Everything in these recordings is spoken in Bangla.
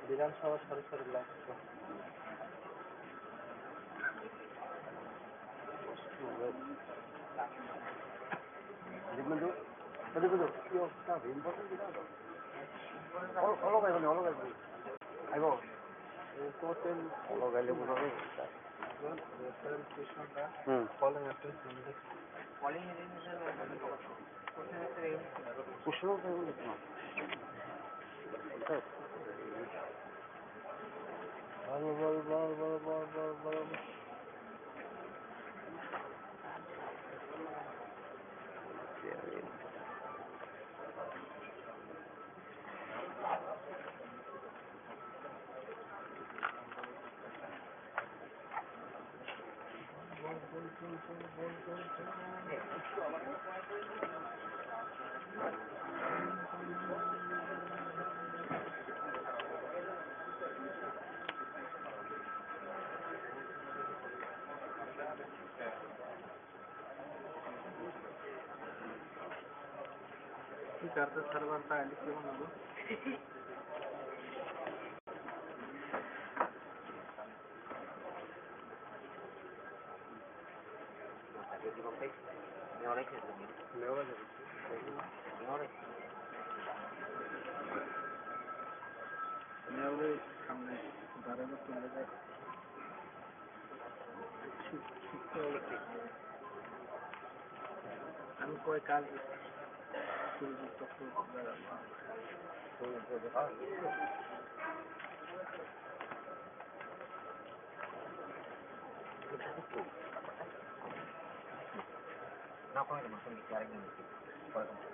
বিধানসভা সরাসরি লাগছে। Carta server está en este momento. আমি কয় কাজ no con el emoción de quedar en el por ejemplo.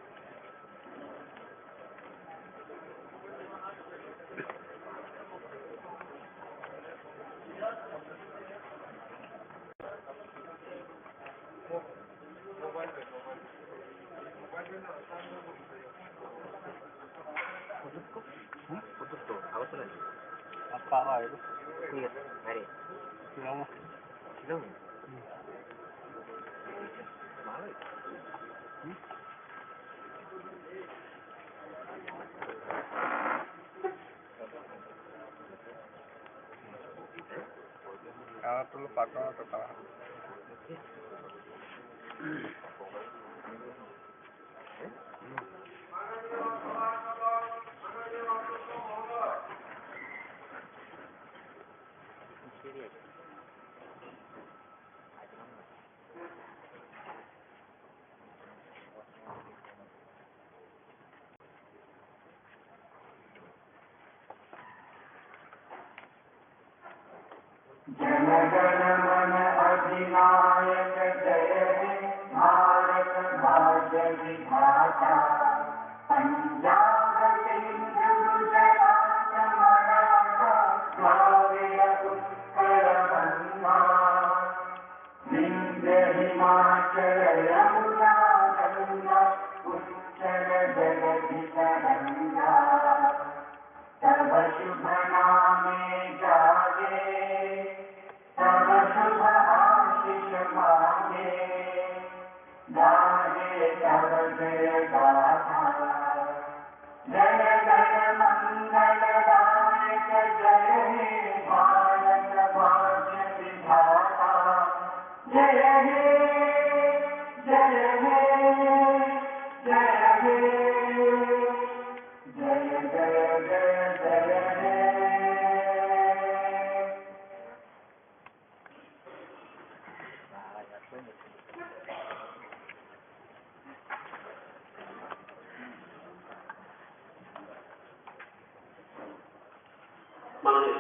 Apa itu? Iya, mari. Silong. Silong. Malu. Kalau dulu pakai atau kalah? Jana Gana मन अधिनायक जय हे भारत भाग्य विधाता पंजाब सिंध गुजरात मराठा द्राविड उत्कल गंगा विंध्य हिमाचल यमुना गंगा उच्चल जगति तरंगा तब शुभ नामे जागे तब शुभ आशीष मांगे गाहे तब जय गाथा जय जय मंगलदायक जय हे भारत भाग्य विधाता जय हे जय हे जय हे जय जय जय जय हे माननीय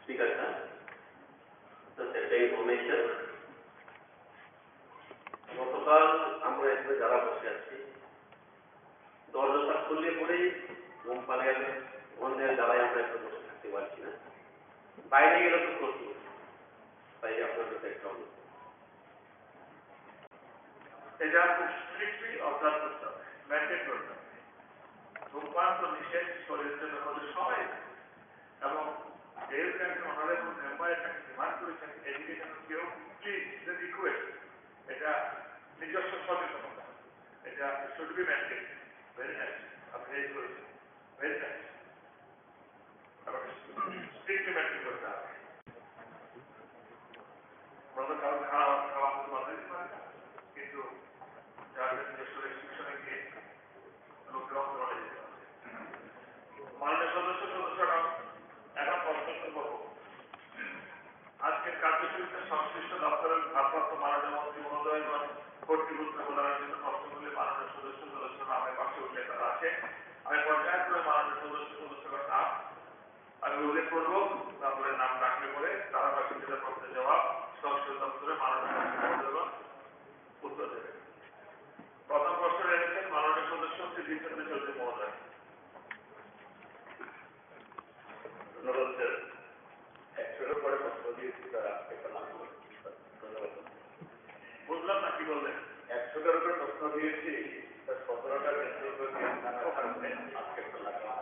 स्पीकर একটা ইনফরমেশন গতকাল আমরা এখানে যারা বসে আছি দরজাটা খুললে পরেই কোম্পানির অন্যের দ্বারাই আমরা একটু বসে থাকতে পারছি না বাইরে গেলে তো প্রচুর তাই আপনাদের দেখতে হবে এটা খুব স্ট্রিক্টলি অবজার্ভ করতে হবে ম্যান্ডেট করতে হবে ধূমপান তো নিষেধ শরীরের জন্য আমাদের সবাই এবং যেহেতু একজন অনারেবল মেম্বার এটাকে ডিমান্ড করেছেন এডুকেশন কেউ প্লিজ রিকোয়েস্ট এটা নিজস্ব সচেতনতা should be maintained. Very nice. আপনি এই করেছেন। Very nice. আমাকে strictly maintain করতে হবে। আমরা তো কারো খাওয়া মাথায় দিতে পারি না। কিন্তু যাদের নিজস্ব রেস্ট্রিকশনে গিয়ে লোকের অন্তরালে যেতে হবে। মাননীয় সদস্যরা এখন প্রশ্ন করব। আজকের কার্যসূচিতে সংশ্লিষ্ট দপ্তরের ভারপ্রাপ্ত মাননীয় মন্ত্রী মহোদয়গণ কর্তৃপক্ষ প্রদানের জন্য প্রশ্নগুলি মাননীয় সদস্য নামের পাশে উল্লেখ করা আছে। আমি পর্যায়ক্রমে মাননীয় সদস্যগণ নাম আমি উল্লেখ করবো, তারপরে নাম ডাকলে পরে তারা বাকি যেটা প্রশ্নের জবাব সংশ্লিষ্ট দপ্তরে মাননীয় মন্ত্রী মহোদয়গণ উত্তর দেবে। প্রথম প্রশ্ন রেখেছেন মাননীয় সদস্য শ্রী জিতেন্দ্র চৌধুরী মহোদয়। ধন্যবাদ স্যার। 100-এর পরে প্রশ্ন দিয়েছি তারা একটা নাম বলে। ধন্যবাদ। বুঝলাম না কি বললেন। 100-টার উপরে প্রশ্ন দিয়েছি, তার 17টা নেতৃত্ব আজকে একটা লাগা।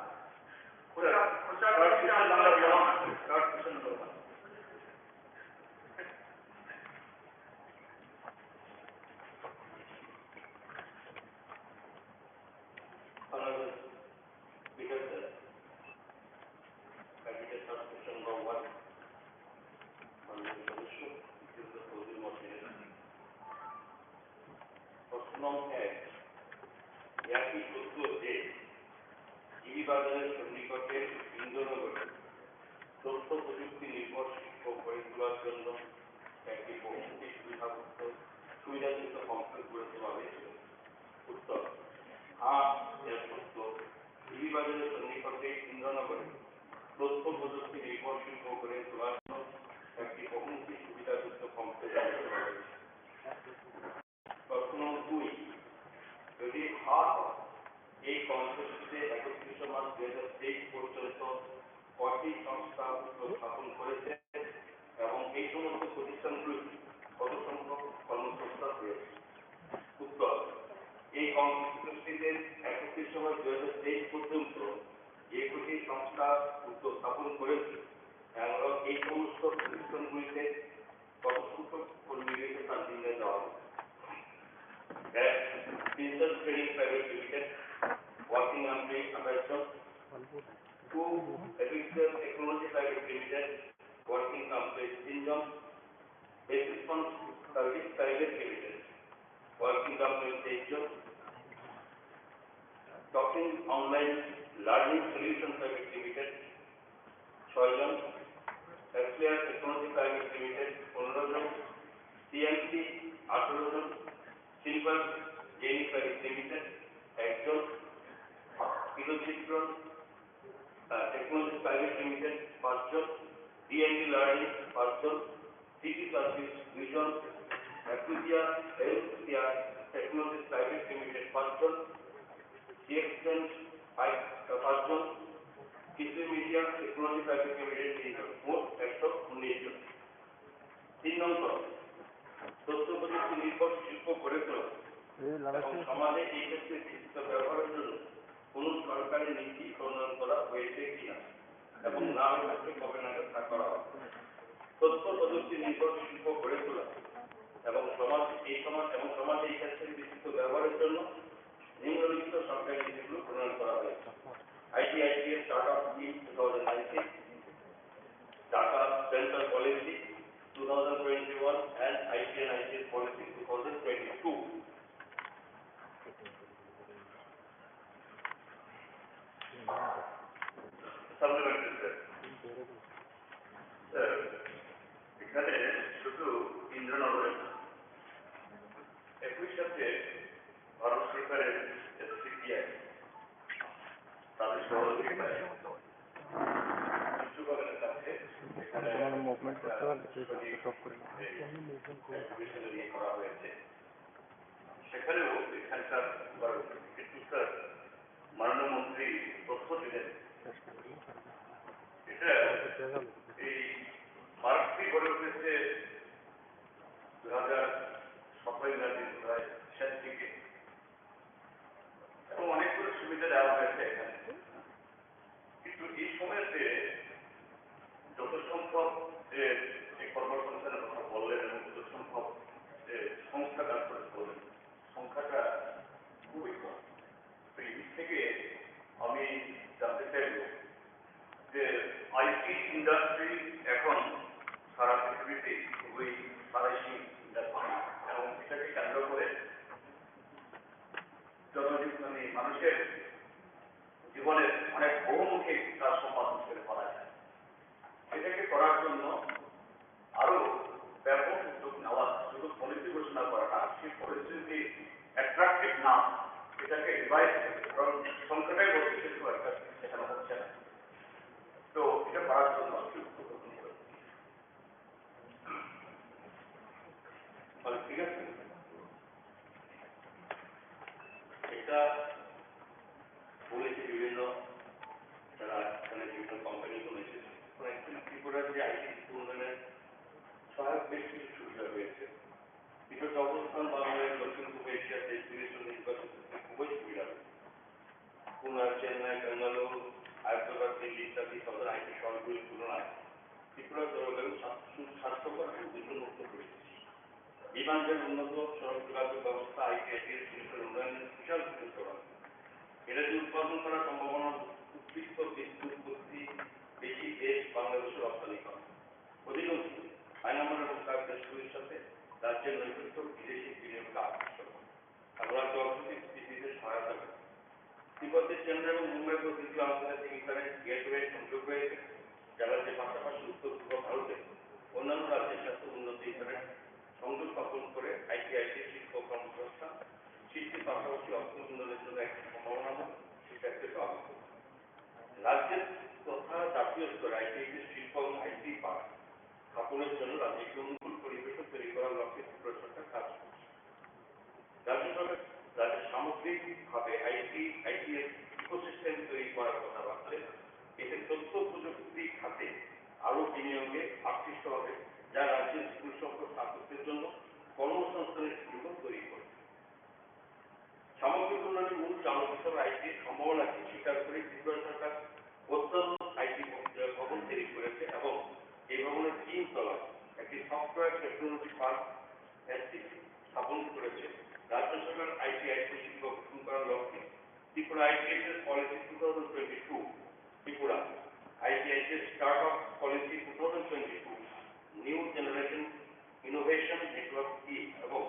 একই সত্য যে বাজারের সন্নিকটে ইন্দ্রনগরে তথ্য প্রযুক্তি নির্ভর শিল্প গড়ে তোলার জন্য একটি বহুমুখী সুবিধাযুক্ত কমপ্লেক্স গড়ে তোলা হয়েছিল। উত্তর: হ্যাঁ, এর সত্য। বাজারের সন্নিকটে ইন্দ্রনগরে তথ্য প্রযুক্তি নির্ভর শিল্প গড়ে তোলার জন্য একটি বহুমুখী সুবিধাযুক্ত কমপ্লেক্স গড়ে তোলা হয়েছে। প্রশ্ন 2: যদি হ্যাঁ এই কর্মসূচিতে 31 মার্চ 2023 পর্যন্ত কয়টি সংস্থা স্থাপন করেছে এবং এই সমস্ত প্রতিষ্ঠানগুলি কত সংখ্যক কর্মসংস্থান হয়েছে? উত্তর: এই কর্মসূচিতে 31 মার্চ 2023 পর্যন্ত যে কটি সংস্থা স্থাপন করেছে এবং এই সমস্ত প্রতিষ্ঠানগুলিতে কত সংখ্যক কর্মী রয়েছে তার নির্ণয় দেওয়া হবে। Business Trading Private Limited, working on trade affairs. 2. Agricultural Technology Private Limited, working complex Injom. Basis Fund Service Private Limited, working complex Injom. Talking Online Learning Solution Private Limited, 6 John. Axlear Technology Private Limited, 15 John. CMC 18 John. Simple Gaming Private Limited, 1 John. Philocitron Technology Private Limited, 5 John. DND Learning 5 John. City Service 2 John. Acquisia Healthcare Technology Private Limited, 5 John. CXchange 5 John. Kisui Media Technology Private Limited 3 জন. মোট 119 জন। 3 নম্বর, তথ্য প্রযুক্তি নির্ভর শিল্প গড়ে তোলা এবং সমাজে এই ক্ষেত্রে বিস্তৃত ব্যবহারের জন্য কোন সরকারি নীতি প্রণয়ন করা হয়েছে কিনা এবং না হলে কবে নাগাদ তা করা হবে। তথ্য প্রযুক্তি নির্ভর শিল্প গড়ে তোলা এবং সমাজে এই ক্ষেত্রে বিস্তৃত ব্যবহারের জন্য নিম্নলিখিত সরকারি নীতিগুলো প্রণয়ন করা হয়েছে। ITITS Startup Scheme 2019, Data Center Policy 2021 and ITITS Policy 2022. এখানে শুধু ইন্দ্রনগরে 21 সাথে ভারত সরকারের SCPI তাদের সহযোগিতায় বিশ্ববিদ্যালয়ের কাছে এখানে মুভমেন্ট করতে করা হয়েছে। সেখানেও এখানকার কিন্তু স্যার মাননীয় মন্ত্রী তথ্য দিলেন এটা এই পার্কটি গড়ে উঠেছে 2017 শেষ দিকে এবং অনেকগুলো সুবিধা দেওয়া হয়েছে এখানে। কিন্তু এই সময়তে যত সংখ্যক যে কর্মসংস্থানের কথা বললেন এবং যত সংখ্যক যে সংস্থা কাজ করে বললেন সংখ্যাটা খুবই কম। থেকে আমি জানতে চাইব যে আইটি ইন্ডাস্ট্রি এখন সারা পৃথিবীতে খুবই সারাইশি ইন্ডাস্ট্রি এবং এটাকে কেন্দ্র করে জনজীবনী মানুষের জীবনের অনেক বহুমুখী কাজ সম্পাদন করে করা যায়। এটাকে করার জন্য আরো ব্যাপক উদ্যোগ নেওয়া, শুধু পলিসি ঘোষণা করাটা, সেই পলিসি অ্যাট্রাকটিভ না, এটাকে রিভাইজ কারণ সংকটের মধ্যে কিছু একটা সেখানে হচ্ছে না। তো এটা করার জন্য ঠিক আছে, এটা বলেছে বিভিন্ন যারা এখানে বিভিন্ন কোম্পানিগুলো এসেছে। অ্যাকচুয়ালি ত্রিপুরার যে আইটি উন্নয়নের সহায়ক বেশ কিছু সুবিধা রয়েছে। বিগত অবস্থান বাংলাদেশ দক্ষিণ পূর্ব এশিয়ার দেশগুলির সঙ্গে নির্বাচন করতে খুবই সুবিধা রয়েছে। পুনে, চেন্নাই, বেঙ্গালুরু, হায়দ্রাবাদ, দিল্লি ইত্যাদি তাদের আইটি শহরগুলির তুলনায় ত্রিপুরার জলবায়ু স্বাস্থ্যকর এবং দূষণমুক্ত পরিস্থিতি। বিমানজের উন্নত সড়ক যোগাযোগ ব্যবস্থা আইটিআইটির শিল্পের উন্নয়নের বিশাল ভূমিকা রাখে। এটা যে উৎপাদন করার সম্ভাবনা উৎকৃষ্ট বিদ্যুৎ শক্তি বেশি দেশ বাংলাদেশের রপ্তানি করে। অধিকাংশ আইনামার এবং তার দেশগুলির সাথে রাজ্যের নৈকট্য বিদেশি বিনিয়োগকে আকৃষ্ট করে এবং রাজ্য অর্থনৈতিক বৃদ্ধিতে সহায়তা করে। তিব্বতের চেন্নাই এবং মুম্বাই প্রতিটি আন্তর্জাতিক ইন্টারনেট গেটওয়ে সংযোগ রয়েছে, যারা যে পাশাপাশি উত্তর পূর্ব ভারতে অন্যান্য রাজ্যের সাথে উন্নত ইন্টারনেট সংযোগ স্থাপন করে আইটিআইটি শিল্প কর্মসংস্থান সৃষ্টির পাশাপাশি অর্থ উন্নয়নের জন্য একটি সম্ভাবনা সেটাকে পাবে। রাজ্যের তথা জাতীয় স্তরে আইটিআইটি শিল্প এবং আইটি পার্ক স্থাপনের জন্য রাজ্যকে অনুকূল পরিবেশ তৈরি করার লক্ষ্যে ত্রিপুরা সরকার কাজ করছে। রাজ্য সরকার রাজ্যের সামগ্রিকভাবে আইটিএস ইকোসিস্টেম তৈরি করার কথা ভাবছে। এতে তথ্য প্রযুক্তি খাতে আরো বিনিয়োগে আকৃষ্ট হবে, যা রাজ্যের স্কুল সংখ্যক ছাত্রদের জন্য কর্মসংস্থানের সুযোগ তৈরি করবে। সামগ্রিক উন্নয়নের মূল চালক হিসেবে আইটির সম্ভাবনাকে স্বীকার করে ত্রিপুরা সরকার অত্যন্ত আইটি ভবন তৈরি করেছে এবং এই ভবনের 3 তলায় একটি সফটওয়্যার টেকনোলজি পার্ক স্থাপন করেছে। রাজ্য সরকার আইটি শিল্প গঠন করার লক্ষ্যে Tripura ITS policy 2022, Tripura ITS startup policy 2022, new generation innovation network এবং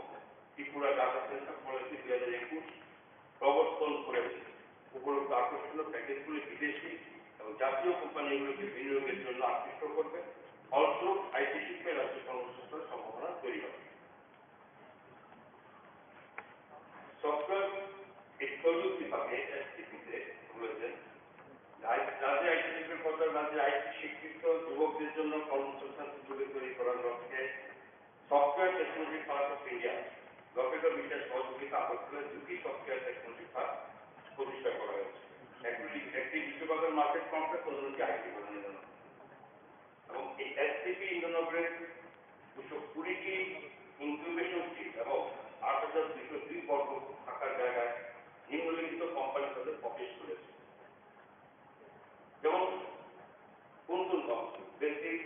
ত্রিপুরা ডাটা সেন্টার পলিসি 2021 প্রবর্তন করেছে। উপরোক্ত আকর্ষণীয় প্যাকেজগুলি বিদেশি এবং জাতীয় কোম্পানিগুলিকে বিনিয়োগের জন্য আকৃষ্ট করবে। ফলস্বরূপ আইটি শিল্পে রাজ্য কর্মসংস্থানের সম্ভাবনা তৈরি হবে। সফটওয়্যার টেকনোলজি বিভাগে এসটিপিতে বলেছেন, রাজ্যে আইটি শিল্পের পর্যায়ে রাজ্যে আইটি শিক্ষিত যুবকদের জন্য কর্মসংস্থান সুযোগ তৈরি করার লক্ষ্যে software technology park of India government of ইন্ডিয়ার সহযোগিতা আকর্ষণে 2টি সফটওয়্যার টেকনোলজি পার্ক প্রতিষ্ঠা করা হয়েছে। একটি বিশ্ববাজার মার্কেট কমপ্লেক্স, অন্যটি আইটি ভবনের জন্য। এবং এই এসটিপি ইন্দ্রনগরের 220টি ইনকিউবেশন সিট এবং 8,202 বর্গ থাকার জায়গায় নিম্নলিখিত কোম্পানি তাদের অফিস করেছে। যেমন কোন company basic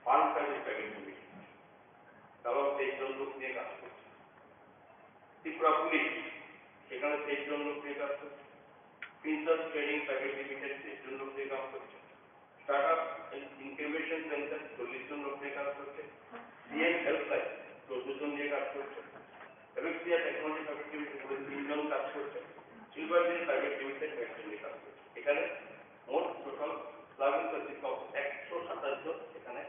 fund service package limited, তারা 23 জন লোক নিয়ে কাজ করছে। ত্রিপুরা পুলিশ, সেখানে 23 জন লোক নিয়ে কাজ করছে। প্রিন্সেস ট্রেডিং প্যাকেজ লিমিটেড 23 জন লোক নিয়ে কাজ করছে। স্টার্টআপ ইনকিউবেশন সেন্টার 40 জন লোক নিয়ে কাজ করছে। সিএম হেল্পলাইন 14 জন নিয়ে কাজ করছে। এলএক্সিয়া টেকনোলজি প্রাইভেট লিমিটেড 3 জন কাজ করছে। সিলভার লিন প্রাইভেট লিমিটেড 1 জন নিয়ে কাজ করছে। এখানে মোট টোটাল প্লাগিং কনসিস্ট 127 জন এখানে।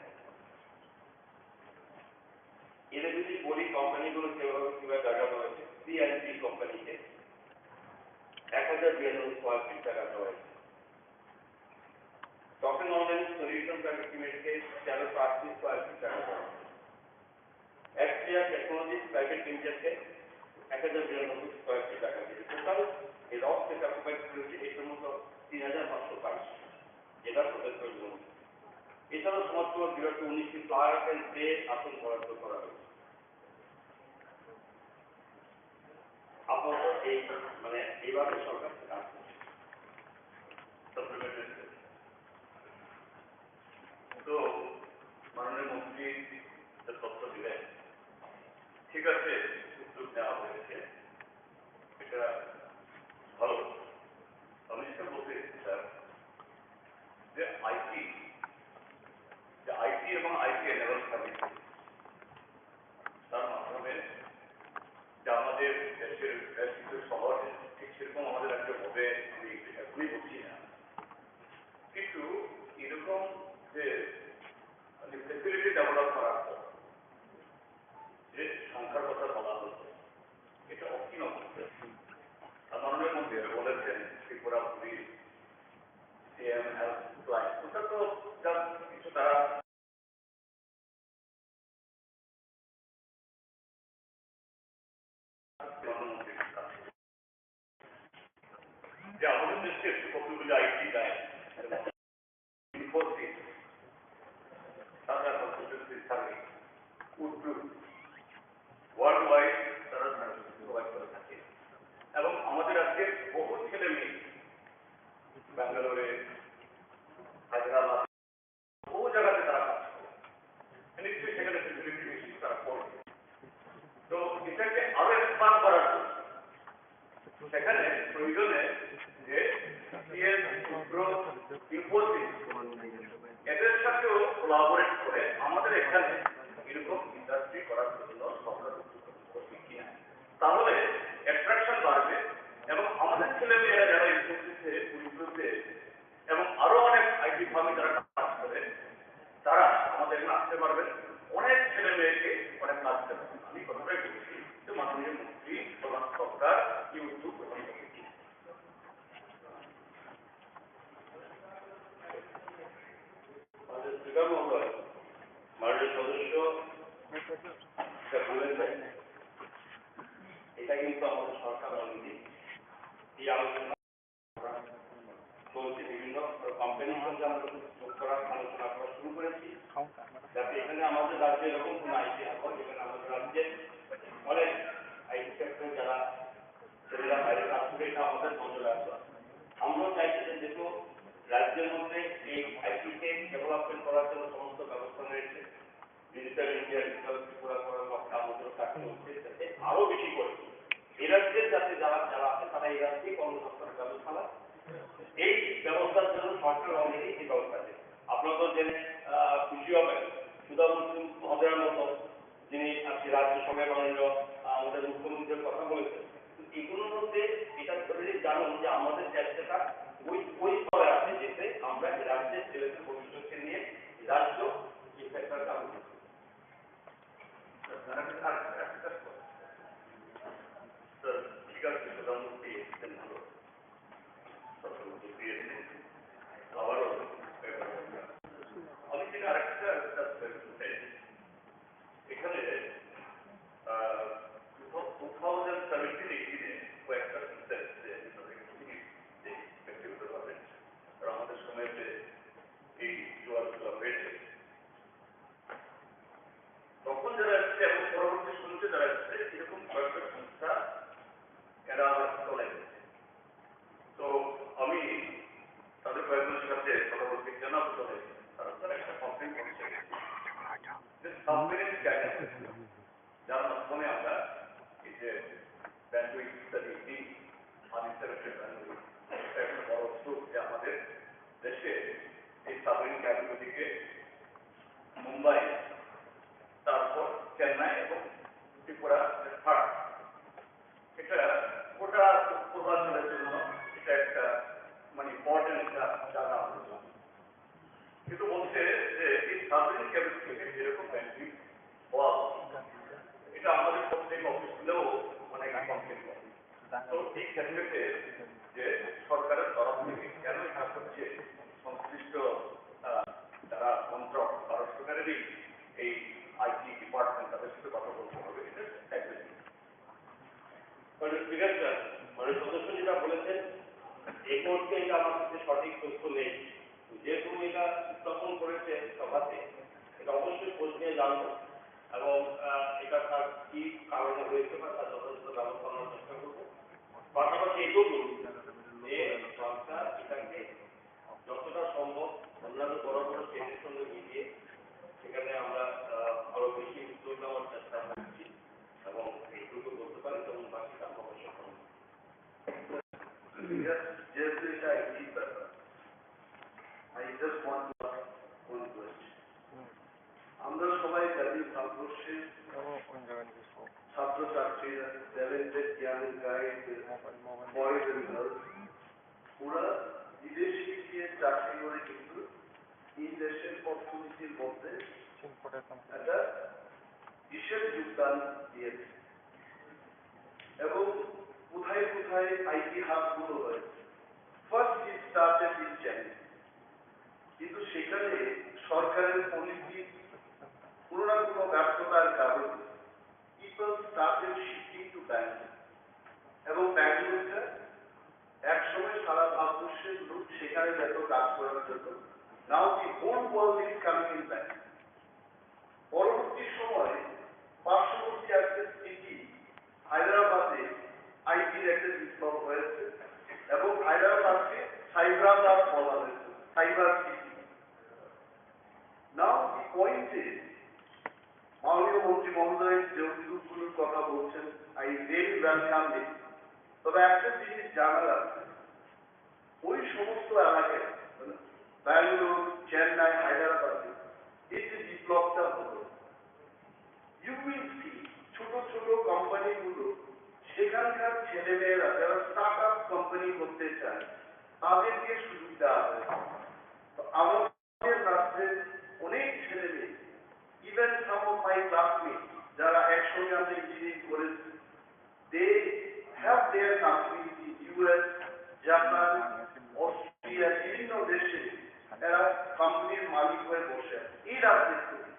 এদের যদি বলি কোম্পানিগুলো কিভাবে জায়গা দেওয়া হয়েছে, সিএনপি কোম্পানিকে 1092 স্কোয়ার ফিট জায়গা দেওয়া হয়েছে। টকেন অনলাইন সলিউশন প্রাইভেট লিমিটেডকে 1380 স্কোয়ার ফিট জায়গা দেওয়া হয়েছে। এক্সিয়া টেকনোলজি প্রাইভেট লিমিটেডকে 1092 স্কোয়ার ফিট জায়গা দিয়েছে। টোটাল এর অফিস অকুপাইড করেছে এটার মতো 3522, যেটা প্রদেশের জন্য। এছাড়াও সমস্ত 19টি প্লাগ এন্ড প্লে আসন বরাদ্দ করা হয়েছে। আপাতত এই এইভাবে সরকার কাজ করছে। তো মাননীয় মন্ত্রী যে তথ্য দিলেন, ঠিক আছে, উদ্যোগ নেওয়া হয়েছে, এটা ভালো। কথা বলা হচ্ছে, এটা অক্ষিণ মাননীয় মন্ত্রী বলেছেন Tripura police CM health line, ওটা তো কিছু তারা যে আমাদের দেশে কতগুলি আইটি দেয় ইনফোসিস, টাটা কনসালটেন্সি সার্ভিস, উদ্যোগ ওয়ার্ল্ড ওয়াইড তারা সার্ভিস প্রোভাইড করে থাকে এবং আমাদের আজকে বহু ছেলে মেয়ে ব্যাঙ্গালোরে, হায়দ্রাবাদ, বহু জায়গাতে তারা কাজ করে, নিশ্চয়ই সেখানে ফেসিলিটি বেশি তারা করবে। তো এটাকে আরো এক্সপান্ড করার জন্য সেখানে প্রয়োজনে যে সিএস, ইনফোসিস এদের সাথেও কোলাবোরেট করে আমাদের এখানে এরকম ইন্ডাস্ট্রি করার জন্য সরকার করবে কিনা, তাহলে অ্যাট্রাকশন বাড়বে এবং আমাদের ছেলে মেয়েরা যারা ইনফোসিসে, উইপ্রোতে এবং আরো অনেক আইটি ফার্মে যারা কাজ করে তারা আমাদের এখানে আসতে পারবেন, অনেক ছেলে মেয়েকে অনেক কাজ দেবে। আমি কথাটাই বলছি যে মাননীয় মন্ত্রী প্রধান সরকার এই উদ্যোগ গ্রহণ করবে। স্পিকার মহোদয়, মাননীয় সদস্য বলেছেন এটা কিন্তু আমাদের সরকার অলরেডি এই আলোচনা চলছে, বিভিন্ন কোম্পানির সঙ্গে আমরা যোগ করার আলোচনা করা শুরু করেছি, যাতে এখানে আমাদের রাজ্যে এরকম কোনো আইটি হাব, এখানে আমাদের রাজ্যে অনেক আইটি সেক্টর যারা ছেলেরা বাইরে কাজ করে, এটা আমাদের নজরে আসবে। আমরাও চাইছি যে যেহেতু রাজ্যের মধ্যে এই আইটিকে ডেভেলপমেন্ট করার জন্য সমস্ত ব্যবস্থা রয়েছে, ডিজিটাল ইন্ডিয়া, ডিজিটাল ত্রিপুরা করার লক্ষ্যে আমাদেরও কাজ চলছে, যাতে আরো বেশি করে এই রাজ্যের যাতে যারা যারা আছে তারা এই রাজ্যে কর্মসংস্থানের ব্যবস্থা নেয়। এই ব্যবস্থার জন্য সরকার অলরেডি এই ব্যবস্থা আছে। আপনারা তো জেনে খুশি হবেন, সুধা মুসলিম মহোদয়ের মতো যিনি আজকে রাজ্য সভায় মাননীয় আমাদের মুখ্যমন্ত্রীর কথা বলেছেন, এগুলোর মধ্যে এটা ধরে জানুন যে আমাদের চেষ্টাটা ওই স্তরে আছে, যেতে আমরা রাজ্যের ছেলেদের ভবিষ্যৎকে নিয়ে রাজ্য এই সেক্টরটা ঠিক আছে, প্রধানমন্ত্রী এসেছেন ভালো, আবারও আমি যেটা আরেকটা এখানে 2017-18 কয়েকটা ব্যক্তিগত ভাবে আর আমাদের সময়তে এই জোয়ারগুলো হয়েছে, তখন যারা এসছে এবং পরবর্তী শুরুতে যারা এসছে এরকম কয়েকটা সংস্থা এরা আমার চলে গেছে। তো আমি তাদের কয়েকজনের সাথে কথা বলতে জানা চলে তারা একটা কমপ্লেন করছে যে সাবমেরিন গাইডেন্স যার মাধ্যমে আমরা এই যে ব্যান্ডউইথ ইত্যাদি আনইন্টারাপ্টেড ব্যান্ডউইথ একটা বড় উদ্যোগ যে আমাদের দেশে এই সাবমেরিন গাইডগুলিকে মুম্বাই, তারপর চেন্নাই এবং ত্রিপুরা থার্ড, এটা গোটা পূর্বাঞ্চলের জন্য এটা একটা মানে ইম্পর্টেন্ট একটা জায়গা আমাদের জন্য। কিন্তু বলছে যে এই সাবমেরিন কেবল থেকে যেরকম ব্যান্ডউইথ হওয়া এটা আমাদের প্রত্যেক অফিসগুলোও অনেক কমপ্লেন করে। তো এই ক্ষেত্রে যে সরকারের তরফ থেকে কেন এটা হচ্ছে সংশ্লিষ্ট যারা মন্ত্রক ভারত সরকারেরই এই আইটি ডিপার্টমেন্ট তাদের সাথে কথা বলতে হবে, এটা একদিন। স্পিকার স্যার, মানে সদস্য যেটা বলেছেন এই মুহূর্তে এটা আমার কাছে সঠিক তথ্য নেই, যেহেতু এটা উত্থাপন করেছে সভাতে, এটা অবশ্যই খোঁজ নিয়ে জানবো এবং এটা তার কি কারণে হয়েছে বা তার যথাযথ ব্যবস্থা নেওয়ার চেষ্টা করবো। পাশাপাশি এটাও বলুন যে সরকার এটাকে যতটা সম্ভব অন্যান্য বড় বড় স্টেটের সঙ্গে মিলিয়ে সেখানে আমরা আরো বেশি উদ্যোগ নেওয়ার চেষ্টা করছি এবং এইটুকু বলতে পারি এবং বাকিটা আমরা অবশ্যই করবো। যেহেতু এটা আইটি ব্যাপার, I just want to ask one question. আমরা সবাই জানি ভারতবর্ষে ছাত্রছাত্রীরা talented young guide boys and girls ওরা বিদেশে গিয়ে চাকরি করে কিন্তু এই দেশের অর্থনীতির মধ্যে একটা বিশেষ যোগদান দিয়েছে। কোথায় আইটি হাবগুলো হয়েছে। First it started in Chennai, কিন্তু সেখানে সরকারের পলিসি কোনো না কোনো ব্যর্থতার কারণে people started shifting to Bangalore, এবং ব্যাঙ্গালোরটা একসময় সারা ভারতবর্ষের লোক সেখানে যেত কাজ করার জন্য। Now the whole world is coming in bank. পরবর্তী সময়ে পার্শ্ববর্তী একটা সিটি হায়দ্রাবাদে আইটির একটা বিপ্লব হয়েছে, এবং হায়দ্রাবাদকে সাইবরাবাদ বলা হয়েছে, cyber city. Now the point is, মাননীয় মন্ত্রী মহোদয় যে উদ্যোগগুলোর কথা বলছেন, আই রিয়েলি ওয়েলকাম ইট। তবে একটা জিনিস জানার আছে, ওই সমস্ত এলাকায় ব্যাঙ্গালোর, চেন্নাই, হায়দ্রাবাদে এই যে বিপ্লবটা হলো, ইউ উইল সি ছোট ছোট কোম্পানিগুলো, সেখানকার ছেলেমেয়েরা যারা স্টার্ট আপ কোম্পানি করতে চায় তাদেরকে সুযোগ দেওয়া হয়েছে। তো আমাদের রাজ্যের অনেক ছেলেমেয়ে, even some of my classmate যারা একসঙ্গে আমরা ইঞ্জিনিয়ারিং করেছি, they have their company in US, Japan, Austria, বিভিন্ন দেশে এরা কোম্পানির মালিক হয়ে বসে আছে এই রাজ্যের থেকে।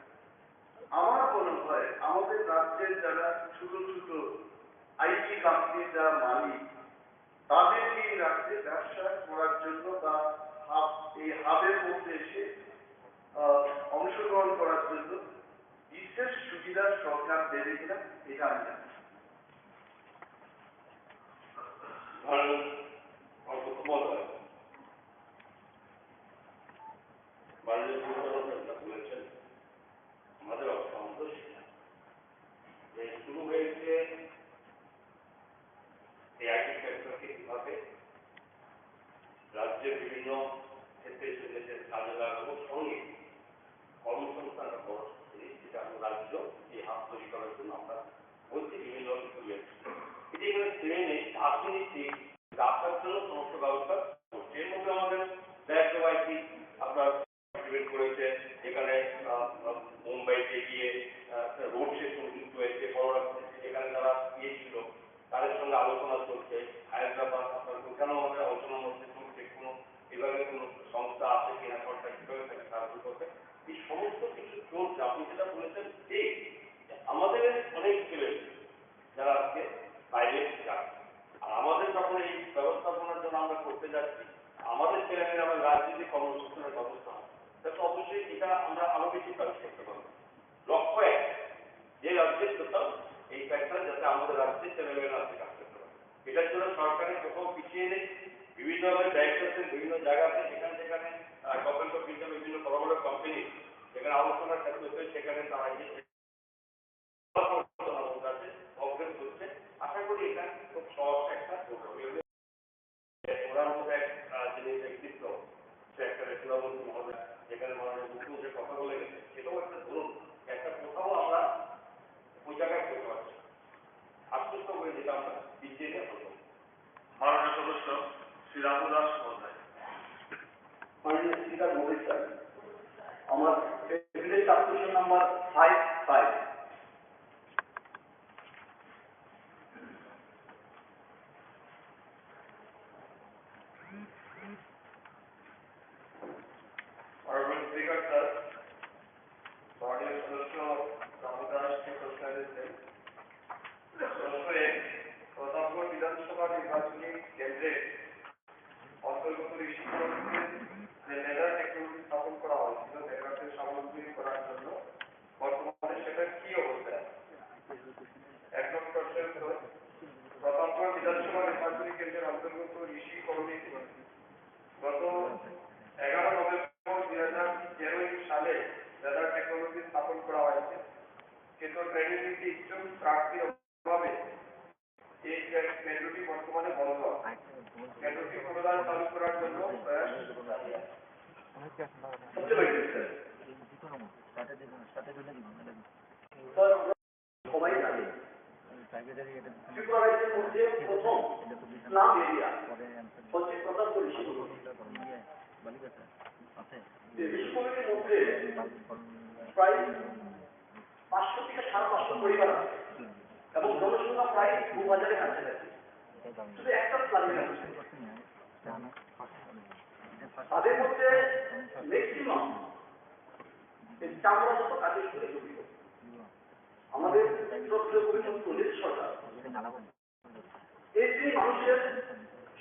আমার মনে হয় আমাদের রাজ্যের যারা ছোট ছোট আইটি কোম্পানির যারা মালিক, তাদেরকে এই রাজ্যে ব্যবসা করার জন্য বা এই হাবের মধ্যে এসে অংশগ্রহণ করার জন্য বিশেষ সুবিধা সরকার দেবে কিনা এটা আমি জানি। বলেছেন আমাদের অর্থ শুরু হয়েছে এই আইটি সেক্টরকে কিভাবে রাজ্যের বিভিন্ন ক্ষেত্রে দেশের কাজে লাগানোর সঙ্গে কর্মসংস্থান একটা বড় জিনিস, যেটা আমরা রাজ্য এই হাত তৈরি করার জন্য আমরা বলছি বিভিন্ন এটি এখানে থেমে নেই, অর্থনীতিক রাখার জন্য সমস্ত ব্যবস্থা করছে। এর মধ্যে আমাদের ব্যাংক আইটি আপনার করেছে, এখানে মুম্বাইতে গিয়ে রোড শো যুক্ত হয়েছে, বড়রা এখানে যারা গিয়েছিল তাদের সঙ্গে আলোচনা চলছে। হায়দ্রাবাদ আপনার ওখানেও আমাদের আলোচনার মধ্যে চলছে, কোনো এভাবে কোনো সংস্থা আছে কিনা, সরকার কিভাবে তাকে সাহায্য করবে, এই সমস্ত কিছু চলছে। আপনি যেটা বলেছেন ঠিক, আমাদের অনেক ছেলে যারা আজকে বাইরে যাচ্ছে, আর আমাদের যখন এই ব্যবস্থাপনার জন্য আমরা করতে যাচ্ছি, আমাদের ছেলেমেয়েরা আমরা রাজনীতি কর্মসংস্থানের ব্যবস্থা হয়, তাহলে অবশ্যই এটা আমরা আরো বেশি কাজ করতে পারবো। লক্ষ্য এক, যে রাজ্যের কোথাও এই ফ্যাক্টর যাতে আমাদের রাজ্যের ছেলেমেয়েরা রাজ্যে কাজ করতে পারে, এটার জন্য সরকারের কোথাও পিছিয়ে নেই। বিভিন্নভাবে দায়িত্ব আছে বিভিন্ন জায়গাতে, যেখানে যেখানে গভর্নমেন্ট অফ ইন্ডিয়া বিভিন্ন বড় বড় কোম্পানি যেখানে আলোচনার ক্ষেত্র হচ্ছে, সেখানে তারা অগ্রেস হচ্ছে। আশা করি এটা খুব সহজ একটা ওনার মধ্যে এক যিনি ব্যক্তিত্ব, সে একটা রেখলামন্ত্রী মহোদয়, যেখানে মাননীয় মুখ্যমন্ত্রী কথা বলে গেছে, সেটাও একটা ধরুন একটা কোথাও আমরা ওই জায়গায় করতে পারছি, আশ্বস্ত করে যেটা আমরা পিছিয়ে দেওয়া হতো। মাননীয় সদস্য শ্রী রামু দাস মহোদয়। মাননীয় স্পিকার মহোদয় স্যার, আমার টেবিলের subscription number 55। Honorable Speaker, sir, মাননীয় সদস্য রামু দাসকে প্রশ্ন দিচ্ছেন। প্রশ্ন এক, প্রতাপগড় বিধানসভা নির্বাচনী কেন্দ্রে অন্তর্গত ঋষিপুরমকে যে লেদার টেকনোলজি স্থাপন করা হয়েছিল লেদারদের সামগ্রী করার জন্য, বর্তমানে সেটা কি অবস্থায়? এক নম্বর প্রশ্নের উত্তর, প্রতাপগড় বিধানসভা নির্বাচনী কেন্দ্রের অন্তর্গত ঋষি কলোনিতে গত 11 নভেম্বর 2013 সালে লেদার টেকনোলজি স্থাপন করা হয়েছে, কিন্তু ট্রেনিং দিতে ইচ্ছুক প্রার্থীর অভাবে এই কেন্দ্রটি বর্তমানে বন্ধ। কেন্দ্রটি পুনরায় চালু করার জন্য প্রয়াস চালিয়ে আছে। সবাই জানে ত্রিপুরা রাজ্যের মধ্যে প্রথম স্লাম এরিয়া হচ্ছে প্রতাপগড় ঋষিকলোনি। ঋষিকলোনির মধ্যে প্রায় 500 থেকে 550 পরিবার আছে এবং জনসংখ্যা প্রায় 2000-এর কাছাকাছি। শুধু একটা প্ল্যানিং আছে তাদের মধ্যে ম্যাক্সিমাম এই চামড়াগত কাজের সঙ্গে জড়িত। আমাদের ডক্টর কবির সরকার এই যে মানুষের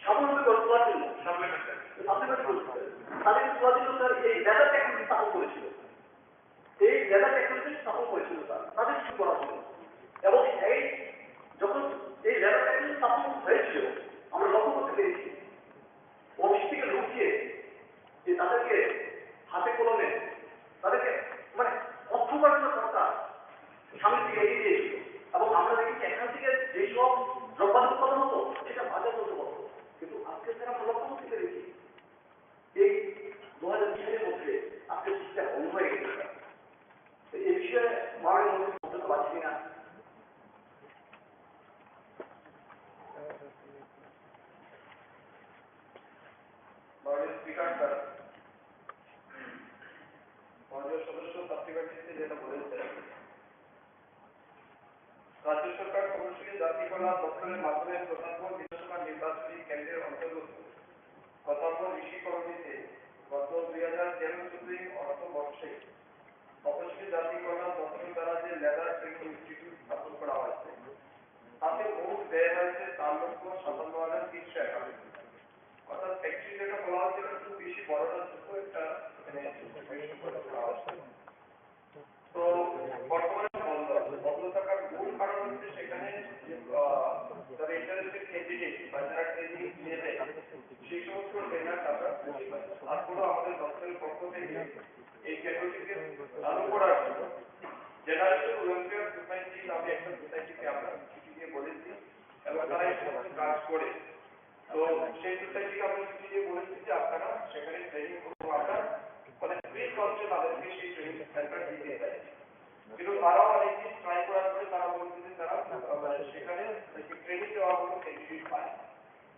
স্বাবলম্বী তোলার জন্য তাদের তোলার জন্য স্যার এই লেদার টেকনোলজি স্থাপন করেছিল। এই লেদার টেকনোলজি স্থাপন করেছিল স্যার তাদের শুরু করার জন্য। এবং এই যখন এই লেদার টেকনোলজি স্থাপন হয়েছিল আমরা লক্ষ্য করতে পেরেছি অফিস থেকে লুকিয়ে যে তাদেরকে হাতে কলমে তাদেরকে মানে অর্থ উপার্জন সরকার সামনের দিকে এগিয়ে দিয়েছিল। এবং আমরা দেখি এখান থেকে যেসব দ্রব্যাদি উৎপাদন হতো সেটা বাজার করতে পারতো। কিন্তু আজকে স্যার আমরা লক্ষ্য করতে পেরেছি এই 2020 সালের মধ্যে আজকে সিস্টেম বন্ধ হয়ে গেছে। এই বিষয়ে মাননীয় মন্ত্রী বলতে পারছি না। মাননীয় স্পিকার স্যার, মাননীয় সদস্য সাপ্লিমেন্টারিতে যেটা বলেছেন, রাজ্য সরকার কৌশলী জাতি কল্যাণ দপ্তরের মাধ্যমে প্রধানমন্ত্রী বিধানসভা নির্বাচনী কেন্দ্রের অন্তর্গত প্রধানমন্ত্রী ঋষি কলোনিতে গত 2013-14 অর্থবর্ষে তপশিলি জাতি কল্যাণ দপ্তর দ্বারা যে লেদার ট্রেনিং ইনস্টিটিউট স্থাপন করা হয়েছে তাতে মোট ব্যয় হয়েছে 4,57,351। অর্থাৎ ফ্যাক্টরি যেটা বলা হচ্ছে এটা খুব বেশি বড় না, ছোট একটা তো বর্তমানে বন্ধ থাকার মূল কারণ হচ্ছে সেখানে যারা ইন্টারেস্টেড ক্যান্ডিডেট বা যারা ট্রেনিং নেবে সেই সমস্ত ট্রেনার তারা তারপরে আমাদের দপ্তরের পক্ষ থেকে এই কেন্দ্রটিকে চালু করার জন্য জেনারেশন ওয়েলফেয়ার সোসাইটি নামে একটা সোসাইটিকে আমরা চিঠি দিয়ে বলেছি এবং তারা এই সমস্ত কাজ করে। তো সেই সোসাইটিকে আমরা চিঠি দিয়ে বলেছি যে আপনারা সেখানে ট্রেনিং করবো, আমরা মানে ফ্রি কস্টে তাদেরকে সেই ট্রেনিং সেন্টার দিতে চাই। কিন্তু তারাও অনেকদিন ট্রাই করার পরে তারা বলছে যে তারা সেখানে ট্রেনিং দেওয়ার মতো ক্যান্ডিডেট পায়।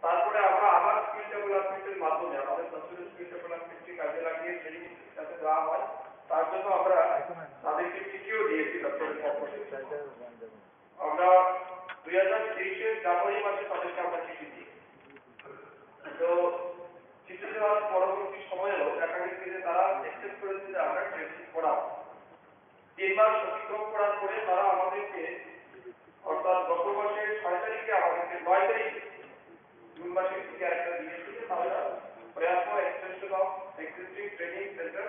তারপরে আমরা আবার স্কিল ডেভেলপমেন্টের মাধ্যমে আমাদের দপ্তরের স্কিল ডেভেলপমেন্টকে কাজে লাগিয়ে ট্রেনিং যাতে দেওয়া হয় তার জন্য আমরা তাদেরকে চিঠিও দিয়েছি দপ্তরের পক্ষ থেকে। আমরা 2023-এর জানুয়ারি মাসে তাদেরকে আমরা চিঠি দিই। তো চিঠি দেওয়ার পরবর্তী সময়েও দেখা গেছে যে তারা অ্যাকসেপ্ট করেছে যে আমরা ট্রেনিং করাবো। 3 মাস অতিক্রম করার পরে তারা আমাদেরকে অর্থাৎ গত মাসের 6 তারিখে আমাদেরকে 9 তারিখে জুন মাসের থেকে একটা দিয়েছে যে তারা প্রয়াস extension of existing training centre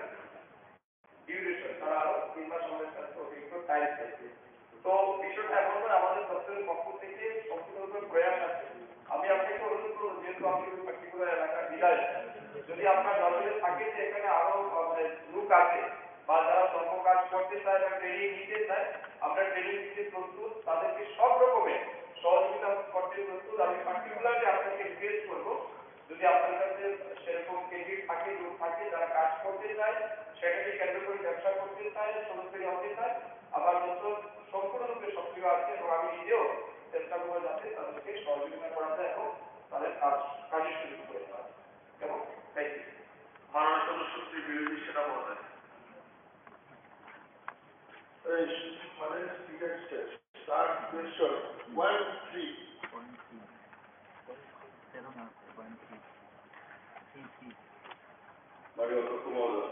duration তারা 3 মাস আমাদের কাছে অতিরিক্ত টাইম পেয়েছে। তো বিষয়টা এখন আমাদের দপ্তরের পক্ষ থেকে সম্পূর্ণরূপে প্রয়াস আছে। আমি আপনাকে অনুরোধ করবো, যেহেতু আপনি পার্টিকুলার এলাকার ডিলার, যদি আপনার নজরে থাকে যে এখানে আরো লোক আছে বা যারা স্বল্প কাজ করতে চায় বা ট্রেনিং নিতে চায়, আমরা ট্রেনিং দিতে প্রস্তুত, তাদেরকে সব রকমের সহযোগিতা করতে প্রস্তুত। আমি পার্টিকুলারলি আপনাকে রিকোয়েস্ট করবো, যদি আপনার কাছে সেরকম ক্রেডিট থাকে, লোক থাকে যারা কাজ করতে চায়, সেটাকে কেন্দ্র করে ব্যবসা করতে চায়, সদস্যই হতে চায়, আবার যত সম্পূর্ণরূপে সক্রিয় আছে এবং আমি নিজেও চেষ্টা করবো যাতে তাদেরকে সহযোগিতা করা যায় এবং তাদের কাজের সুযোগ করে দেওয়া যায়। এবং থ্যাংক ইউ। মাননীয় সদস্য শ্রী বিরোধী সেটা বলা যায়। Madam Speaker, start question 1-3. Mario Kumolo,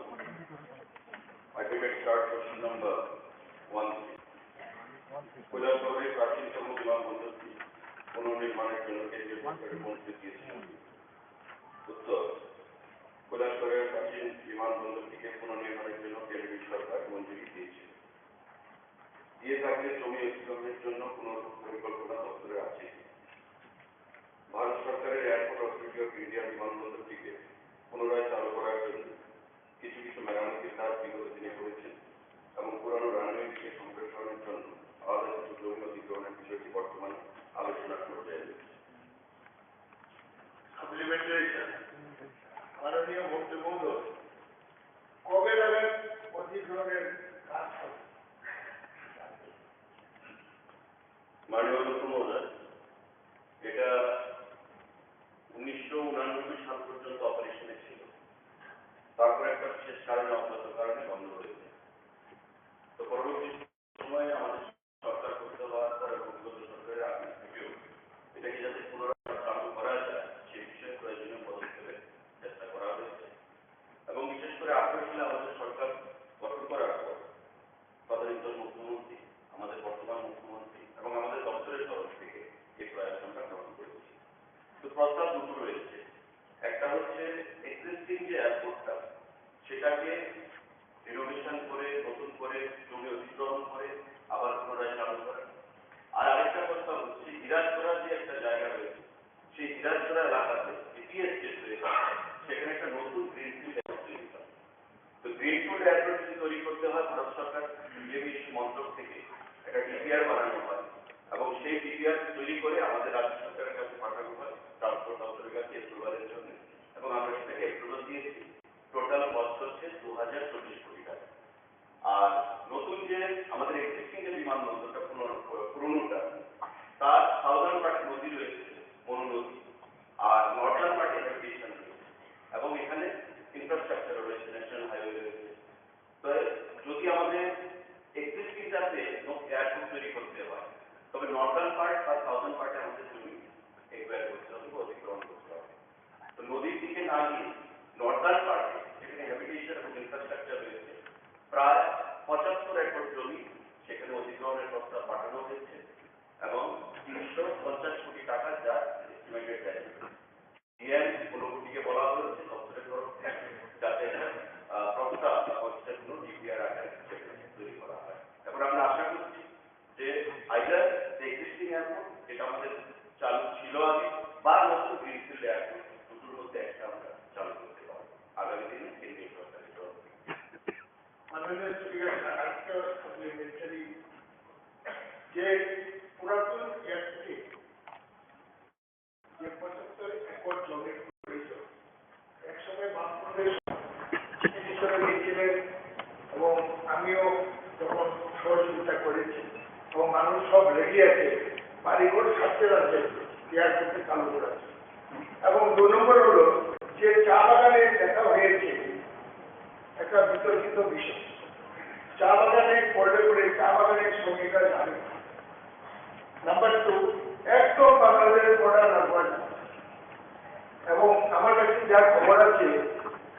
I take a start question number 1. কৈলাসহরের প্রাচীনতম বিমানবন্দরটি পুনর্নির্মাণের জন্য কেন্দ্রীয় সরকারের মঞ্জুরি দিয়েছিল। উত্তর: কৈলাসহরের প্রাচীন বিমানবন্দরটিকে পুনর্নির্মাণের জন্য কেন্দ্রীয় সরকার মঞ্জুরি দিয়েছিল। দিয়ে থাকলে জমি অধিগ্রহণের জন্য কোনো পরিকল্পনা দপ্তরে আছে। ভারত সরকারের এয়ারপোর্ট অথরিটি অফ ইন্ডিয়া বিমানবন্দরটিকে পুনরায় চালু করার জন্য কিছু কিছু মেরামতির কাজ বিগত দিনে করেছেন এবং পুরানো রানওয়েটিকে সম্প্রসারণের জন্য আলাদা কিছু জমি অধিগ্রহণের বিষয়টি বর্তমানে আলোচনার পর্যায়ে রয়েছে। সাপ্লিমেন্টারি মাননীয় মন্ত্রী মহোদয়, কবে নাগাদ অধিগ্রহণের কাজ হবে? মাননীয় মহোদয়, এটা 1989 সাল পর্যন্ত অপারেশনে ছিল। তারপর একটা বিশেষ কারণে অজ্ঞাত কারণে বন্ধ হয়েছে। তো পরবর্তী সময়ে আমাদের সরকার করতে হওয়ার পর এবং বিগত সরকারের আগে থেকেও এটাকে যাতে পুনরায় প্রস্তাব দুটো রয়েছে। একটা হচ্ছে এক্সিস্টিং যে এয়ারপোর্টটা সেটাকে রিনোভেশন করে নতুন করে জমি অধিগ্রহণ করে আবার পুনরায় চালু করা। আর আরেকটা প্রস্তাব হচ্ছে হিরাজপুরার যে একটা জায়গা রয়েছে সেই হিরাজপুরা এলাকাতে পিএসএস রয়েছে, সেখানে একটা নতুন গ্রিনফিল্ড এয়ারপোর্ট তৈরি করা। তো গ্রিনফিল্ড এয়ারপোর্ট যদি তৈরি করতে হয় ভারত সরকার বিএমইসি মন্ত্রক থেকে একটা ডিপিআর বানানো হয় এবং সেই ডিপিআর তৈরি করে আমাদের রাজ্য সরকারের কাছে পাঠানো হয় ট্রান্সপোর্ট দপ্তরের কাছে অ্যাপ্রুভালের জন্য, এবং আমরা সেটাকে অ্যাপ্রুভাল দিয়েছি। টোটাল কস্ট হচ্ছে 2040 কোটি টাকা। আর নতুন যে আমাদের এক্সিস্টিং যে বিমানবন্দরটা পুরনোটা তার সাউদার্ন পার্ট নদী রয়েছে, মনু নদী, আর নর্দার্ন পার্টে হ্যাবিটেশন রয়েছে এবং এখানে ইনফ্রাস্ট্রাকচার রয়েছে, ন্যাশনাল হাইওয়ে রয়েছে। তো যদি আমাদের এক্সিস্টিংটাতে এয়ারপোর্ট তৈরি করতে হয় তবে নর্দার্ন পার্ট বা সাউদার্ন পার্টে আমাদের জমি একুয়ার করতে হবে, অতিক্রমণ করতে হবে। তো নদীর দিকে না গিয়ে নর্দার্ন পার্টে যেখানে হ্যাবিটেশন এবং ইনফ্রাস্ট্রাকচার রয়েছে প্রায় 75 একর জমি সেখানে অধিগ্রহণের প্রস্তাব পাঠানো হয়েছে এবং 350 কোটি টাকা যা এস্টিমেটেড দেয়। ডিএম 15 কোটিকে বলা হয়েছে দপ্তরের তরফ থেকে যাতে প্রস্তাব প্রস্তাবগুলো ডিপিআর আকারে তৈরি করা হয়। এখন আমরা আশা করছি যে আইদার এক্সিস্টিং এয়ারপোর্ট যেটা আমাদের চালু ছিল আগে বা নতুন গ্রিনফিল্ড এয়ারপোর্ট দুটোর মধ্যে একটা আমরা চালু করতে পারবো আগামী দিনে কেন্দ্রীয় সরকারের তরফ থেকে। মাননীয় স্পিকার, আরেকটা সাপ্লিমেন্টারি যে পুরাতন এয়ারপোর্টে যে 75 একর জমির প্রয়োজন একসময় বাংলাদেশ হিসেবে দিয়েছিলেন এবং আমিও যখন সহযোগিতা করেছি এবং মানুষ সব রেডি আছে বাড়িঘর ছাড়তে যাচ্ছে এয়ারপোর্টে চালু করেছে। এবং 2 নম্বর হলো যে চা বাগানে দেখা হয়েছে একটা বিতর্কিত বিষয়। চা বাগানে পড়লে পড়ে চা বাগানের শ্রমিকরা জানে। নাম্বার 2, একদম বাংলাদেশের বর্ডার লাগবে না। এবং আমার কাছে যা খবর আছে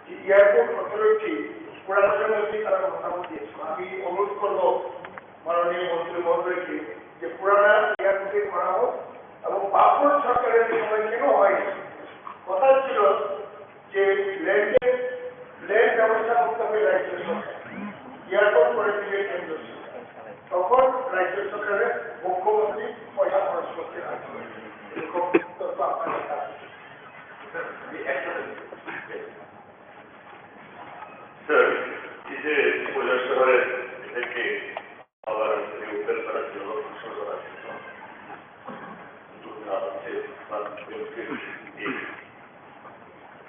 যে এয়ারপোর্ট অথরিটি পুরাতনের মধ্যে তারা মতামত দিয়েছে। আমি অনুরোধ করবো মাননীয় মন্ত্রী মহোদয়কে যে পুরানা এয়ারপোর্টে করা হোক এবং বাপুর সরকারের সময় কেন হয়নি। কথা ছিল যে ল্যান্ড ব্যবস্থা করতে হবে রাজ্য সরকার, এয়ারপোর্ট করে দিলে কেন্দ্র সরকার, তখন রাজ্য সরকারের মুখ্যমন্ত্রী পয়সা খরচ করতে থাকবে। এরকম তথ্য আপনাদের কাছে। স্যার, এই যে কৈলাস শহরের থেকে আবার উদ্ধার করার জন্য ঘোষণা করা হচ্ছে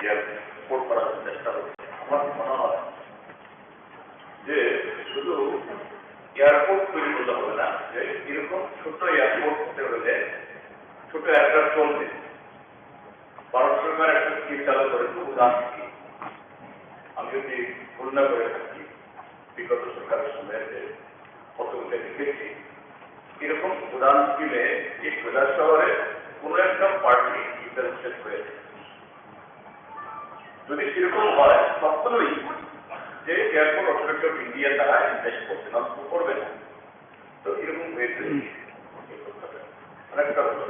এয়ারপোর্ট করার চেষ্টা হচ্ছে। আমার মনে হয় যে শুধু এয়ারপোর্ট তৈরি করতে হবে না, যে এরকম ছোট এয়ারপোর্ট হতে হলে ছোট এয়ারক্রাফট চলবে। ভারত সরকার একটা স্কিম চালু করেছে উড়ান স্কিম। আমি যদি তুলনা করে থাকি বিগত সরকারের সময়ে কতগুলো দেখেছি এরকম উড়ান স্কিমে এই কৈলাস শহরে কোন একটা পার্টি ইন্টারেস্টেড হয়েছে। যদি সেরকম হয় তখনই যে এয়ারপোর্ট অথরিটি অফ ইন্ডিয়া তারা ইনভেস্ট করছে না, করবে না। তো এরকম হয়েছে। অনেকটা হলো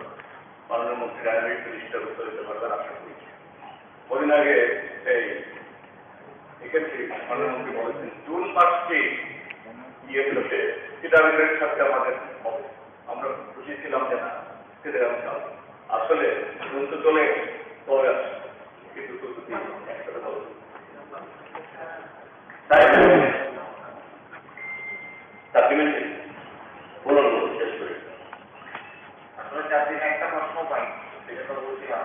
মাননীয় মন্ত্রী রাজনৈতিক জিনিসটার উত্তর দিতে পারবেন আশা করি। কদিন আগে এই এক্ষেত্রে মাননীয় মন্ত্রী বলেছেন জুন মাসকে ইয়েগুলোতে চিটাগাংয়ের সাথে আমাদের হবে। আমরা খুশি ছিলাম যে না চিটাগাং যাবো। আসলে জুন তো চলে আসছে কিন্তু একসাথে বলবো তাই সাপ্লিমেন্টারি বলুন শেষ করে। আসলে 4 দিনে একটা প্রশ্ন পাই, সেটা তো বলছিলাম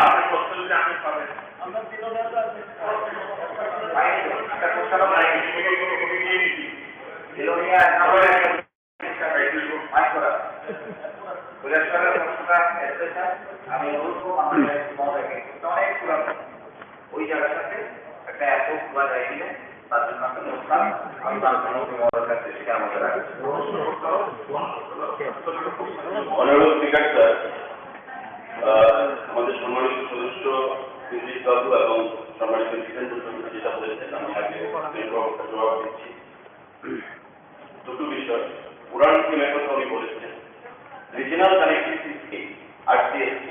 আপনি প্রশ্ন যদি আপনি পাবেন একটা প্রশ্ন আমি অনুরোধ করবো আমাদের মহোদয়কে অনেক পুরানো ওই জায়গাটাতে একটা এয়ারপোর্ট খোলা যায় কিনা তার জন্য একটা প্রস্তাব আমি মহোদয়ের কাছে সেটা আমাদের অনারেবল স্পিকার স্যার, আমাদের সম্মানিত সদস্য দিলীপ বাবু এবং সম্মানিত জিতেন্দ্র চৌধুরী যেটা বলেছেন আমি আগে জবাব দিচ্ছি। দুটো বিষয় উড়ান স্কিমের কথা উনি বলেছেন রিজিনাল কানেক্টিভিটি স্কিম RCSC,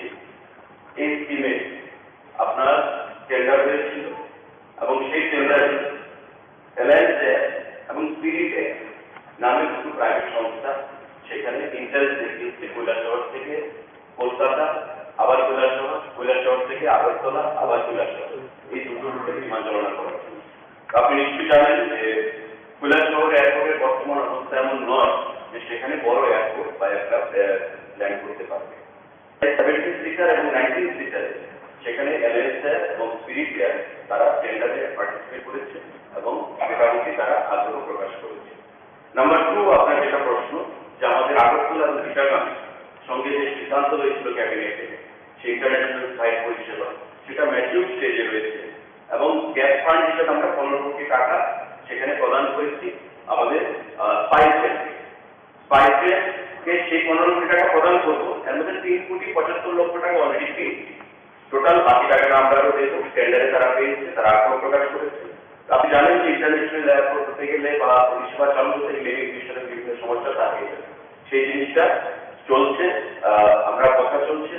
এই স্কিমে আপনার টেন্ডার হয়েছিল এবং সেই টেন্ডারে অ্যালায়েন্স এবং স্পিরিট নামে দুটো প্রাইভেট সংস্থা সেখানে ইন্টারেস্ট দেখিয়েছে কৈলাসহর থেকে কলকাতা, আবার কৈলাসহর থেকে আগরতলা, আবার কৈলাসহর, এই দুটো রুটে বিমান চালনা করার জন্য। আপনি নিশ্চয়ই জানেন যে কৈলাসহর এয়ারপোর্টের বর্তমান অবস্থা এমন নয় যে সেখানে বড় এয়ারপোর্ট বা এয়ারক্রাফট ল্যান্ড করতে পারবে। 17 সিটার এবং 19 সিটারে সেখানে অ্যালায়েন্স এবং স্পিরিট এয়ার তারা টেন্ডারে পার্টিসিপেট করেছে এবং মোটামুটি তারা আগ্রহ প্রকাশ করেছে। নাম্বার 2, আপনার যেটা প্রশ্ন যে আমাদের আগরতলা এবং চিটাগাং সঙ্গে যে সিদ্ধান্ত হয়েছিল ক্যাবিনেটে সেই ইন্টারন্যাশনাল ফ্লাইট পরিষেবা সেটা ম্যাচিউর স্টেজে রয়েছে এবং গ্যাস ফান্ড হিসেবে আমরা 15 কোটি টাকা সেখানে প্রদান করেছি আমাদের স্পাইসকে সেই 15 কোটি টাকা প্রদান করবো, এর মধ্যে 3,75,00,000 টাকা অলরেডি পেয়েছি। টোটাল বাকি টাকাটা আমরা দেবো, টেন্ডারে তারা পেয়েছে, তারা আগ্রহ প্রকাশ করেছে। আপনি জানেন যে ইন্টারন্যাশনাল এয়ারপোর্ট হতে গেলে বা পরিষেবা চালু হতে গেলে ইমিগ্রেশনের বিভিন্ন সমস্যা থাকে, সেই জিনিসটা চলছে, আমরা কথা চলছে।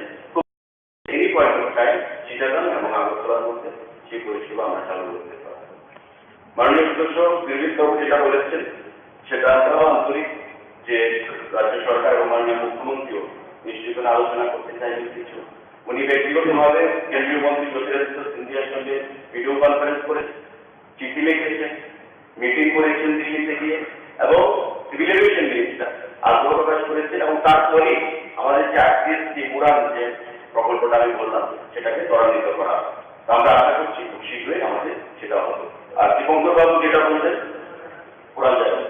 এই পয়েন্ট অফ টাইম চিটাগাং এবং আগরতলার মধ্যে সেই পরিষেবা আমরা চালু করতে পারব। মাননীয় সদস্য বিরোধীবাবু যেটা বলেছেন সেটা আমরাও আন্তরিক যে রাজ্য সরকার এবং মাননীয় মুখ্যমন্ত্রীও নিশ্চয়ই কোনো আলোচনা করতে চাইবেন কিছু। উনি ব্যক্তিগতভাবে কেন্দ্রীয় মন্ত্রী জ্যোতিরাদিত্য সিন্ধিয়ার সঙ্গে ভিডিও কনফারেন্স করেছেন, চিঠি লিখেছেন, মিটিং করেছেন দিল্লিতে গিয়ে এবং সিভিল এভিয়েশন মিনিস্টার আগ্রহ প্রকাশ করেছেন এবং তারপরে আমাদের যে RCSC উড়ান যে প্রকল্পটা আমি বললাম সেটাকে ত্বরান্বিত করা। আমরা আশা করছি খুব শীঘ্রই আমাদের সেটা হবে। আর দীপঙ্করবাবু যেটা বললেন উড়ান যাবে,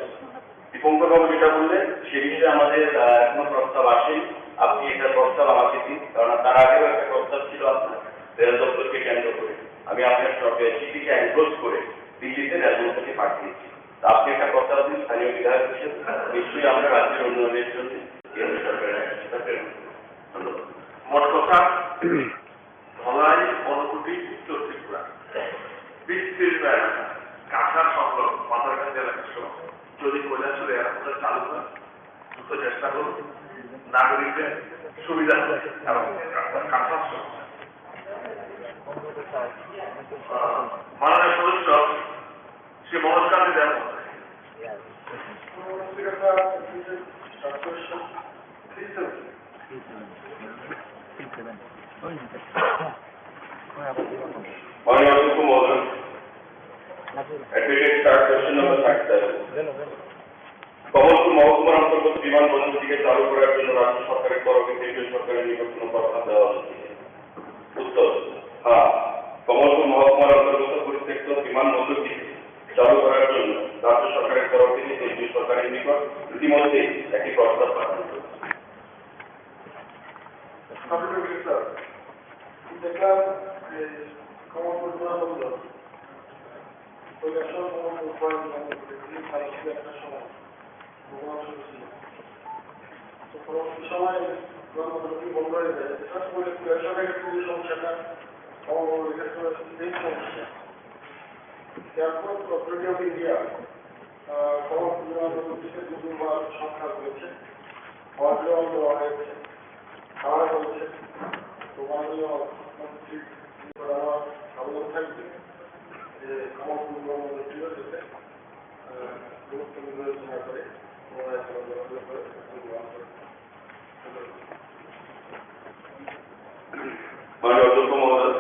দীপঙ্করবাবু যেটা বললেন সে বিষয়ে আমাদের এখনো প্রস্তাব আসেনি। আপনি এটা প্রস্তাব আমাকে দিন, কারণ তার আগেও একটা প্রস্তাব ছিল আপনার রেল দপ্তরকে কেন্দ্র করে, আমি আপনার চিঠিকে এনক্লোজ করে দিল্লিতে রেল দপ্তরকে পাঠিয়েছি। আপনি একটা প্রস্তাব দিন স্থানীয় বিধায়ক হিসেবে, নিশ্চয়ই আমরা রাজ্যের উন্নয়নের জন্য কেন্দ্র সরকারের সেটা প্রেরণ করব। ধন্যবাদ। মোট কথা ধলাই, বনকুটি, উত্তর ত্রিপুরা বিস্তীর্ণ এলাকা, কাঁঠার সংলগ্ন পাতারকান্দি এলাকা সহ যদি কৈলাসহর এয়ারপোর্ট চালু হয় দ্রুত চেষ্টা করুন, নাগরিকদের সুবিধা হবে এবং কাঁঠার সহ। মাননীয় সদস্য শ্রী মনোজ কান্তি দেব মাননীয় অধ্যক্ষ মহোদয়, advocate sir, question number 37, Kamalpur মহকুমার অন্তর্গত বিমানবন্দরটিকে চালু করার জন্য রাজ্য সরকারের তরফে কেন্দ্রীয় সরকারের নিকট কোনো প্রস্তাব দেওয়া হচ্ছে? উত্তর, হ্যাঁ। কমলপুর মহকুমার অন্তর্গত পরিত্যক্ত বিমানবন্দরটিকে চালু করার জন্য রাজ্য সরকারের তরফ থেকে কেন্দ্রীয় সরকারের নিকট ইতিমধ্যে একটি প্রস্তাব পাঠানো হয়েছে। দেখলাম যে কমলপুর বিমানবন্দর কৈলাসহর উৎপাদন একটা সময় তো পরবর্তী সময় বিমানবন্দরটি বন্ধ হয়ে যায়। বিশেষ করে কৈলাসহরের যে সমস্যাটা সমস্যা airport authority of India Kamalpur বিমানবন্দরটিকে দুবার সংখ্যা করেছে, অর্ডার দেওয়া হয়েছে, খাওয়া হয়েছে। তো মাননীয় মন্ত্রী আমার আবেদন থাকবে যে কমলপুর বিমানবন্দরটিও যাতে গুরুত্ব বিবেচনা করে মাননীয় অধ্যক্ষ মহোদয়,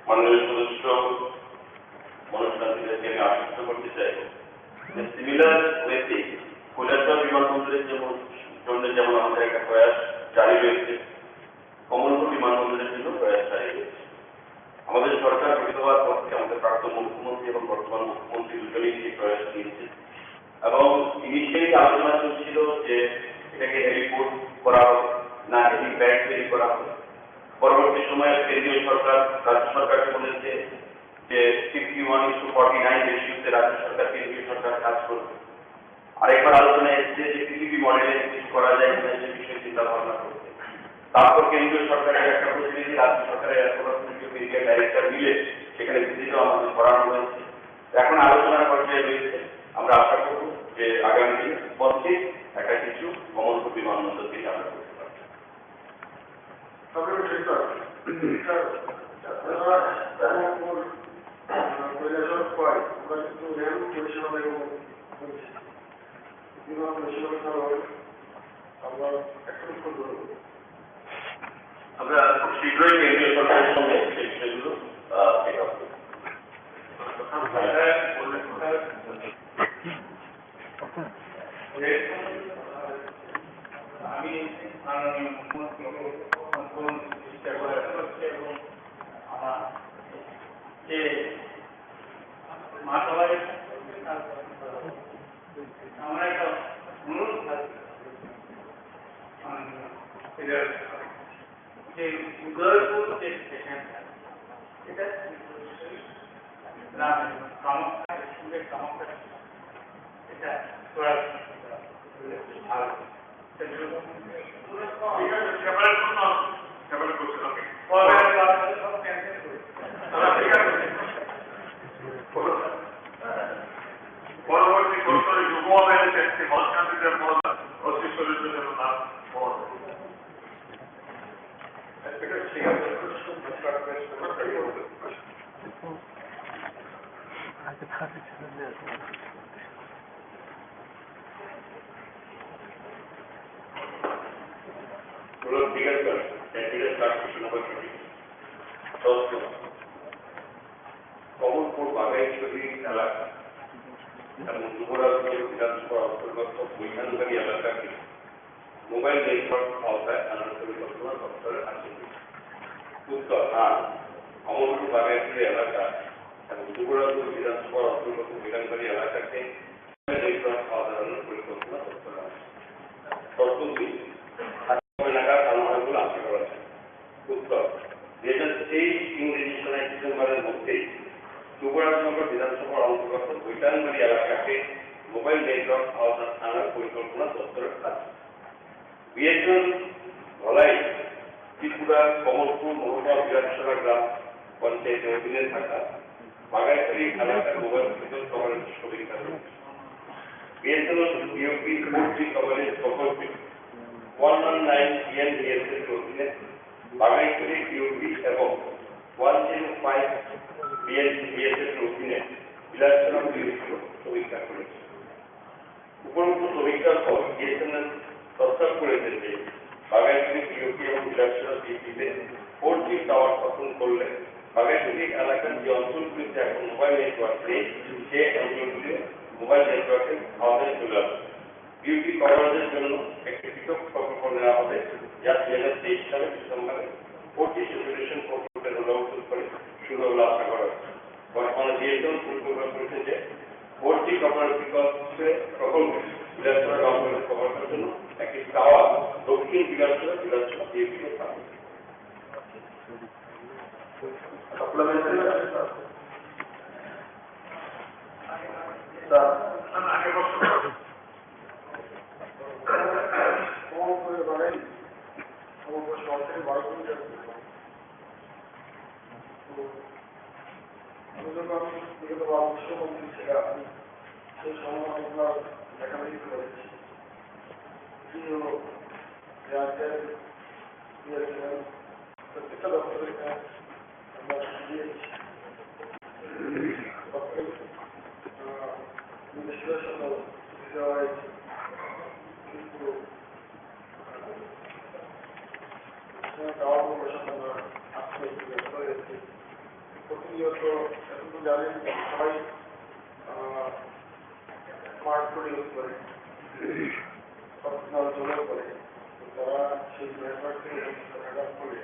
মাননীয় সদস্য মনোজ কান্তিকে আমি আশ্বস্ত করতে চাই যে সিমিলার ওয়েতে কৈলাসহর বিমানবন্দরের যেমন আমাদের একটা প্রয়াস জারি রয়েছে, কমলপুর বিমানবন্দরের জন্য প্রয়াস জারি রয়েছে। আমাদের সরকার গঠিত হওয়ার পর থেকে আমাদের প্রাক্তন মুখ্যমন্ত্রী এবং বর্তমান মুখ্যমন্ত্রী দুজনেই সেই প্রয়াস নিয়েছে এবং ইনিশিয়ালি আলোচনা চলছিল যে এটাকে হেলিপোর্ট করা হবে না হেলিপ্যাড তৈরি করা হবে। পরবর্তী সময়ে কেন্দ্রীয় সরকার রাজ্য সরকারকে বলেছে যে 61:49 রেশিওতে রাজ্য সরকার কেন্দ্রীয় সরকার কাজ করবে। আরেকবার আলোচনা এসেছে যে পিপিপি মডেলে কিছু করা যায় কিনা সে বিষয়ে চিন্তা ভাবনা করতে। তারপর কেন্দ্রীয় সরকারের একটা প্রতিনিধি রাজ্য সরকারের এরিয়া ডাইরেক্টর মিলে সেখানে ভিজিটও আমাদের করানো হয়েছে। এখন আলোচনার পর্যায়ে রয়েছে। আমরা আশা করব যে আগামী দিনে 25 একটা কিছু কমলপুর বিমানবন্দর থেকে আমরা করতে পারছি। তবে স্যার কৈলাসর পরে আমরা কিন্তু রেল পরিষেবা থেকে বলছি বিমান পরিষেবা আমরা এখন করবো। আমরা খুব শীঘ্রই কেন্দ্রীয় সরকারের সঙ্গে সেই বিষয়গুলো take up করব। আমি মাননীয় মুখ্যমন্ত্রীকে সম্পূর্ণ চেষ্টা করে করছি এবং আমার যে মাতাবাড়ি আমার একটা অনুরোধ থাকবে যে উদয়পুর যে স্টেশনটা এটা না কামাখ্যা স্কুলের কামাখ্যা এটা তোরা ভালো পরবর্তী বছরে যুব আদালতে একটি হলকান্তিদের পদ অশিষ্ট নাম পদ কমলপুর বাগাইছড়ি এলাকা এবং যুবরাজগঞ্জ বিধানসভা অন্তর্গত বৈধানবাড়ি এলাকাকে মোবাইল নেটওয়ার্ক আওতায় আনার পরিকল্পনা দপ্তরের আছে। উত্তর হ্যাঁ, কমলপুর বাগাইছড়ি এলাকা এবং যুবরাজগঞ্জ বিধানসভার অন্তর্গত বৈধানবাড়ি এলাকাকে মোবাইল নেটওয়ার্ক আওতায় আনার পরিকল্পনা দপ্তরের আছে। শর্ত 2 নাগাদ আনা হয় বলে আশা করা যায়। উত্তর 2023 ইংরেজি সনের ডিসেম্বরের মধ্যেই যুবরাজনগর বিধানসভার অন্তর্গত বৈঠানবাড়ি এলাকাকে মোবাইল নেটওয়ার্ক আওতায় আনার পরিকল্পনা দপ্তরের আছে। বিএসএন ধলাই ত্রিপুরা কমলপুর মহকুমা বিধানসভা গ্রাম পঞ্চায়েতের অধীনে থাকা বাগাইছড়ি এলাকার মোবাইল বিদ্যুৎ কভারেজ সমীক্ষা রয়েছে। বিএসএন বিওপি 4G কভারেজ প্রকল্পে 119 PNBS এর অধীনে বাগাইছড়ি বিওপি এবং 105 BNBS এর অধীনে বিলাসচরণ সমীক্ষা করেছে। উপরোক্ত সমীক্ষার পর বিএসএনএল প্রস্তাব করেছে যে বাগাইছড়ি বিওপি এবং বিলাসচরণ বিওপিতে 4G টাওয়ার স্থাপন করলে বাগাইছড়ি এলাকার যে অঞ্চলগুলিতে এখন মোবাইল নেটওয়ার্ক নেই সে অঞ্চলগুলি মোবাইল নেটওয়ার্কের আওতায় চলে আসবে। বিওপি কভারেজের জন্য একটি পৃথক প্রকল্প নেওয়া হবে, যা 2023 সালের ডিসেম্বরে 4G সেচুরেশন প্রকল্পের রোল করে শুরু হলো আশা করা হচ্ছে। বর্তমানে বিএসএন পরিকল্পনা করেছে যে 4G কভারেজ বিকল্পে প্রকল্পে বিলাসচর অঞ্চলের কভারের জন্য একটি টাওয়ার দক্ষিণ বিলাসচর বিওপিতে থাকবে। আগে বছর মুখ্যমন্ত্রী ছিলাম সেই সময় আমরা লেখালেখি করেছি প্রত্যেকটা দপ্তরের কাজ আমরা দিয়েছি মিনিস্টারের সাথে দেওয়া হয়েছে কিন্তু টাওয়ার প্রশাসন আমরা আসতে ব্যস্ত হয়েছি। প্রতিনিয়ত এখন তো জানেন সবাই স্মার্টফোন ইউজ করে চলাচল করে, তারা সেই নেটওয়ার্ক থেকে হ্যাক করে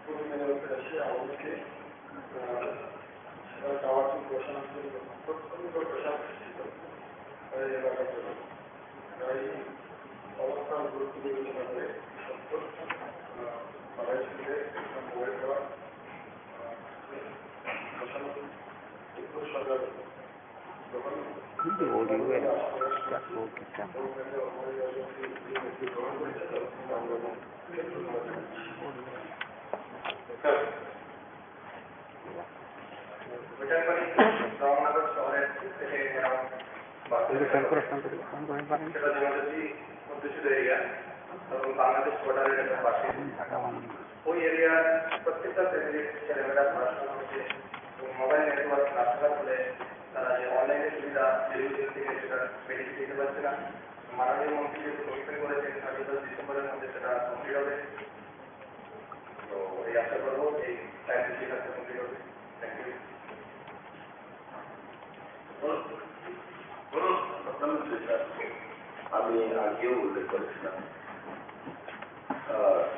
প্রতিদিনের এসে আমাদেরকে টাওয়ারটি বসানোর জন্য প্রচন্ড প্রসাদ সৃষ্টি করে এলাকার জন্য। তাই অবস্থান গুরুত্ব বিবেচনা করে সত্তর বাড়াইছিলেন মোবাইল দেওয়া সরকার গ্রহণ রমনাগর শহরের থেকে সেটা জনজাতি অধ্যুষিত এরিয়া এবং বাংলাদেশ বর্ডারের একটা পাশে ওই এরিয়ার প্রত্যেকটা ফ্যামিলির ছেলেমেয়েরা পড়াশোনা করছে এবং মোবাইল নেটওয়ার্ক না থাকার ফলে তারা যে অনলাইনের সুবিধা টেলিভিশন থেকে সেটা বেনিফিট দিতে পারছে না। মাননীয় মন্ত্রী যেহেতু কমিটমেন্ট করেছেন 31 ডিসেম্বরের মধ্যে সেটা কমপ্লিট হবে, তো এই আশা করবো এই টাইমে সেটা কমপ্লিট হবে। Thank you. আমি আগেও উল্লেখ করেছিলাম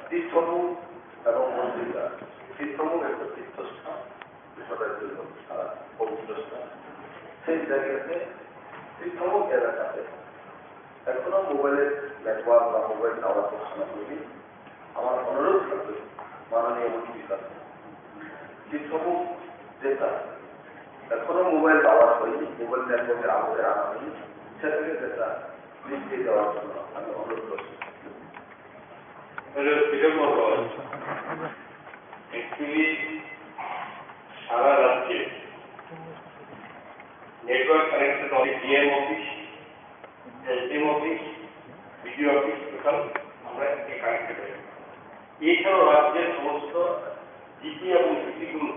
তীর্থমুখ এবং মন্দিরা তীর্থমুখ একটা তীর্থস্থান সবার জন্য পবিত্র স্থান। সেই জায়গাতে তীর্থমুখ এলাকাতে এখনো মোবাইলের নেটওয়ার্ক বা মোবাইল টাওয়ার বসানো হয়নি। আমার অনুরোধ থাকবে মাননীয় মন্ত্রীর কাছে তীর্থমুখ যেটা এখনো মোবাইল টাওয়ার হয়নি, মোবাইল নেটওয়ার্কের আওতায় আনা হয়নি, সেটাকে যেটা নিশ্চিত দেওয়ার জন্য আমি অনুরোধ করছি। অ্যাকচুয়ালি সারা রাজ্যে নেটওয়ার্ক কানেক্টেড অনেক DM office, SDM office, BDO office total আমরা কানেক্টেড হই। এছাড়াও রাজ্যের সমস্ত জিপি এবং সিটিগুলো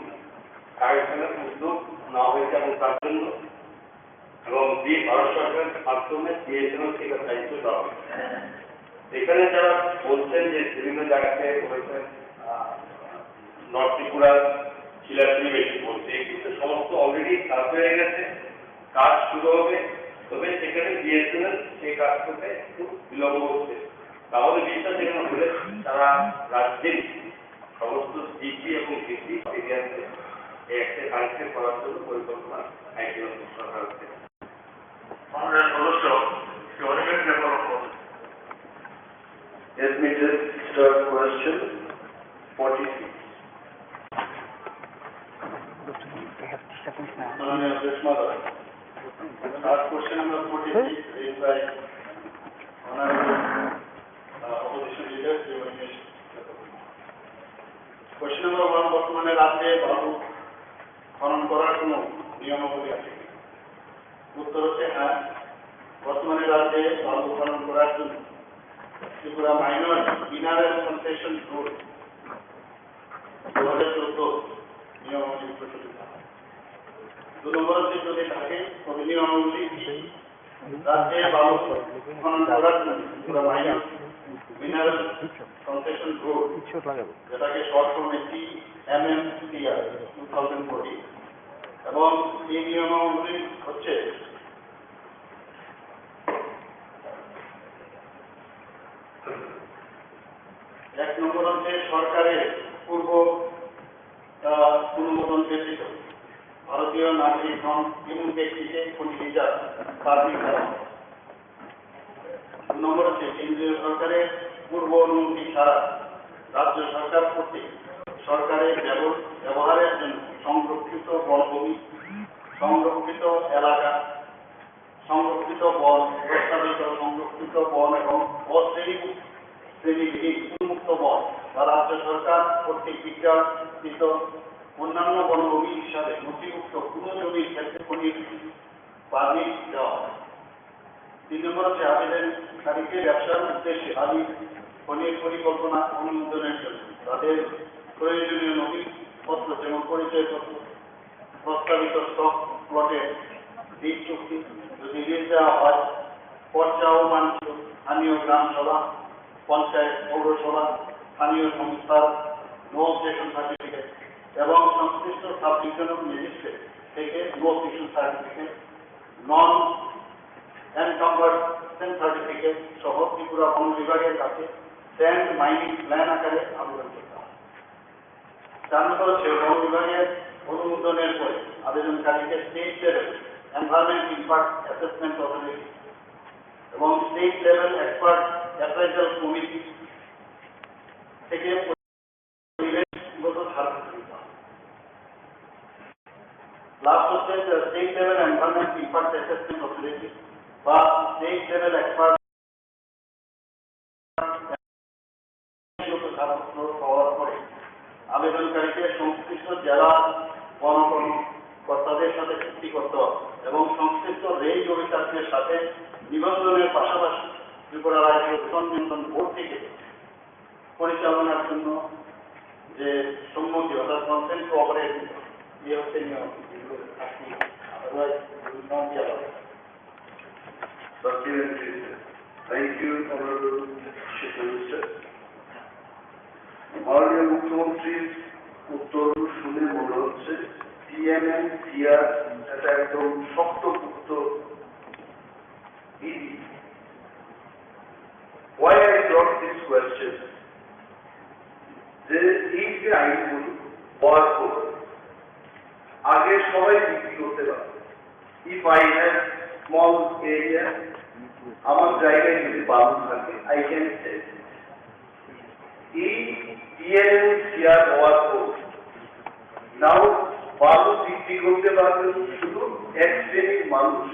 কানেকশনের উদ্যোগ নেওয়া হয়েছে এবং তার জন্য এবং ভারত সরকারের মাধ্যমে বিএসএনএল থেকে দায়িত্ব দেওয়া হয়েছে। এখানে যারা বলছেন যে বিভিন্ন জায়গাতে হয়েছেন নর্থ ত্রিপুরা শিলাগুড়ি বেশি বলছে, কিন্তু সমস্ত অলরেডি কাজ হয়ে গেছে, কাজ শুরু হবে, তবে সেখানে বিএসএনএল সেই কাজ করতে একটু বিলম্ব হচ্ছে। আমাদের বিশ্বাস এখানে হলে তারা রাজ্যের সমস্ত জিপি এবং জিপি এরিয়াতে একটা কানেক্টেড করার জন্য পরিকল্পনা একজন সরকার হচ্ছে। আমাদের সদস্য অনেকের development Admitted third question 46. Last question number 46 is by Honorable Opposition Leader Sri Manish. Question number 1, বর্তমানে রাজ্যে বালু খনন করার কোনো নিয়মাবলী আছে? উত্তর হচ্ছে হ্যাঁ, বর্তমানে রাজ্যে বালু খনন করার জন্য Tripura minor mineral concession rule 2014 নিয়মাবলী প্রচলিত। 2 নম্বর হচ্ছে যদি থাকে তবে নিয়মাবলী রাজ্যে বালু খনন করার জন্য Tripura minor mineral concession rule, যেটাকে শর্ট ফর্মে TMMCR 2014, এবং এই নিয়মাবলী হচ্ছে এক নম্বর হচ্ছে সরকারের পূর্ব অনুমোদন ব্যতীত ভারতীয় নাগরিক হন এমন ব্যক্তিকে কোনো ভিসা পারমিট দেওয়া। 2 নম্বর হচ্ছে কেন্দ্রীয় সরকারের পূর্ব অনুমতি ছাড়া রাজ্য সরকার কর্তৃক সরকারের ব্যবহারের জন্য সংরক্ষিত বনভূমি, সংরক্ষিত এলাকা, সংরক্ষিত বন, প্রস্তাবিত সংরক্ষিত বন এবং শ্রেণীবিহীন উন্মুক্ত বন বা রাজ্য সরকার কর্তৃক বিজ্ঞাপিত অন্যান্য বনভূমি হিসাবে নথিভুক্ত কোনো জমির ক্ষেত্রে খনির পারমিট দেওয়া হয়। 3 নম্বর হচ্ছে আবেদনকারীকে ব্যবসার উদ্দেশ্যে আদি খনির পরিকল্পনা অনুমোদনের জন্য তাদের প্রয়োজনীয় নথিপত্র যেমন পরিচয়পত্র, প্রস্তাবিত স্টক প্লটের লিজ চুক্তি, যদি লিজ দেওয়া হয় পর্যায় মানচিত্র, স্থানীয় গ্রাম সভা, পঞ্চায়েত, পৌরসভা, স্থানীয় সংস্থার নো অবজেকশন সার্টিফিকেট এবং সংশ্লিষ্ট সাব ডিভিশনাল ম্যাজিস্ট্রেট থেকে নো অবজেকশন সার্টিফিকেট, নন এনকাম্বারমেন্ট সার্টিফিকেট সহ ত্রিপুরা বন বিভাগের কাছে স্যান্ড মাইনিং প্ল্যান আকারে আবেদন করতে হবে। 4 নম্বর হচ্ছে বন বিভাগের অনুমোদনের পরে আবেদনকারীকে state level environment impact assessment authority এবং state level expert appraisal committee থেকে পরিবেশগত ধারণা দিতে হবে। লাস্ট হচ্ছে state level environment impact assessment authority বা স্টেট লেভেল এক্সপার্ট ছাড়পত্র পাওয়ার পরে আবেদনকারীকে সংশ্লিষ্ট জেলা বন কর্তাদের সাথে চুক্তি করতে হবে এবং সংশ্লিষ্ট রেঞ্জ অফিসারদের সাথে নিবন্ধনের পাশাপাশি ত্রিপুরা রাজ্য দূষণ নিয়ন্ত্রণ বোর্ড থেকে পরিচালনার জন্য যে সম্মতি অর্থাৎ কনসেন্ট টু অপারেট এই হচ্ছে নিয়ম এগুলো থাকি আদারওয়াইজ নন দেওয়া হবে। Supplementary. Thank you, Honorable Chief Minister. মাননীয় মুখ্যমন্ত্রীর উত্তর শুনে মনে হচ্ছে টিএমএন সিআর এটা একদম শক্তপুক্ত বিধি। Why I brought this question? যে এই যে আইনগুলো হওয়ার পর আগে সবাই বিক্রি করতে পারবে। If I have small area, আমার জায়গায় যদি বালু থাকে, I can sell. এই টিএনসিআর হওয়ার পর নাও বালু বিক্রি করতে পারবেন শুধু এক শ্রেণীর মানুষ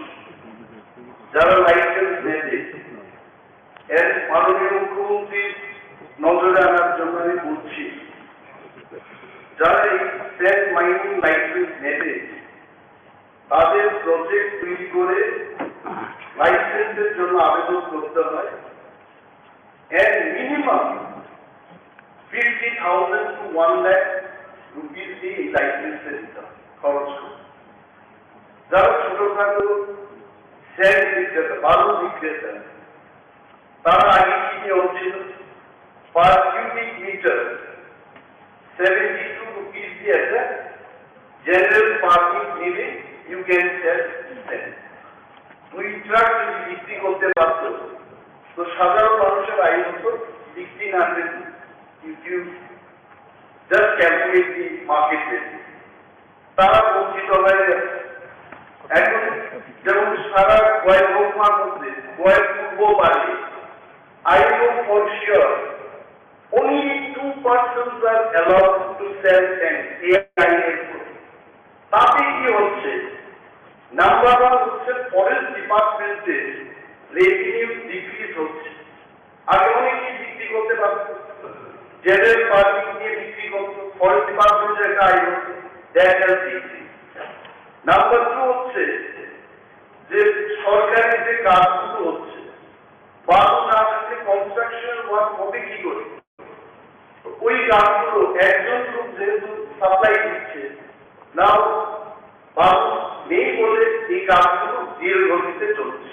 যারা লাইসেন্স নেবে। এর মাননীয় মুখ্যমন্ত্রীর নজরে আনার জন্য আমি বলছি, যারা এই স্যান্ড মাইনিং লাইসেন্স নেবে তাদের প্রজেক্ট তৈরি করে লাইসেন্সের জন্য আবেদন করতে হয়। এর মিনিমাম 50,000 to 1 lakh রুপিস দিয়ে এই লাইসেন্সের খরচ করে। যারা ছোটখাটো স্যান্ড বিক্রেতা, বালু বিক্রেতা, তারা আগে কি নিয়ম ছিল, পার কিউবিক মিটার 72 রুপিস দিয়ে একটা জেনারেল পারমিট নিলে you can sell sand. 2 truck যদি বিক্রি করতে পারত তো সাধারণ মানুষের আয় হতো 1600 if you just calculate the market value। তারা বঞ্চিত হয়ে গেছে। এখন যেমন সারা কয়েক মহকুমার মধ্যে কয়েক পূর্ব বাড়ি I know for sure only 2 persons are allowed to sell sand AIS। তাতে কি হচ্ছে, নাম্বার 1 হচ্ছে ফরেস্ট ডিপার্টমেন্টে রেভিনিউ ডিক্রিজ হচ্ছে। আগে অনেকেই বিক্রি করতে পারত, জেনারেল পার্কিং নিয়ে বিক্রি করতো, ফরেস্ট ডিপার্টমেন্টের একটা আয় হচ্ছে, দ্যাট হ্যাজ ডিক্রিজ। নাম্বার 2 হচ্ছে যে সরকারি যে কাজগুলো হচ্ছে, বালু না থাকলে কনস্ট্রাকশন ওয়ার্ক হবে কি করে? ওই কাজগুলো একজন লোক যেহেতু সাপ্লাই দিচ্ছে, নাও বালু নেই বলে এই কাজগুলো ধীর গতিতে চলছে।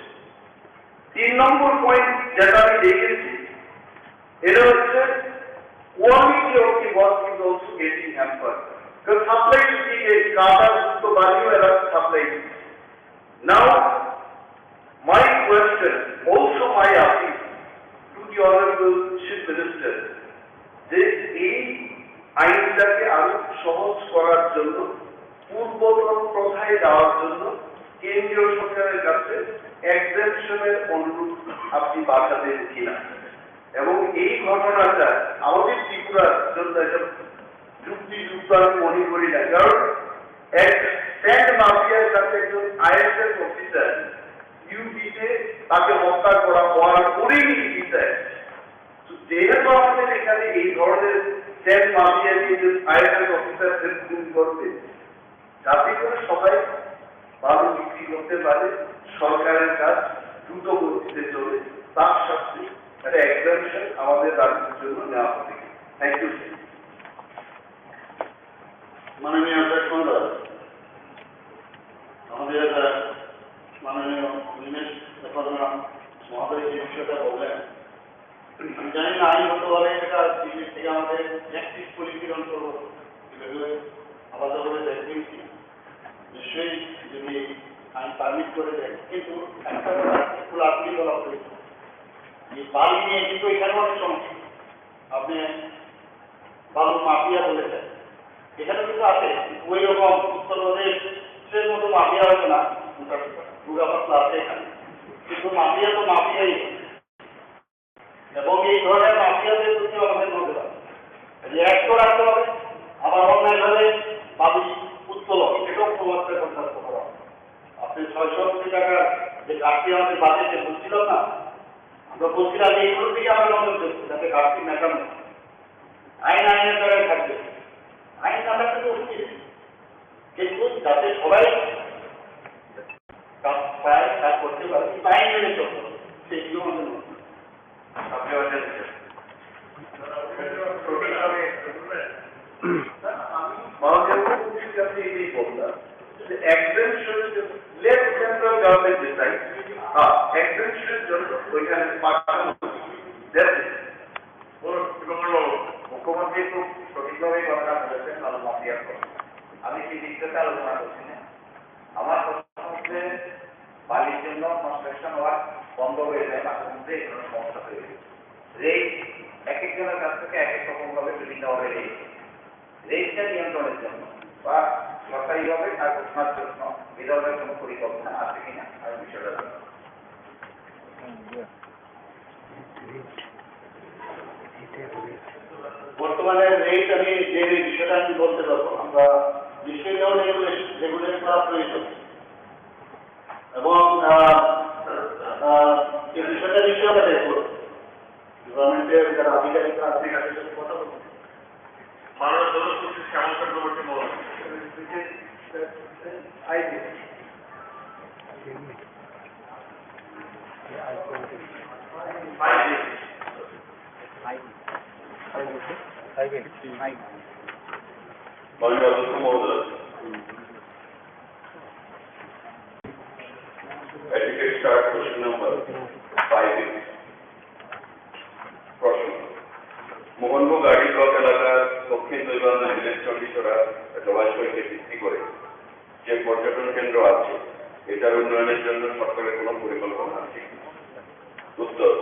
3 নম্বর পয়েন্ট যেটা আমি দেখেছি, এটা হচ্ছে quality of the work is also getting hampered. Because supply দিকে কাটা যুক্ত বালিও এরা সাপ্লাই দিচ্ছে। Now, my question, also my appeal to the Honorable Chief Minister, যে এই আইনটাকে আরো সহজ করার জন্য, পূর্বতন প্রথায় দেওয়ার জন্য কেন্দ্রীয় সরকারের কাছে এক্সেপশনের অনুরোধ আপনি পাঠাবেন কিনা। এবং এই ঘটনাটা আমাদের ত্রিপুরার জন্য একটা যুক্তিযুক্ত আমি মনে করি না, কারণ এক স্যান্ড মাফিয়ার কাছে একজন আইএসএফ অফিসার ইউপিতে তাকে হত্যা করা হওয়ার পরেই বিচার। যেহেতু আমাদের এখানে এই ধরনের স্যান্ড মাফিয়া নিয়ে আইএসএফ অফিসারদের খুন করবে, যাতে করে সবাই বালু বিক্রি করতে পারে, সরকারের কাজ দ্রুত গতিতে চলে, তার সাথে একটা এক্সামশন আমাদের রাজ্যের জন্য নেওয়া হবে। Thank you. মাননীয় অধ্যক্ষ মহোদয়, আমাদের মাননীয় দীনেশ মহোদয় যে বিষয়টা বললেন, আমি জানি না আইনগতভাবে সেটা দিল্লির থেকে আমাদের অ্যাক্টিভ পলিসির অন্তর্গত আলাদাভাবে দেখবেন কি নিশ্চয়ই যদি আইন পারমিট করে দেয়। কিন্তু একটা কথা একটু আপনি বলা হয়েছে এই বালি নিয়ে কিন্তু এখানে অনেক সমস্যা। আপনি বালু মাফিয়া বলেছেন, এখানে কিন্তু আছে ওই রকম উত্তরপ্রদেশের মতো মাফিয়া হতো না, দুর্গা পাতলা আছে এখানে, কিন্তু মাফিয়া তো মাফিয়াই। এবং এই ধরনের মাফিয়াদের প্রতি আমাদের নজর আছে, এক তো রাখতে হবে, আবার অন্যায়ভাবে বালি উত্তোলন এটাও প্রমাণটা করতে করা হবে। আপনি 600 কোটি টাকার যে ঘাটতি আমাদের বাজেটে বলছিলাম না, আমরা বলছিলাম এইগুলোর দিকে আমরা নজর দেবো যাতে ঘাটতি মেটানো আইনের দ্বারাই থাকবে। আইন না থাকলে তো অসুবিধা। কিন্তু যাতে সবাই কাজ পায়, কাজ করতে পারে, আইন মেনে চলতে হবে, সেইগুলো আমাদের মধ্যে। আপনি আমাদের মাননীয় আপনি এটাই বললাম যে exemption let central government decide exemption জন্য ওইখানে পাঠানো মুখ্যমন্ত্রী খুব সঠিকভাবেই কথাটা বলেছেন মাফিয়ার কথা। আমি সেই দিকটাতে আলোচনা করছি না। আমার কথা হচ্ছে বালির জন্য কনস্ট্রাকশন ওয়ার্ক বন্ধ হয়ে যায়, মাঝে মধ্যে এই ধরনের সমস্যা তৈরি হয়েছে। রেট এক একজনের কাছ থেকে এক এক রকম ভাবে বিভিন্নভাবে রেটটা নিয়ন্ত্রণের জন্য বা সরকারিভাবে তার ঘোষণার জন্য বিধবের কোনো পরিকল্পনা আছে কিনা আমি বিষয়টা জানি। বর্তমানে রেট আমি যে বিষয়টা আমি বলতে পারবো, আমরা বিষয়টাও রেগুলেট করা প্রয়োজন এবং এই বিষয়টা নিশ্চয়ই আমরা দেখবো। গভর্নমেন্টের যারা আধিকারিকরা আছে তাদের সাথে কথা বলবো। মাননীয় জনপ্রতি শ্যামল চক্রবর্তী মহোদয় মাননীয় অধ্যক্ষ মহোদয়, এডুকেট স্টার্ট কোশ্চেন নাম্বার 5 প্রশ্ন। মোহনভোগ গাড়ি ব্লক এলাকার দক্ষিণ দৈবান্ধ ভিলেজ চণ্ডীচড়া জলাশয়কে ভিত্তি করে যে পর্যটন কেন্দ্র আছে এটার উন্নয়নের জন্য সরকারের কোনো পরিকল্পনা আছে? উত্তর,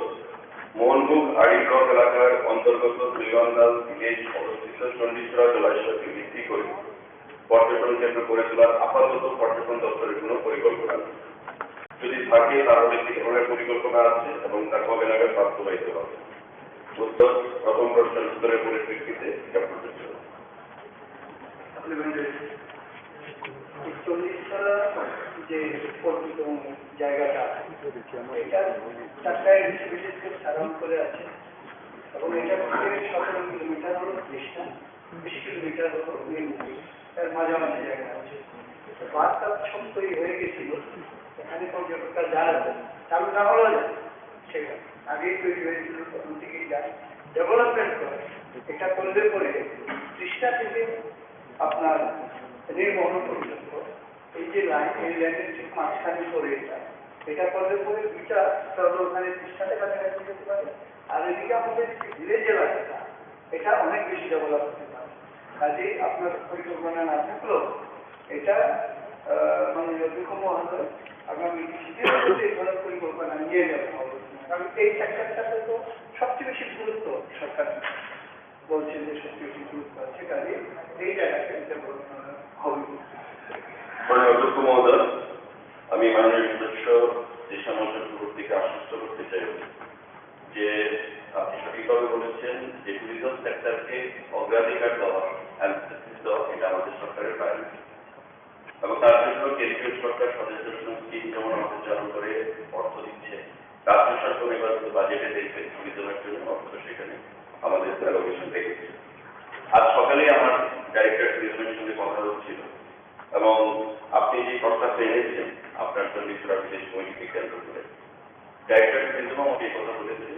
মোহনভোগ আড়ি ব্লক এলাকার অন্তর্গত দৈবান্ধাল ভিলেজ অবস্থিত চণ্ডীচড়া জলাশয়কে ভিত্তি করে পর্যটন কেন্দ্র গড়ে তোলার আপাতত পর্যটন দপ্তরের কোনো পরিকল্পনা নেই। যদি থাকে তাহলে কি ধরনের পরিকল্পনা আছে এবং তা কবে নাগাদ বাস্তবায়িত হবে? উত্তর, প্রথম প্রশ্নের উত্তরের পরিপ্রেক্ষিতে এটা প্রযোজ্য। চল্লিশতলা যে পর্যটন জায়গাটা এটা 4টায় বিশেষ করে সাধারণ করে আছে এবং এটা থেকে 17 কিলোমিটার হলো দেশটা, 20 কিলোমিটার হলো তার মাঝামাঝি জায়গা আছে। বাসটা সব তৈরি হয়ে গেছিল, এখানে পর্যটকরা যারা চালু না হলো যায় সেটা আগেই তৈরি হয়েছিল, তখন থেকেই যায় ডেভেলপমেন্ট করে। এটা করলে পরে তৃষ্ণা থেকে আপনার নির্মোহন পর্যন্ত এই যে লাইন, এই লাইনের ঠিক মাঝখানে করে এটা করলে পরে দুইটা ওখানে তৃষ্ণাতে কাছাকাছি যেতে পারে, আর এদিকে আমাদের ভিলেজ এলাকাটা এটা অনেক বেশি ডেভেলপ হতে পারে। কাজেই আপনার পরিকল্পনা না থাকলেও এটা মাননীয় অধ্যক্ষ মহোদয় আগামী শীতের এই ধরনের পরিকল্পনা নিয়ে যাবে, কারণ এই সেক্টরটাতে তো সবচেয়ে বেশি গুরুত্ব সরকার বলছেন যে সবচেয়ে বেশি গুরুত্ব আছে, কাজে এই জায়গাতে হবে। মাননীয় অধ্যক্ষ মহোদয়, আমি মাননীয় সদস্য শ্যামল চক্রবর্তীকে আশ্বস্ত করতে চাই যে আপনি সঠিকভাবে বলেছেন যে ট্যুরিজম সেক্টরকে অগ্রাধিকার দেওয়া, এমফেসিস দেওয়া এটা আমাদের সরকারের প্রায়োরিটি এবং তার জন্য কেন্দ্রীয় সরকার সদস্য স্কিম যেমন আমাদের চালু করে অর্থ দিচ্ছে, রাজ্য সরকার এবার বাজেটে দেখবে ট্যুরিজমের জন্য অর্থ সেখানে আমাদের অ্যালোকেশন রেখেছে। আজ সকালে আমার ডাইরেক্টর ট্যুরিজমের সঙ্গে কথা হচ্ছিল এবং আপনি যে প্রস্তাবটা এনেছেন আপনার চণ্ডীচড়া বিদেশ কমিটিকে কেন্দ্র করে ডাইরেক্টর ট্যুরিজম আমাকে এই কথা বলেছেন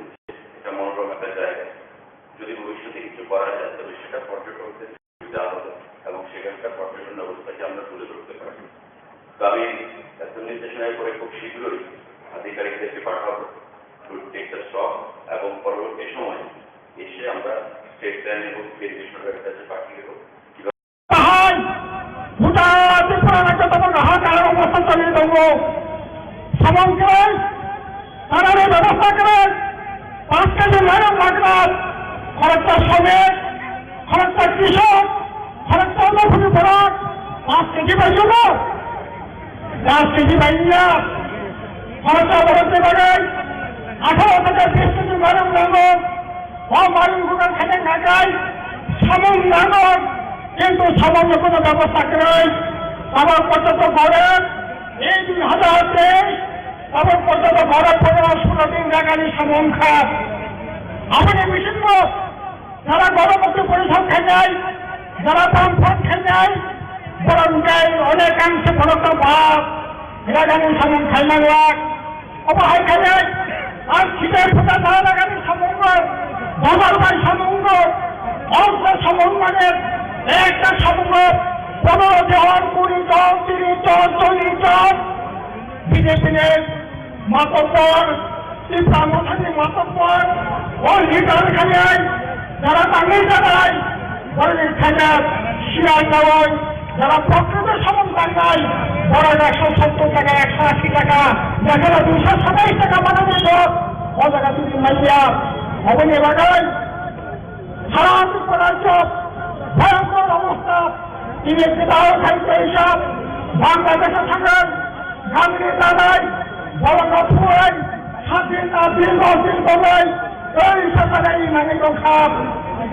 এটা মনোরম একটা জায়গা, যদি ভবিষ্যতে কিছু করা যায় তবে সেটা পর্যটকদের সুবিধা হবে এবং সেখানকার পর্যটন ব্যবস্থাকে আমরা তুলে ধরতে পারি। তো আমি অ্যাডমিনিস্ট্রেশনের পরে খুব শীঘ্রই আধিকারিকদেরকে পাঠাবো টু টেক দ্য স্টক এবং পরবর্তী সময়ে এসে আমরা স্টেট প্ল্যান এবং কেন্দ্রীয় সরকারের কাছে পাঠিয়ে দেবো। অবস্থা চালিয়ে দেবো সামনকে তারা ব্যবস্থা করেন 5 কেজি ম্যাডাম লাগলাম, খরচটা শ্রমিক, খরচটা কৃষক, খরচটা অন্নভূমি পড়াক 5 কেজি পাই যাব, 10 কেজি পাই না, খরচটা বলতে পারেন 18 থেকে 20 কেজি ম্যাডাম লাগলো, মারিন গুগল খেতে থাকায় সামন লাগলো, কিন্তু সামান্য কোনো ব্যবস্থা করেন আবার পর্যন্ত ঘরে এই 2023 আবার পর্যন্ত ঘরে 15-16 দিন লাগানি সামন খাপ আমাদের বিশেষ যারা গণমুখী পরিষদ খেয়ে যায়, যারা বামফ্রন্ট খেয়ে যায়, বরং অনেকাংশে বড়টা ভাব এরা যেমন সমন খাইমান লাগ অবহায় খাইলে আর ছিটের ফোটা ধারা লাগানি সমঙ্গ ভগবান সমঙ্গ অল্প সমন্বয়ের একটা সমঙ্গ 15 জন 20 জন 30 জন 40 জন বিজেপির মাতব্বর ত্রিপুরামথানি মাতব্বর ও লিডার খাইয়াই যারা বাঙালি জানায় বড় খাইয়া শিয়াল দেওয়ায় যারা প্রকৃত সমন বাংলায় বড় 170 টাকা 180 টাকা দেখা 227 টাকা বানানো লোক ও জায়গা তুমি মাইয়া অবনী বাগায় সারা রাজ্য ভয়ঙ্কর অবস্থা তিনি বিদায় খাইতে হিসাব বাংলাদেশে থাকেন গান্ধী দাদাই বড় নয় স্বাধীন না দীর্ঘদিন তবে এই সরকারের নামে খাপ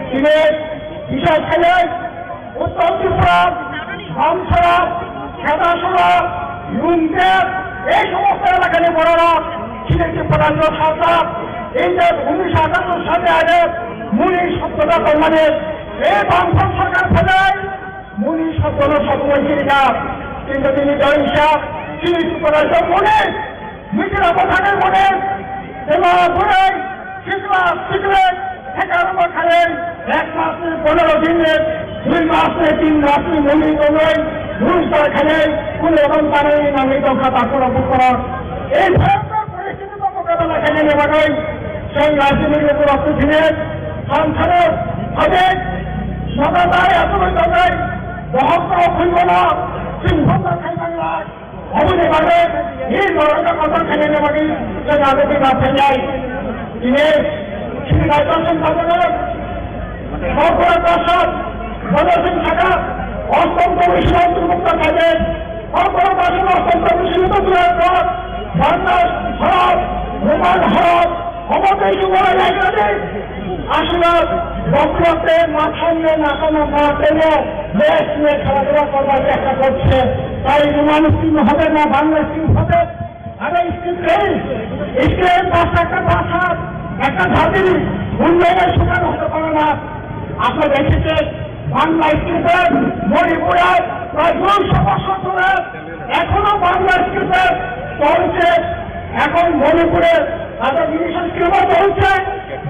তিনি বিষয় খেলে উত্তর ত্রিপুরা বামছড়া খেদাছড়া লুঙ্কের এই সমস্ত এলাকায় বড়রা ছিলেন ত্রিপুরা সরকার এই যে 1978 সালে আগে মুনি শব্দটা মানে এই বামফ্রন্ট সরকার ফেলে মুনি শব্দ সর্বমন্ত্রী না কিন্তু তিনি জয়সাব তিনি ত্রিপুরা মনে নিজের অবস্থানের মনে শিখলেন থেকে আরম্ভ খেলেন 1 মাস 15 দিনের 2 মাস 3 মাস মনি নয় 2 স্তর খেলেন কোন রকম তারা নামে খাতা কোনো করা এই ভয়ঙ্কর পরিস্থিতি মোকাবেলা খেলে নেওয়া নয় সেই রাজনীতির উপর অর্থ ছিলেন সংসদের হবে সদাদায় এতই দগাই বহত্র খুলব না সিংহতা খাইবান না অবনে বাড়ে এই লড়াইটা কথা খেলে নেওয়াকে সে রাজনীতি না ফেলাই তিনি শ্রী রাজসিং ভবনের সরকার দর্শক ভগৎ সিং শাখা অষ্টম কমিশন অন্তর্ভুক্ত থাকেন সরকার দর্শন অষ্টম কমিশন দূরের পর বাংলাদেশ ভারত রোমান ভারত আমাদের যুবরা জায়গাতে আসলে বক্রতে মাথায় নাকানো না পেলে দেশ নিয়ে খেলাধুলা করবার চেষ্টা করছে তাই রোমান স্কিম হবে না বাংলা স্কিম হবে আরে স্কিম ভাষা একটা ভাষা একটা জাতির উন্নয়নের সুযোগ হতে পারে না আপনারা দেখেছেন বাংলা স্কিমে মণিপুরে প্রায় 200 বছর ধরে এখনো বাংলা স্কিমে চলছে এখন মণিপুরে তাদের মিশন স্কিমও চলছে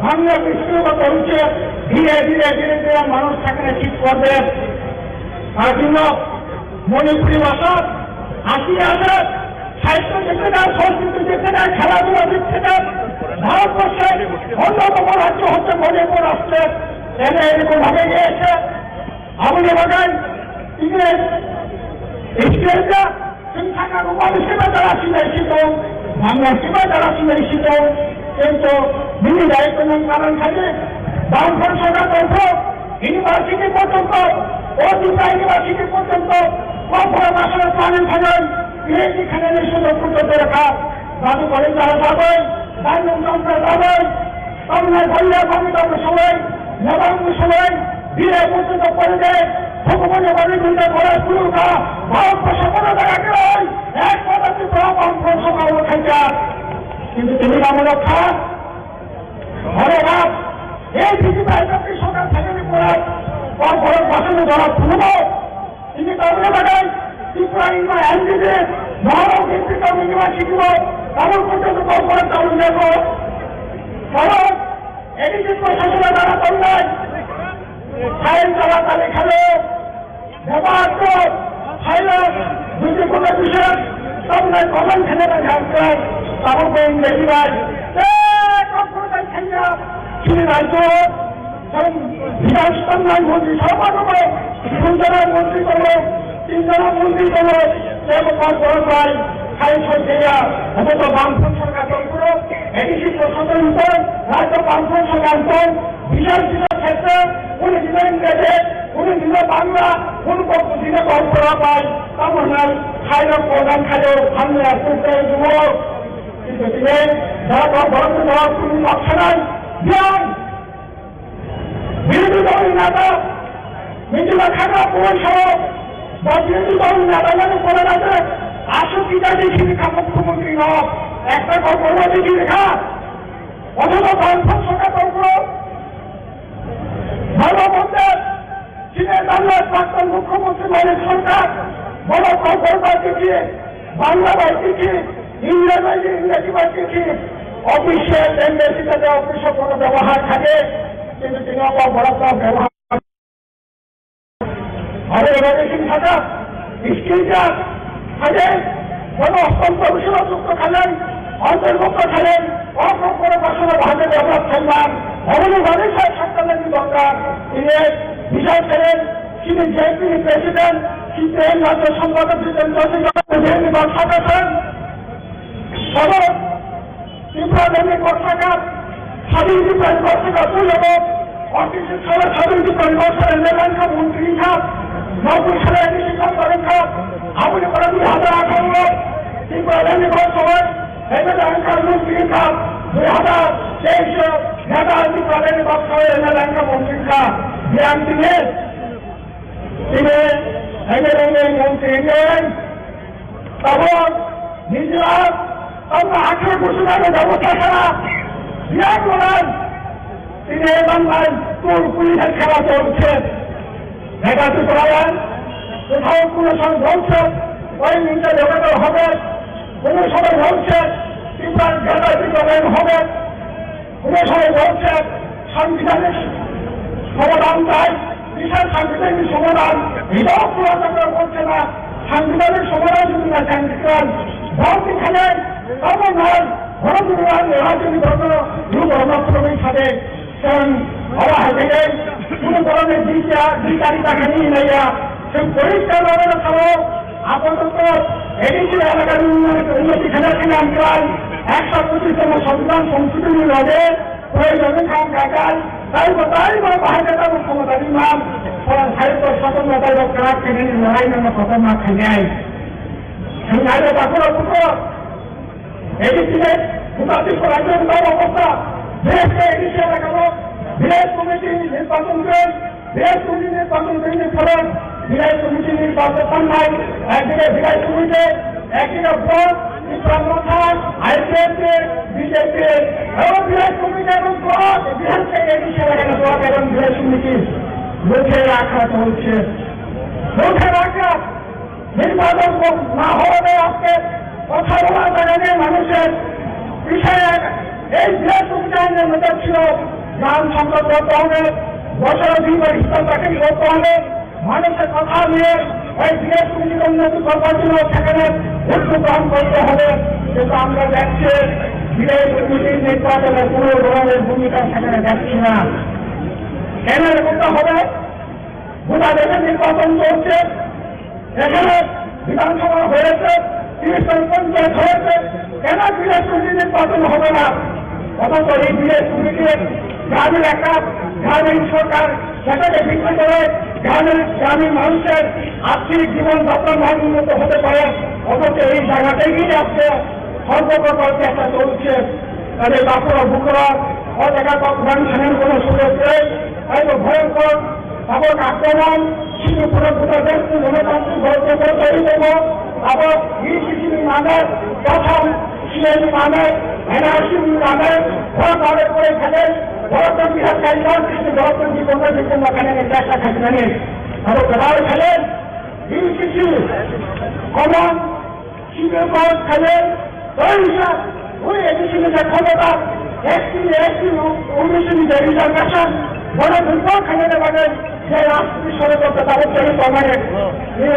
বাংলা স্কিমও চলছে ধীরে ধীরে ধীরে ধীরে মানুষ সেখানে ঠিক করবে তার জন্য মণিপুরি ভাষা হাসিয়ে আছে সাহিত্য দিক থেকে সংস্কৃতি দিক থেকে খেলাধুলা দিক থেকে ভারতবর্ষের অন্যতম রাজ্য হচ্ছে মণিপুর রাষ্ট্রে এনে এরকম ভাবে গিয়েছে আপনি বলেন তিনি স্টেটটা শিক্ষাকার রূপাল হিসেবে যারা শিক্ষিত বাংলা হিসেবে যারা শিক্ষিত কিন্তু তিনি দায়িত্ব নেন কারণ থাকে বামফ্রন্ট সরকার তথ্য ইউনিভার্সিটি পর্যন্ত ও দুটা ইউনিভার্সিটি পর্যন্ত কখনো আসলে প্রাণী থাকেন পিএইচডি খানের সুযোগ পর্যন্ত রাখা দাদু কলেজ যারা যাবেন দায়ন যন্ত্র যাবেন তমনে বললে ভূমিকম্প সময় নবাঙ্গ সময় বিয়ে পর্যন্ত পরিবেশ ভগবানের বাড়ি ঘুরতে করে পুরুকা ভারতবর্ষ কোনো জায়গাকে হয় এক পদার্থ বামফ্রন্ট সরকার খাইটা কিন্তু তিনি রামূলক খান ঘরে রাত এই পৃথিবী সরকার থাকেনি পড়ে কর্পোরেট বাসনে ধরা শুনব তিনি তাহলে দেখান ত্রিপুরা এনডিতে মহারাজ ইউনিভার্সিটি তেমন পর্যন্ত কর্পোরেট চালু দেখো কারণ এদিকে প্রশাসনে দ্বারা করলেন ফাইল চলাকালে খেলো ব্যবহার ফাইল দুটি কোনো বিষয় তবে কমন খেলে জানতে তারপর ইংরেজিবাজ কর্পোরেট খেলা শ্রী রাজ্য বিধানসভার মন্ত্রী সর্বানুমে 2 জনের মন্ত্রী করলো 3 জনের মন্ত্রী করলো এবং কর্পোরেট খাই সরকারিয়া অথচ বামফ্রন্ট সরকার তন্ত্র এডিসি প্রশাসন উপর রাজ্য বামফ্রন্ট সরকার বিশাল বিশাল ক্ষেত্রে উনি দিলে ইংরেজি উনি দিলে বাংলা কোন দিলে কর্পোরা পায় তেমন খাইল প্রধান খাইল সামনে আসতে যুবক কিন্তু তিনি যারা কর্পোরেট দেওয়ার কোন লক্ষ্য নাই জ্ঞান বিরোধী দলের নেতা মিটিলা খাতা পৌরসভা বা বিরোধী দলের নেতা যেন বলে গেছে আসো কি জানি শিক্ষা মুখ্যমন্ত্রী নয় একটা কর্মী লেখা অথচ বামফ্রন্ট সরকার তন্ত্র ধর্মবন্ধের চীনের বাংলার প্রাক্তন মুখ্যমন্ত্রী মনির সরকার কিছু অফিসিয়াল এমবেসিতে অফিসে কোনো ব্যবহার থাকে, কিন্তু তিনি বরাদ্দ ব্যবহার ঘরে মেডিসিন থাকা, স্কিলটা থাকে, কোনো অত্যন্ত বিষয়যুক্ত খেলেন, অন্তর্ভুক্ত খেলেন, অপরে বছর ভাগে ব্যবহার খেললাম, অবনুভাবে সরকারের দরকার। তিনি বিশাল ছিলেন, তিনি জেপি প্রেসিডেন্ট, সিপিএম রাজ্য সম্পাদক ছিলেন, সদস্য সদর ত্রিপুরা দেবী কর্ষাকার স্বাধীনতা পরিবর্তকা তুলব অফিসের সালের স্বাধীনতা পরিবর্তনের নির্বাচন মন্ত্রী খাত 90 সালে শিক্ষা করেন খাত আপনি করে 2018 ত্রিপুরা দেবী কর্ষাকার এমএলএ মন্ত্রী খাত 2023 নেতা ত্রিপুরা দেবী কর্ষাকার এমএলএ মন্ত্রী খাত জ্ঞান তিনি এমএলএ মন্ত্রী নেন তখন নিজেরা আমরা 18 বছর আগে ব্যবস্থা ছাড়া বিরাট করেন তিনি এই বাংলায় তোর পুলিশের খেলা চলছে দেখাতে পারেন কোথাও কোনো সময় বলছে ওই নিচে যোগাযোগ হবে কোনো সময় বলছে ত্রিপুরার গেটার হবে কোনো সময় বলছে সাংবিধানিক সমাধান চাই বিশাল সাংবিধানিক সমাধান এটাও পুরাতন বলছে না সাংবিধানিক সমাধান যদি না চান ভারতী খেলেন তখন নয় ভরপুরান রাজনীতি ধর্মপ্রবীণ সাথে হওয়া থেকে কোনো ধরনের দ্বিচারিতাকে নিয়ে নেয়া সে পরিষ্কার ভাবে ছাড়াও আপাতত এডিসি এলাকার উন্নতি খেলাকে প্রায় 125তম সংবিধান সংশোধনী লড়ে প্রয়োজনে খান কাকাল তাই বাহাটা ক্ষমতার ইমাম সাহিত্য স্বতন্ত্রতার কাজ খেলে লড়াই নামে খতরনাক খেলে আগে বাঁকুড়া পুকুর এডিসিতে ভূতাত্ত্বিক রাজ্যের অবস্থা দেশকে এডিসি এলাকা ভিলেজ কমিটি নির্বাচন করেন ভিলেজ কমিটি নির্বাচন করেন ভিলেজ কমিটি নির্বাচন নাই একদিকে ভিলেজ কমিটি একদিকে ব্লক প্রধান আইপিএফকে বিজেপি এবং ভিলেজ কমিটি এবং ব্লক বিহার থেকে এডিসি এলাকা ব্লক এবং ভিলেজ কমিটি লোকের রাখা চলছে লোকের রাখা নির্বাচন না হওয়াতে আজকে কথা বলার জায়গায় মানুষের বিষয়ে এই ভিলেজ কমিটি মধ্যে ছিল গ্রাম সংকট করতে হবে বছর 2 বার তাকে করতে হবে মানুষের কথা নিয়ে ওই ভিলেজ কমিটির উন্নতি করবার জন্য সেখানে উদ্যোগ গ্রহণ করতে হবে কিন্তু আমরা দেখছি ভিলেজ কমিটির নির্বাচনের কোনো ধরনের ভূমিকা সেখানে দেখছি না কেন করতে হবে গোটা দেশে নির্বাচন চলছে এখানে বিধানসভা হয়েছে 30 পঞ্চায়েত হয়েছে কেন ভিলেজ কমিটির নির্বাচন হবে না অথচ এই ভিলেজ কমিটির গ্রামের একা গ্রামীণ সরকার সেটাকে বিক্রি করে গ্রামীণ মানুষের আর্থিক জীবনযাত্রা মান উন্নত হতে পারে অথচ এই জায়গাটাই আজকে সর্বপ্রকার চেষ্টা চলছে তাদের বাঁকুড়া বুকুড়া ও জায়গা গ্রাম সেনের কোনো সুযোগ নেই হয়তো ভয়ঙ্কর এবং আক্রমণ শিশুপুরে গোটা দেশ গণতান্ত্রিক ভারতীয় তৈরি করব আবার ইসিসিবি নামে প্রথম সিএবি নামে এনআরসিবি নামে ভয় করে ফেলেন ভরতন বিহারকারী কিন্তু ভরতন জীবনের জন্য ওখানে চেষ্টা থাকবেন আরো প্রভাব খেলেন ইউসিসি কমন শিবির খেলেন ওই এডিসিনের ক্ষমতা একটি অনুষ্ঠিত রিজার্ভেশন বড় দুর্বল খেলে পাবেন সেই রাষ্ট্রীয় ষড়যন্ত্র তাদের তৈরি করবেন এই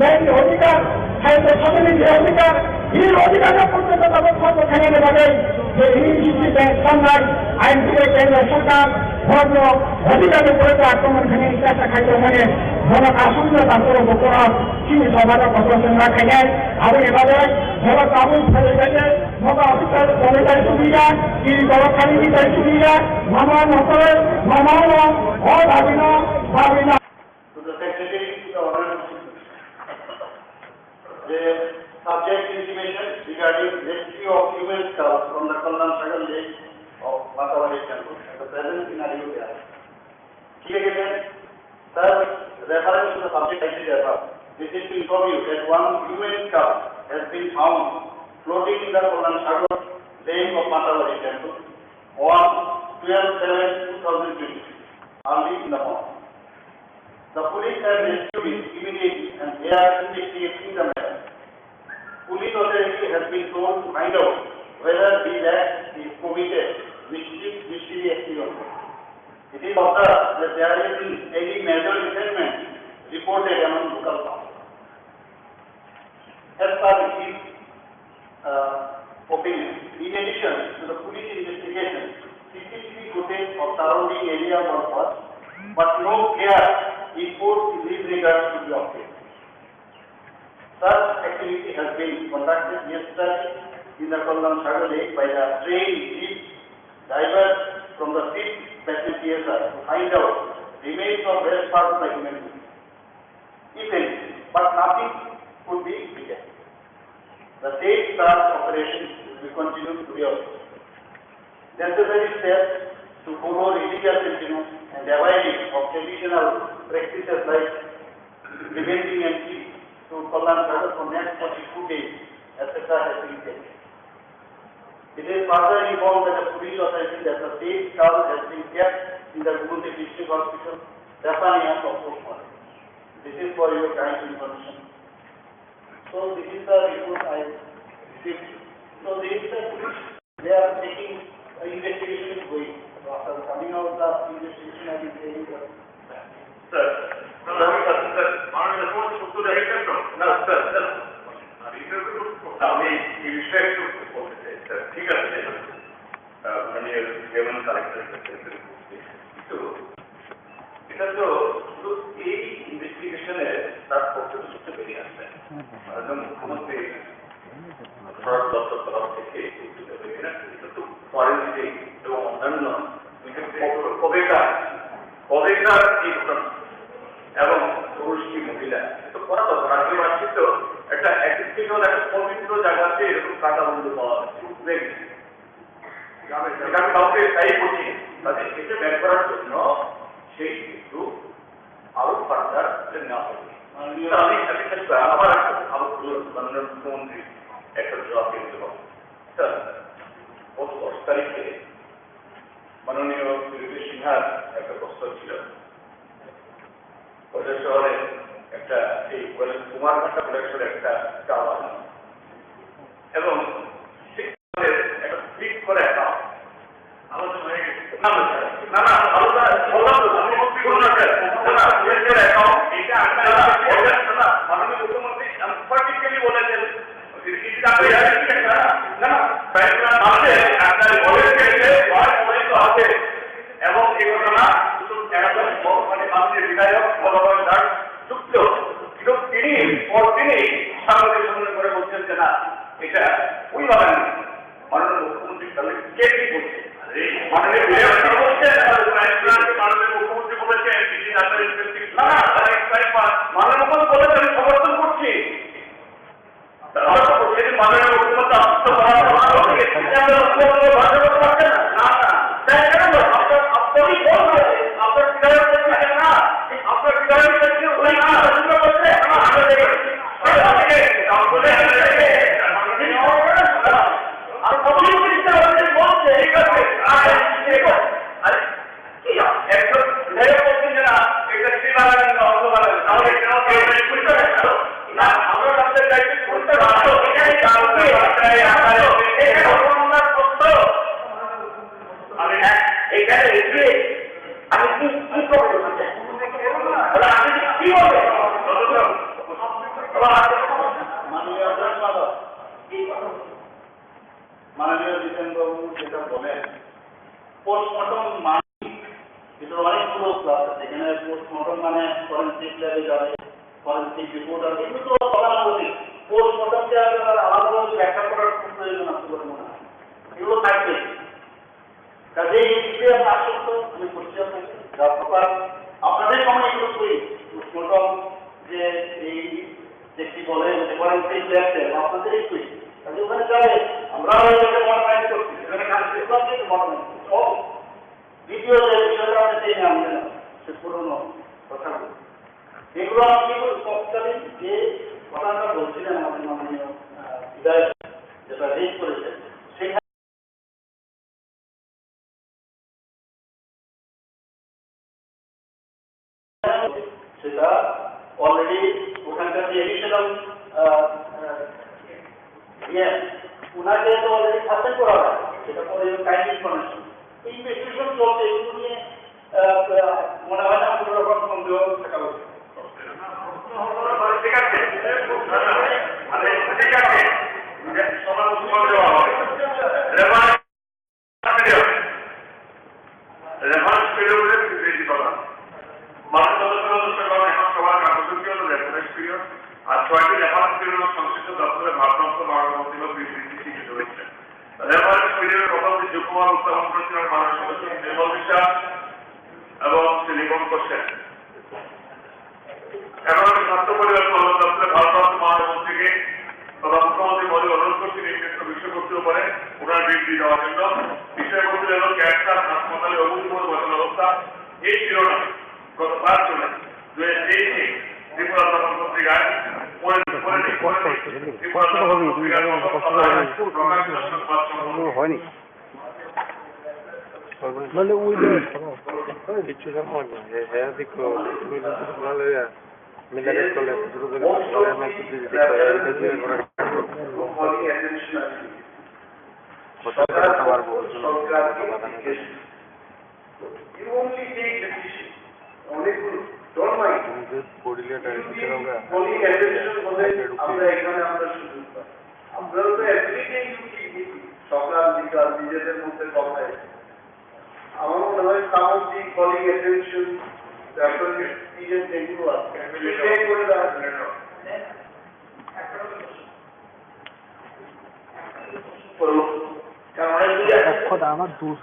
ব্যাংক অধিকার সাহিত্য সমিতির অধিকার এই অধিকারের পর্যন্ত তাদের খর্ব খেলে পাবেন যে ইউনিভার্সিটি ব্যাংক সন্ধ্যায় আইন থেকে কেন্দ্র সরকার ধর্ম অধিকারের উপরে আক্রমণ খেলে চেষ্টা খাইতে মানে ধরক আসন্ন তারপরে বকরা চিনি সভাটা প্রদর্শন না খেলে আবার এভাবে ধরক কাবুল ফেলে গেছে মতো অফিসার দলের সুবিধা কি দলখানি সুবিধা মামা নকলে মামাও ও ভাবিনা ভাবিনা To the Secretary, to the Honorable the subject intimation regarding rescue of human cows from the Kallam Sagar Lake of Matawari Temple at the present scenario there. Here again, sir, reference to the subject cited above. This is to inform you that one human cow has been found floating in the Kallam Sagar Lake of Matawari Temple on 12/7/2020, early in the morning. The police have rescued it immediately and they are investigating the matter. Police authority has been told to find out whether we lack the committed mystery experience. It is observed that there has been any major resentment reported among local farmers. As per his opinion, in addition to the police investigation, CCTV footage of surrounding area was watched, but no clear reports in this regard to be obtained. Such activity has been conducted yesterday in the Kollam Sagar Lake by the trained jeep drivers from the 5th Battalion TSR to find out remains of rest part of the human being. If any, but nothing could be detected. The safe search operation will be continued to be observed. Necessary steps to follow illegal sentiments and avoiding of traditional practices like preventing entry to Kollam Sagar for next 42 days, etc. has been taken. It is further informed by the police authority that the safe child has been kept in the Guruti District Hospital, Japania for postmortem. This is for your kind information. So this is the report I received. So this is the police. They are taking investigation is going. So after coming out the investigation, I will tell you the Sir, মাননীয় মুখ্যমন্ত্রী উত্তর দিয়েছেন তো? না স্যার স্যার আর এটা তো আমি এই বিষয়ে একটু বলতে চাই স্যার। ঠিক আছে, মাননীয় রেভেনিউ কালেক্টর কিন্তু এটা তো শুধু এই ইনভেস্টিগেশনে তার পক্ষে তো সূত্রে বেরিয়ে আসছে। মাননীয় মুখ্যমন্ত্রী সড়ক দপ্তর তরফ থেকে এটা তো ফরেন্সিক এবং অন্যান্য কবেকার এই ঘটনা এবং পুরুষী মহিলা তো করা দরকার। আমি ভাবছি তো একটা একটা পবিত্র জায়গাতে এরকম কাটা বন্ধু পাওয়া যাচ্ছে, কাউকে তাই করছি তাদের এসে ব্যাক করার জন্য সেই কিন্তু আরো ফার্দার নেওয়া হবে। আমার মাননীয় মুখ্যমন্ত্রী একটা জবাব দিতে হবে। স্যার, গত 10 তারিখে মাননীয় বিরোধী সিনহার একটা প্রস্তাব ছিল কৈলাস শহরে একটা এই কুমারঘাটা কৈলাসের একটা টাওয়ার এবং একটা ফিট করে অ্যাকাউন্ট আলোচনা হয়ে গেছে। না না না আলোচনা বললাম তো আপনি মুক্তি করুন না স্যার। না অ্যাকাউন্ট এটা মাননীয় মুখ্যমন্ত্রী পার্টিকুলারলি বলেছেন এবং এই ঘটনা বিধায়ক ভগবান দাস যুক্ত, কিন্তু তিনি সাংবাদিক সম্মেলন করে বলছেন যে না এটা ওই ভাবে মাননীয় মুখ্যমন্ত্রী তাহলে কে কি করছে? মাননীয় বিধায়ক বলছেন, মাননীয় মুখ্যমন্ত্রী বলেছেন মাননীয় মুখ্যমন্ত্রী বলেছেন আমি সমর্থন করছি। মাননীয় মুখ্যমন্ত্রী ভাষা করতে পারছেন না। আপনার বিধায়ক না আপনার বিধায়ক মাননীয় জিতেন্দ্রবাবু যেটা বলেন পোস্টমর্টম মানে এটা অনেকগুলো ক্লাস আছে। এখানে পোস্টমর্টম মানে ফরেন্সিক ল্যাবে যাবে, ফরেন্সিক রিপোর্ট আছে, এগুলো তো গতানুগতিক। পোস্টমর্টমকে আলাদাভাবে ব্যাখ্যা করার খুব প্রয়োজন আছে বলে মনে হয়, এগুলো থাকবে। কাজে এই বিষয়ে আমি আশ্বস্ত আমি করছি আপনাকে যা প্রকার আপনাদের সময় এগুলো করি পোস্টমর্টম যে এই যে কি বলে ফরেন্সিক ল্যাবতে আপনাদেরই করি। কাজে ওখানে যাবে আমরাও এটাকে মডার্নাইজ করছি, এখানে কাজ মডার্নাইজ দ্বিতীয় যে বিষয়টা আমি সেই নাম দিলাম সে পুরোনো কথাগুলো এগুলো আমি কি বলবো তৎকালীন যে কথাটা বলছিলেন আমাদের মাননীয় বিধায়ক যেটা রেজ করেছেন সেখানে সেটা অলরেডি ওখানকার যে এডিশনাল ওনাকে তো অলরেডি সাসপেন্ড করা হয়, সেটা পরে কাইন্ড ইনফরমেশন ইনভেস্টিগেশন চলছে, এগুলো নিয়ে মনে হয় না কোনো রকম সন্দেহ থাকা উচিত। ঠিক আছে, ঠিক আছে, সবার উত্তর দেওয়া হবে। রেফারেন্স পিরিয়ডে বেশি কথা মানুষ সদস্যরা এখন সবার কাগজটি হল রেফারেন্স পিরিয়ড, আর 6টি রেফারেন্স পিরিয়ড সংশ্লিষ্ট দপ্তরের ভারপ্রাপ্ত মহামন্ত্রী বা বিবৃতি স্বীকৃত হয়েছে। রেফারেন্স পিরিয়ডের প্রথমটি যুগ্মভাবে উত্থাপন করেছিলেন মাননীয় সদস্য নির্মল বিশ্বাস এবং শ্রী নিগমকর সেন। এখন আমি স্বাস্থ্য পরিবার কল্যাণ দপ্তরের ভারপ্রাপ্ত মহামন্ত্রীকে তথা মুখ্যমন্ত্রী মোদী অনুরোধ করছি নির্দিষ্ট বিষয়বস্তুর উপরে ওনার বিবৃতি দেওয়ার জন্য। বিষয়বস্তু হল ক্যান্সার হাসপাতালে অভূতপূর্ব বচন অবস্থা। এই শিরোনামে গত 5 জুলাই 2023 ত্রিপুরা প্রধান পত্রিকায় হয়নি মানে ওই কিছু হ্যাঁ দেখো মিলারেট করলে You only take decision. Only don't mind. Only attention বলে আমরা এখানে আমরা সুযোগ পাই। আমরা তো এভরিডে সকাল বিকাল নিজেদের মধ্যে কথা আমার মনে হয় সামাজিক কলিং অ্যাটেনশন তারপর ডিসিশন যেগুলো আছে সেই করে দেওয়া আমার দূর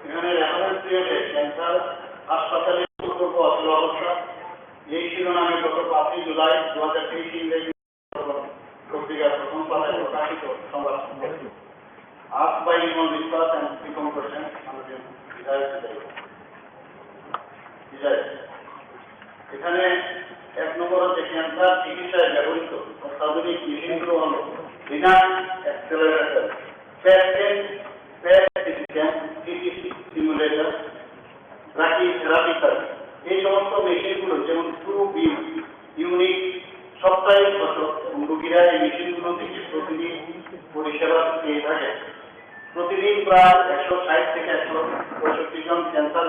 এখানে রেফারেন্স পিরিয়ডে ক্যান্সার হাসপাতালে প্রকল্প অচল অবস্থা এই শিরোনামে গত 5 জুলাই 2023 ইংরেজি পত্রিকার প্রথম পাতায় প্রকাশিত সংবাদ সম্পর্কে আজ বাই নির্মল বিশ্বাস অ্যান্ড শ্রীকম করছেন আমাদের বিজয়। এখানে 1 নম্বর হচ্ছে ক্যান্সার চিকিৎসায় ব্যবহৃত অত্যাধুনিক মেশিনগুলো হল রিনার অ্যাক্সেলারেটর, সিমুলেটর, ব্রাকিথেরাপি। এই সমস্ত মেশিনগুলো যেমন পুরো বিম ইউনিট সপ্তাহে বছর এবং রোগীরা এই মেশিনগুলো থেকে প্রতিদিন পরিষেবা পেয়ে থাকে। প্রতিদিন প্রায় 160 থেকে 165 জন ক্যান্সার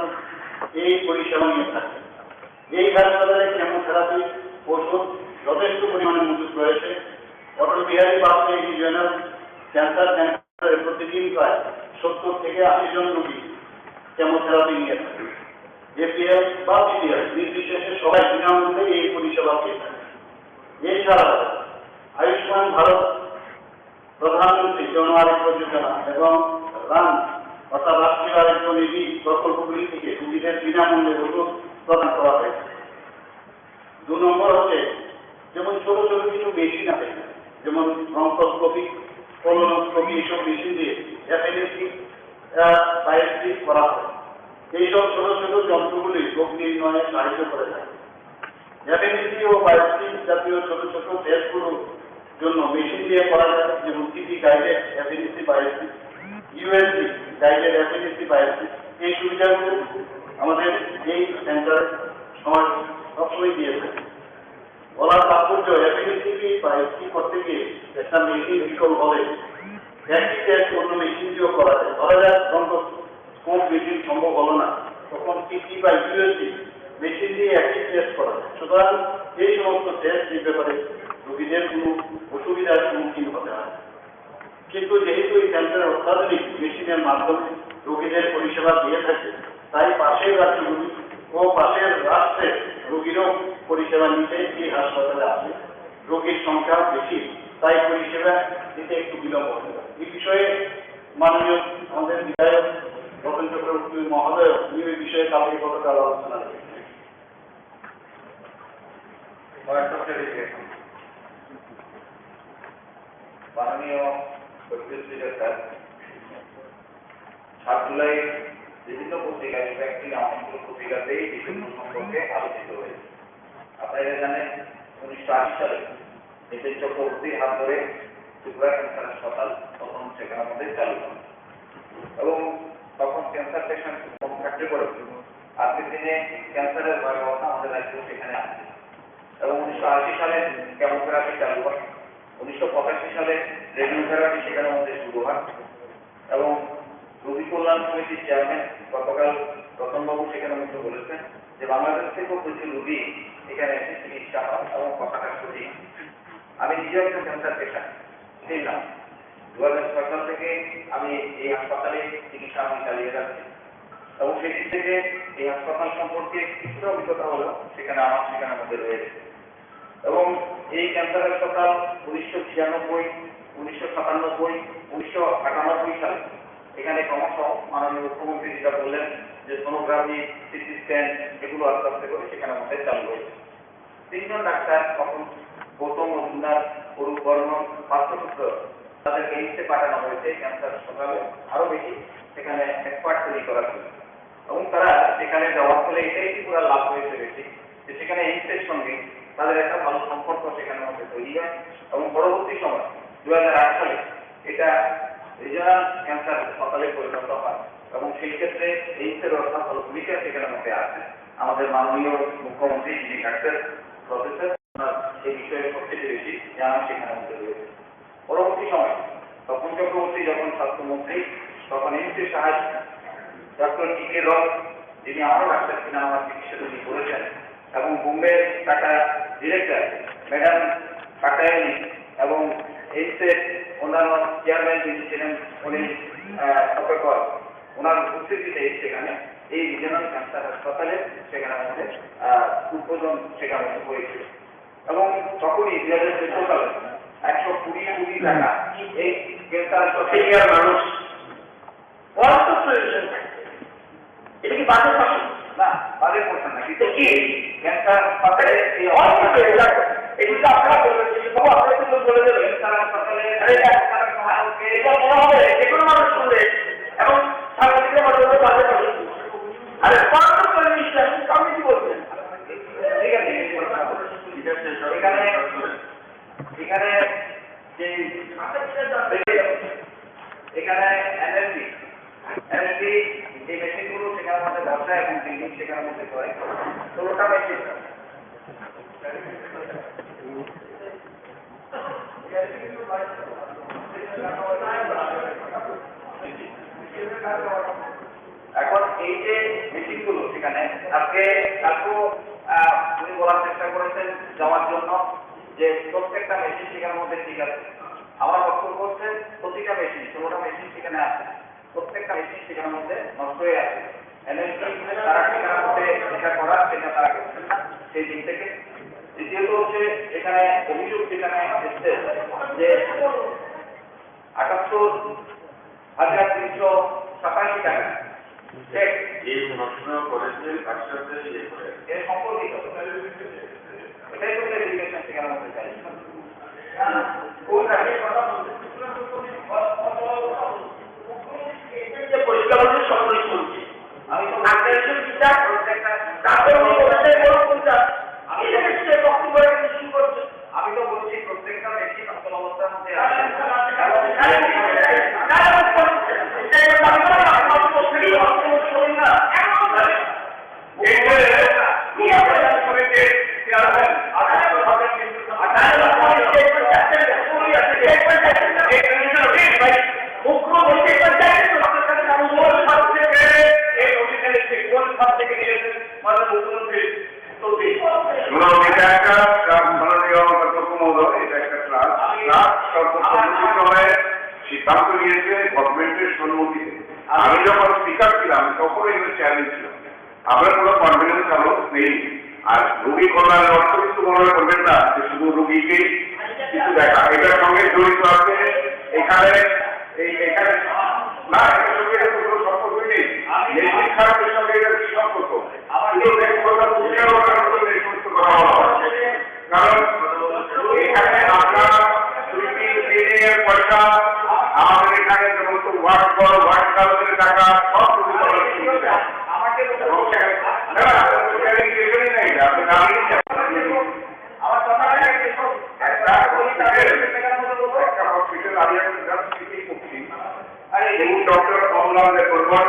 এই পরিষেবা নিয়ে থাকে। এই হাসপাতালে কেমোথেরাপি ওষুধ যথেষ্ট পরিমাণে মজুদ রয়েছে। অটল বিহারী বাজপেয়ী রিজিওনাল ক্যান্সার সেন্টারে প্রতিদিন প্রায় 70 থেকে 80 জন রোগী কেমোথেরাপি নিয়ে থাকে। এপিএল বা বিপিএল নির্বিশেষে সবাই বিনামূল্যে এই পরিষেবা পেয়ে থাকে। এছাড়াও আয়ুষ্মান ভারত প্রধানমন্ত্রী জন আরোগ্য যোজনা এবং রান অর্থাৎ রাষ্ট্রীয় আরোগ্য নিধি প্রকল্পগুলি থেকে রোগীদের বিনামূল্যে ওষুধ প্রদান করা হয়েছে। 2 নম্বর হচ্ছে যেমন ছোট ছোট কিছু মেশিন আছে, যেমন ব্রঙ্কোস্কোপি, কোলোনোস্কোপি, এইসব মেশিন দিয়ে অ্যাপেন্ডিক্স বায়োপসি করা হয়। এইসব ছোট ছোট যন্ত্রগুলি রোগ নির্ণয়ে সাহায্য করে থাকে। অ্যাপেন্ডিক্স ও বায়োপসি জাতীয় ছোট ছোট টেস্টগুলোর জন্য মেশিন দিয়ে করা যায়, যেমন city guided appendix biopsy, USG guided appendix biopsy. এই সুবিধাগুলো আমাদের এই সেন্টারে সবসময় দিয়ে থাকে। বলার তাৎপর্য অ্যাপেন্ডিক্স বায়োপসি করতে গিয়ে একটা মেশিন বিকল হলে একই টেস্ট অন্য মেশিন দিয়েও করা যায়। ধরা যাক ব্রঙ্কোস্কোপ মেশিন সম্ভব হলো না, তখন সিটি বা ইউএসজি মেশিন দিয়ে একই টেস্ট করা যায়। সুতরাং এই সমস্ত টেস্ট এই ব্যাপারে রোগীদের কোনো অসুবিধার সম্মুখীন হতে হয়। কিন্তু যেহেতু এই সেন্টারের অত্যাধুনিক মেশিনের মাধ্যমে রোগীদের পরিষেবা দিয়ে থাকে, তাই পাশের রাজ্যগুলি ও পাশের রাষ্ট্রের রোগীরও পরিষেবা নিতে এই হাসপাতালে আসে। রোগীর সংখ্যা বেশি, তাই পরিষেবা দিতে একটু বিলম্ব হয়। এই বিষয়ে মাননীয় আমাদের বিধায়ক ভূপেন চক্রবর্তী মহোদয় এই বিষয়ে কালকে গতকাল আলোচনা করেছেন। Point of clarification. মাননীয় স্পিকার স্যার, 7 জুলাই বিভিন্ন পত্রিকায় ভ্যাকসিন আমন্ত্রণ পত্রিকাতেই বিভিন্ন সম্পর্কে আলোচিত হয়েছে। আপনারা জানেন 1980 সালে নিতিন চক্রবর্তীর হাত ধরে ত্রিপুরা ক্যান্সার হাসপাতাল তখন সেখানে মধ্যে চালু হয় এবং তখন ক্যান্সার পেশেন্ট কম থাকতে পারে। আজকের দিনে ক্যান্সারের ভয়াবহতা আমাদের রাজ্যে সেখানে আছে এবং 1980 সালে কেমোথেরাপি চালু হয়। 1985 সালে রেডিওথেরাপি সেখানে মধ্যে শুরু হয় এবং রোগী কল্যাণ সমিতির চেয়ারম্যান গতকাল রতনবাবু সেখানে মধ্যে বলেছেন যে বাংলাদেশ থেকেও প্রচুর রোগী এখানে এসে চিকিৎসা হয় এবং কথাটা সঠিক। আমি নিজেও একজন ক্যান্সার পেশেন্ট ছিলাম। 2006 সাল থেকে আমি এই হাসপাতালে চিকিৎসা আমি চালিয়ে যাচ্ছি এবং সেদিক থেকে এই হাসপাতাল সম্পর্কে কিছুটা অভিজ্ঞতা হলো সেখানে আমার সেখানে মধ্যে রয়েছে এবং এই ক্যান্সার হাসপাতাল 1996, 1997, 1998 সালে এখানে ক্রমশ মাননীয় মুখ্যমন্ত্রী যেটা বললেন যে সোনোগ্রাফি, সিটি স্ক্যান এগুলো আস্তে আস্তে করে সেখানে মধ্যে চালু হয়েছে। 3 জন ডাক্তার তখন গৌতম মজুমদার, অরূপ বর্মন, পার্থপুত্র তাদেরকে এইমসে পাঠানো হয়েছে ক্যান্সার হাসপাতালে আরো বেশি সেখানে এক্সপার্ট তৈরি করার জন্য এবং তারা সেখানে যাওয়ার ফলে এটাই পুরো লাভ হয়েছে বেশি যে সেখানে এইমসের সঙ্গে তাদের একটা ভালো সম্পর্ক সেখানে মধ্যে তৈরি হয় এবং পরবর্তী সময় 2008 সালে এটা রিজনাল ক্যান্সার হাসপাতালে পরিণত হয় এবং সেই ক্ষেত্রে এইমসের একটা ভালো ভূমিকা সেখানে মধ্যে আছে। আমাদের মাননীয় মুখ্যমন্ত্রী যিনি ডাক্তার প্রফেসর এই বিষয়ে সবচেয়ে বেশি জানা সেখানে মধ্যে রয়েছে। পরবর্তী সময় তপন চক্রবর্তী যখন স্বাস্থ্যমন্ত্রী তখন এইমসের সাহায্য ডক্টর টি.কে. রয় যিনি আমারও ডাক্তার কিনা আমার চিকিৎসা তিনি করেছেন এবং বোম্বে টাটা ডিরেক্টর ম্যাডাম কাটায়ানি এবং এইমসের অন্যান্য চেয়ারম্যান যিনি ছিলেন উনি অপেকর ওনার উপস্থিতিতে সেখানে এই রিজনাল ক্যান্সার হাসপাতালে সেখানে আমাদের উদ্বোধন সেখানে হয়েছিল এবং তখনই 2014 সালে 120 কোটি টাকা এই ক্যান্সার হাসপাতাল মানুষ এটা কি বাজেট পাচ্ছেন না বাজেট করছেন না কিন্তু কি ক্যান্সার হাসপাতালে এই এগুলো আপনারা বলবেন বাবু আপনারা তো বলে দেবেন ক্যান্সার হাসপাতালে এটা মনে হবে যে কোনো মানুষ শুনবে এবং সাংবাদিকরা মনে হবে বাজেট পাচ্ছেন। আরে পাঁচশো করে নিচ্ছেন আপনি কি বলবেন? ঠিক আছে এখানে এখানে যে এখানে এনএলপি এই মেশিনগুলো সেখানে মধ্যে বসা এবং বিল্ডিং সেখানে মধ্যে করে 16টা মেশিন এখন এই যে মেশিনগুলো সেখানে আজকে তারপর উনি বলার চেষ্টা করেছেন যাওয়ার জন্য যে প্রত্যেকটা মেশিন সেখানের মধ্যে ঠিক আছে। আমার বক্তব্য হচ্ছে প্রতিটা মেশিন 16টা মেশিন সেখানে আছে, প্রত্যেকটা মেশিন সেখানের মধ্যে নষ্ট হয়ে আছে। তারা সেখানের মধ্যে যেটা করার সেটা তারা করছেন না সেই দিন থেকে। দ্বিতীয়ত হচ্ছে এখানে অভিযোগ যেখানে এসছে যে 78,387 টাকা চেক এই প্রশ্ন করেছেন একসাথে এর সম্পর্কিত এটাই তো ভেরিফিকেশন সেখানে মধ্যে চাই পরিষ্কার সকলেই শুনছি আমি তো আপনাদের বিচার তারপরে উনি বলেছেন বক্তব্য শুরু করছে। আমি তো বলছি প্রত্যেকটা মেশিন অচল অবস্থার মধ্যে সিদ্ধান্ত নিয়েছে গভর্নমেন্টের সম্মতিতে। আমি যখন স্পিকার ছিলাম তখন এগুলো চ্যালেঞ্জ ছিল, আমরা কোনো কনফিডেন্স আলো নেই। আর রোগী কল্যাণের অর্থ কিন্তু মনে করবেন না যে শুধু রোগীকেই কিছু দেখা, এটার সঙ্গে জড়িত আছে এখানে এখানে না এটার সঙ্গে এটা কোনো সম্পর্কই নেই। মেশিন খারাপের সঙ্গে এটার কি সম্পর্ক? আমার এই সমস্ত কথা বলা হচ্ছে ডক্টর কমলাম করবার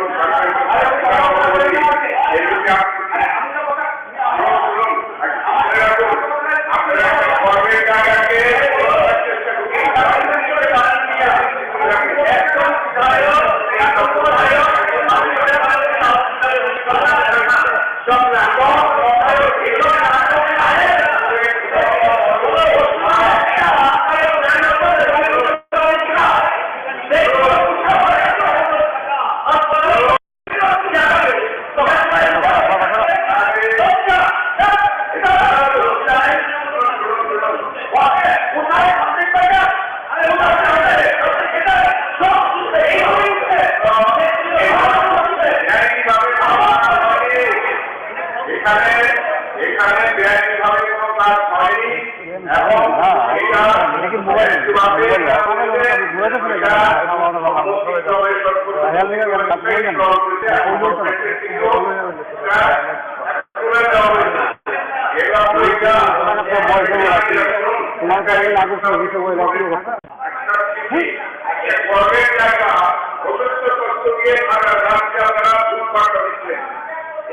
আপনারা কর্মের জায়গাকে এখানে বেআইনিভাবে কোনো কাজ হয়নি এবং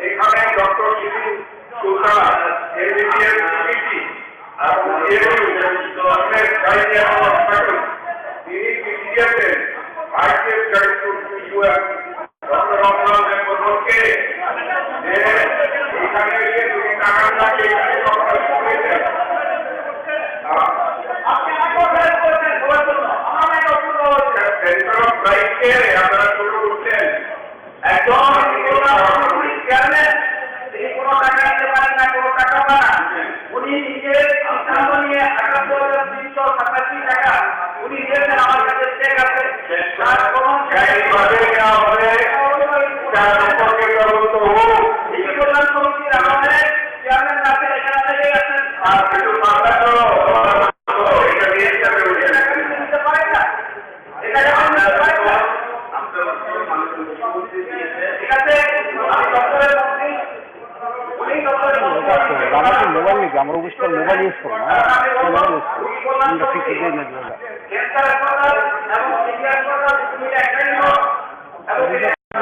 এখানে ডক্টর শিশু সুলতানা এমবিবিএস পিটি এবং তিনি পিটিএসের আইসিএস ডক্টর রমজানের বদলকে যে এখানে এসে তিনি টাকা লাগে আপনারা শুরু করছেন একদম কোনো টাকা নিতে পারেন না, কোনো টাকা পান উনি নিজের সিদ্ধান্ত নিয়ে 18,387 টাকা উনি দিয়েছেন। আমার কাছে চেক আছে, তার কোনো কল্যাণ সমিতির আমাদের চেয়ারম্যান আছে, এখানে থেকে আছেন আর কিছু নিতে পারেন না, এটা ঠিক আছে। আমি ডক্টরের মন্ত্রী আমাকে মোবাইল নাকি আমরা অবশ্যই মোবাইল ইউজ করবো না, মোবাইল ইউজ করবো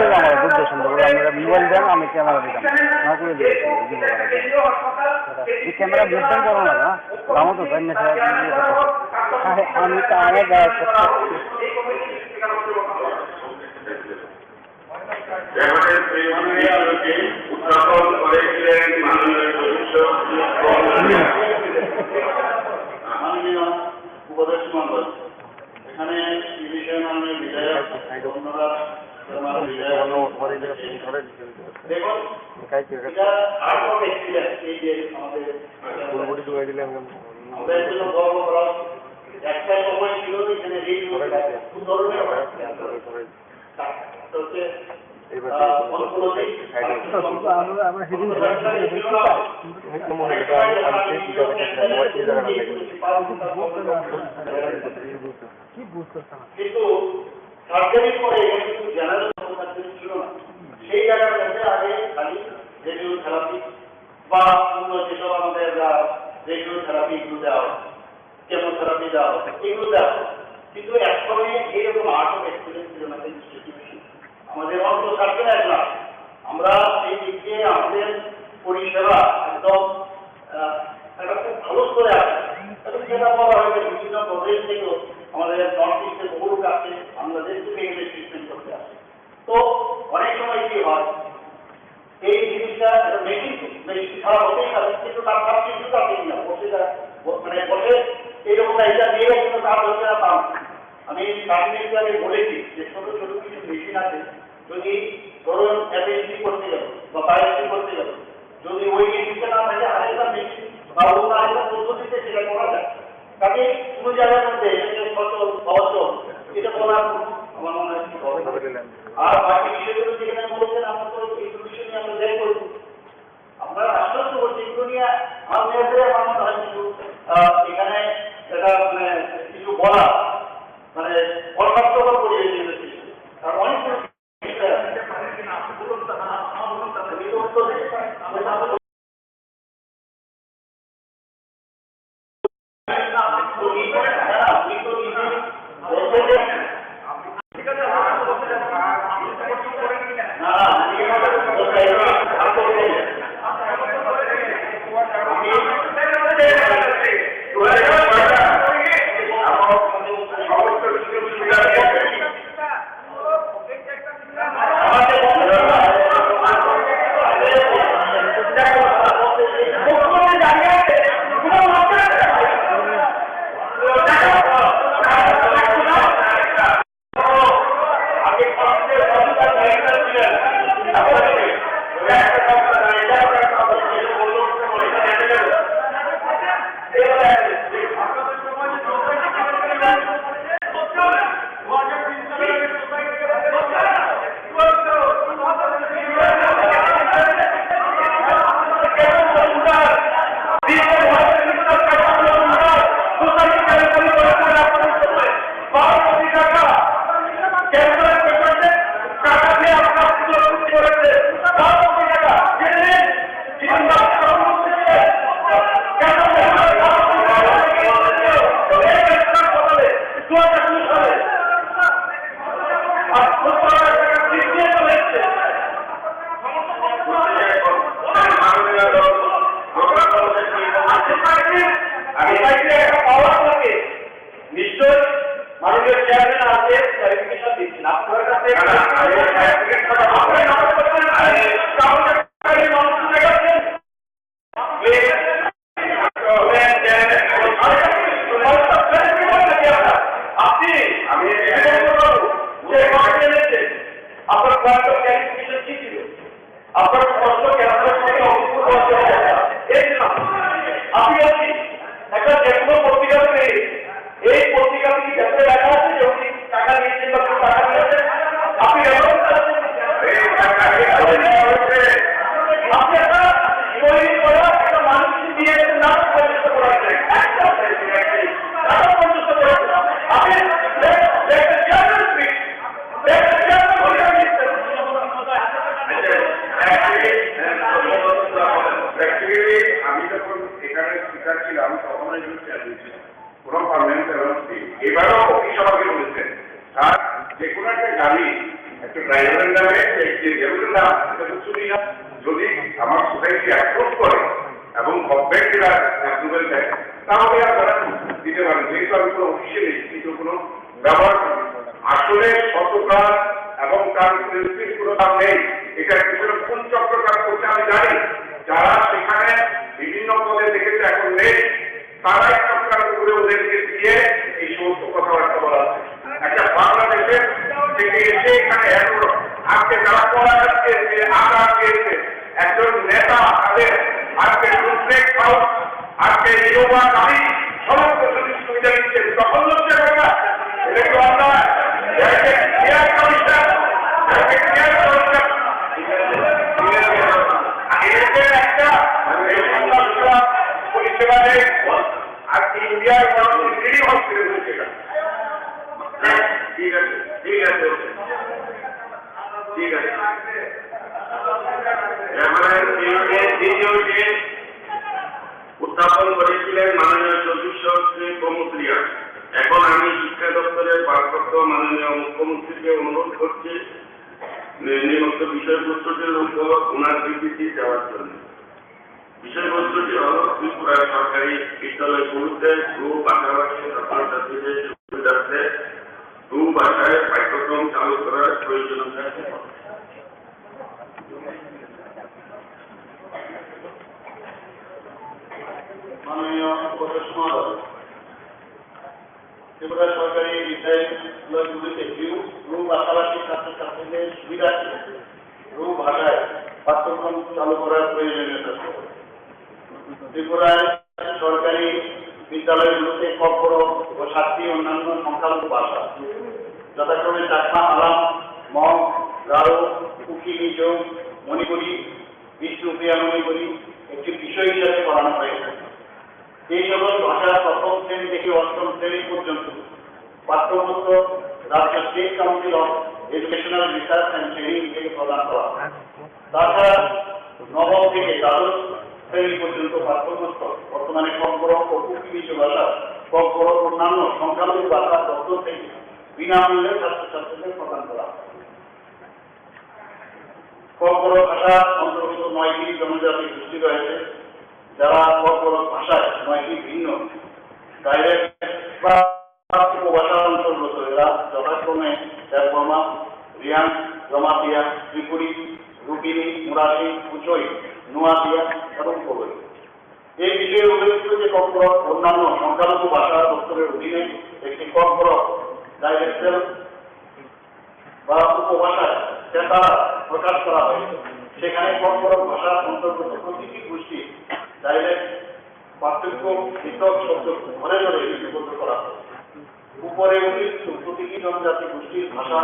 আমার বুঝতে সুন্দর করে আমরা মোবাইল দেন, আমি ক্যামেরা দিতাম না করে দিয়েছি। এই ক্যামেরা মেনটেন করো না না আমার তো জানি না আমি তো আমার উত্থাপন করেছিলেন মাননীয় উপদেশ মন্ডল। এখানে এই বিষয়ে মাননীয় বিধায়ক অন্যরা দেখুন এই যে আমাদের জন্য গর্ব করা একটা সময় ছিল এখানে এই ধরনের আমরা সেদিন কি বুঝতে কিন্তু সার্জারির পরে কিন্তু জেনারেল সার্জারি ছিল না, সেই জায়গার মধ্যে আগে খালি রেডিও থেরাপি বা অন্য যেসব আমাদের রেডিও থেরাপি এগুলো দেওয়া হয়, কেমোথেরাপি দেওয়া হয়, এগুলো দেওয়া হয়। কিন্তু একসময় এইরকম আর্ট অফ এক্সপিরিয়েন্স ছিল না ইনস্টিটিউশন আমাদের অন্ত থাকবে না। আমরা এই দিক দিয়ে আমাদের পরিষেবা একদম একটা খুব ভালো স্তরে আছে এবং যেটা বলা হয়েছে বিভিন্ন প্রদেশ থেকেও আমাদের নর্থ ইস্টের বহু কাছে বাংলাদেশ থেকে এগুলো ট্রিটমেন্ট করতে আসে। তো অনেক সময় কি হয় এই জিনিসটা মেশিন খারাপ হতেই পারে, কিন্তু তার খারাপ কিছু আপনি না মানে বসে এইরকম এটা নিয়ে কিন্তু তার হচ্ছে না পান। আমি সামনে আমি বলেছি যে ছোট ছোট কিছু মেশিন আছে, যদি ধরুন অ্যাপেন্ডিক্স করতে গেল বা বায়োপসি করতে গেল, যদি ওই মেশিনটা না থাকে আরেকটা মেশিন বা অন্য আরেকটা পদ্ধতিতে সেটা করা যায়। তাকে কোনো জায়গার মধ্যে সচল অচল এটা বলার আমার মনে হয় হবে। আর বাকি বিষয়গুলো যেখানে বলছেন আমরা তো এইগুলো বিষয় নিয়ে আমরা যাই করবো, আমরা আশ্বস্ত করছি এগুলো নিয়ে আমার মেয়েদের আমার মনে হয় কিছু এখানে এটা মানে কিছু বলা মানে অস্বাস্থ্যকর পরিবেশ দিয়েছে। কারণ অনেক ঠিক আছে। আপনার কাছে আপনি নাটক করছেন, কাউকে মানুষ শুনে গেছেন। আপনি আমি আপনার পয়েন্ট অফ ক্লারিফিকেশন কি ছিল? আপনার প্রশ্ন কেন এই না আপনি আছি একটা যে কোনো পত্রিকাতে এই পত্রিকাতে কি ব্যাপারে লেখা আছে যে উনি টাকা নিয়েছেন বা টাকা নিয়েছেন আপনি আপনি একটা তৈরি করা একটা মানুষ দিয়ে নাটক পর্যন্ত করাচ্ছেন নাটক পর্যন্ত করেছেন আপনি আমি যখন এখানে স্পিকার ছিলাম তখন কোনো পার্লামেন্ট এবারও অফিস আমাকে বলেছেন আর যে কোনো একটা গাড়ি একটা ড্রাইভারের নামে যেগুলোর নাম যদি আমার সোসাইটি অ্যাপ্রুভ করে এবং গভর্নমেন্ট এরা অ্যাপ্রুভেল দেয় তাহলে আপনারা দিতে পারেন যেহেতু আমি কোনো অফিসিয়ালি কিন্তু কোনো ব্যবহার করি আসলে সততা এবং তার কোনো দাম নেই এটা পিছনে কোন চক্র কাজ করছে আমি জানি যারা সেখানে বিভিন্ন পদে দেখেছে এখন নেই তারাই চক্রান্ত করে ওদেরকে দিয়ে এই সমস্ত কথাবার্তা বলা আছে একটা বাংলাদেশের থেকে এসে এখানে আজকে যারা পড়াঘাত পেয়েছে আঘাত পেয়েছে একজন নেতা তাদের আজকে রুদ্রেক হাউস আজকে ইয়োগা গাড়ি সমস্ত সুযোগ সুবিধা দিচ্ছে তখন হচ্ছে কথা এটা কি অন্যায় পরিষেবা নেই আর ইন্ডিয়ার লিডিং হসপিটাল হচ্ছে ঠিক আছে ঠিক আছে ঠিক আছে উত্থাপন করেছিলেন মাননীয় চতুর্থ মুখ্যমন্ত্রী এখন আমি শিক্ষা দপ্তরের ভারপ্রাপ্ত মাননীয় মুখ্যমন্ত্রীকে অনুরোধ করছি নিম্নোক্ত বিষয়বস্তুটির উপর ওনার বিবৃতি দেওয়ার জন্য বিষয়বস্তুটি হল ত্রিপুরার সরকারি বিদ্যালয়গুলোতে ভাষাভাষী ছাত্রছাত্রীদের সুবিধার্থে ভাষায় পাঠ্যক্রম চালু করার প্রয়োজনীয়তা মাননীয় উপদেষ্টা মহোদয় ত্রিপুরা সরকারি বিদ্যালয়গুলিতে ভাষাভাষী ছাত্রছাত্রীদের সুবিধার্থে ভাষায় পাঠ্যক্রম চালু করার প্রয়োজনীয়তা ত্রিপুরায় সরকারি বিদ্যালয়গুলোতে কব্বর ও 7টি অন্যান্য সংখ্যালঘু ভাষা যথাক্রমে চাকমা আলাম মগ গারো কুকি নিজৌ মণিপুরী বিষ্ণুপ্রিয়া মণিপুরী একটি বিষয় হিসাবে পড়ানো হয়েছে এই সকল ভাষা প্রথম শ্রেণী থেকে অষ্টম শ্রেণী পর্যন্ত পাঠ্যপুস্তক রাজ্য state council of educational research and training থেকে প্রদান করা তাছাড়া নবম থেকে দ্বাদশ শ্রেণী পর্যন্ত পাঠ্যপুস্তক বর্তমানে কব্বর ও কুকি বিষয় ভাষা কব্বর অন্যান্য সংখ্যালঘু ভাষা দপ্তর থেকে বিনামূল্যে ছাত্রছাত্রীদের প্রদান করা কব্বর ভাষা অন্তর্গত 9টি জনজাতি গোষ্ঠী রয়েছে যারা কব্বর ভাষায় 9টি ভিন্ন ডাইরেক্ট বা উপভাষার অন্তর্গত এরা যথাক্রমে দেববর্মা রিয়াং জমাতিয়া ত্রিপুরী রুপিনী মুরাশি কুচই নোয়াদিয়া এবং কবই এই বিষয়ে উল্লেখিত যে কব্বর অন্যান্য সংখ্যালঘু ভাষা দপ্তরের অধীনে একটি কব্বর ডাইরেক্টর বা উপভাষায় ক্রেতারা প্রকাশ করা হয়েছে সেখানে কব্বর ভাষার অন্তর্গত প্রতিটি গোষ্ঠী ডাইরেক্ট পার্থক্য পৃথক শব্দ ধরে ধরে লিপিবদ্ধ করা হয়েছে উপরে উল্লিখিত প্রতিটি জনজাতি গোষ্ঠীর ভাষা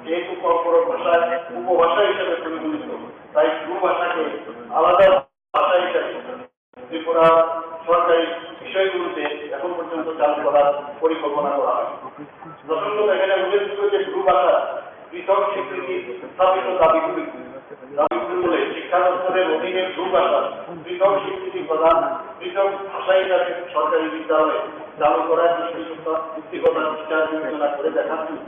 যেহেতু কব্বর ভাষায় উপভাষা হিসেবে পরিগণিত তাই ভাষাকে আলাদা ভাষা হিসেবে ত্রিপুরা সরকারি বিষয়গুলোতে এখন পর্যন্ত চালু করার পরিকল্পনা করা হয় প্রসঙ্গত এখানে উল্লেখিত যে ভাষা পৃথক স্বীকৃতি স্থাপিত দাবিগুলি বলে শিক্ষা দপ্তরের অধীনে ভাষা পৃথক স্বীকৃতি প্রদান পৃথক ভাষা হিসাবে সরকারি বিদ্যালয়ে চালু করার যুক্তিগত বিচার বিবেচনা করে দেখার জন্য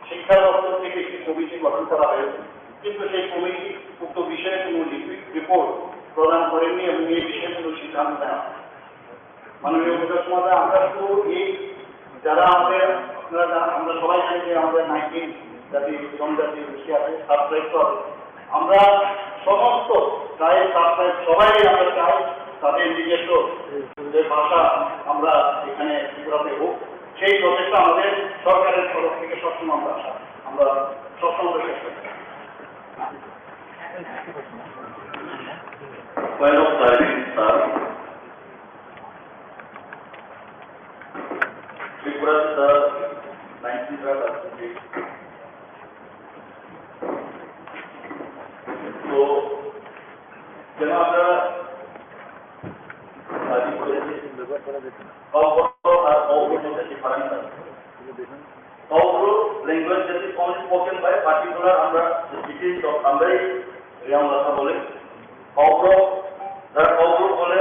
শিক্ষা দপ্তর থেকে একটি কমিটি গঠন করা হয়েছে কিন্তু সেই কমিটি উক্ত বিষয়ে কোনো লিখিত রিপোর্ট প্রদান করেননি এবং এই বিষয়ে কোনো সিদ্ধান্ত নেওয়া মাননীয় উপদেষ্টা মহোদয় আমরা শুধু এই যারা আমাদের আপনারা আমরা সবাই জানি যে আমাদের জাতি জনজাতি গোষ্ঠী আছে, সাবট্রাইব তো আছে। আমরা সমস্ত ট্রাইব সাবট্রাইব সবাই আমরা চাই তাদের নিজস্ব যে ভাষা আমরা এখানে ত্রিপুরাতে হোক, সেই প্রচেষ্টা আমাদের সরকারের তরফ থেকে সবসময় আমরা সবসময় চেষ্টা করি। Point of clarity, sir. Tripura is the 19th district. So, যেন আমরা আদি করেছি language that is only spoken by particular আমরা cities of আমরাই রিয়াং ভাষা বলে যারা কৌগ্রুপ বলে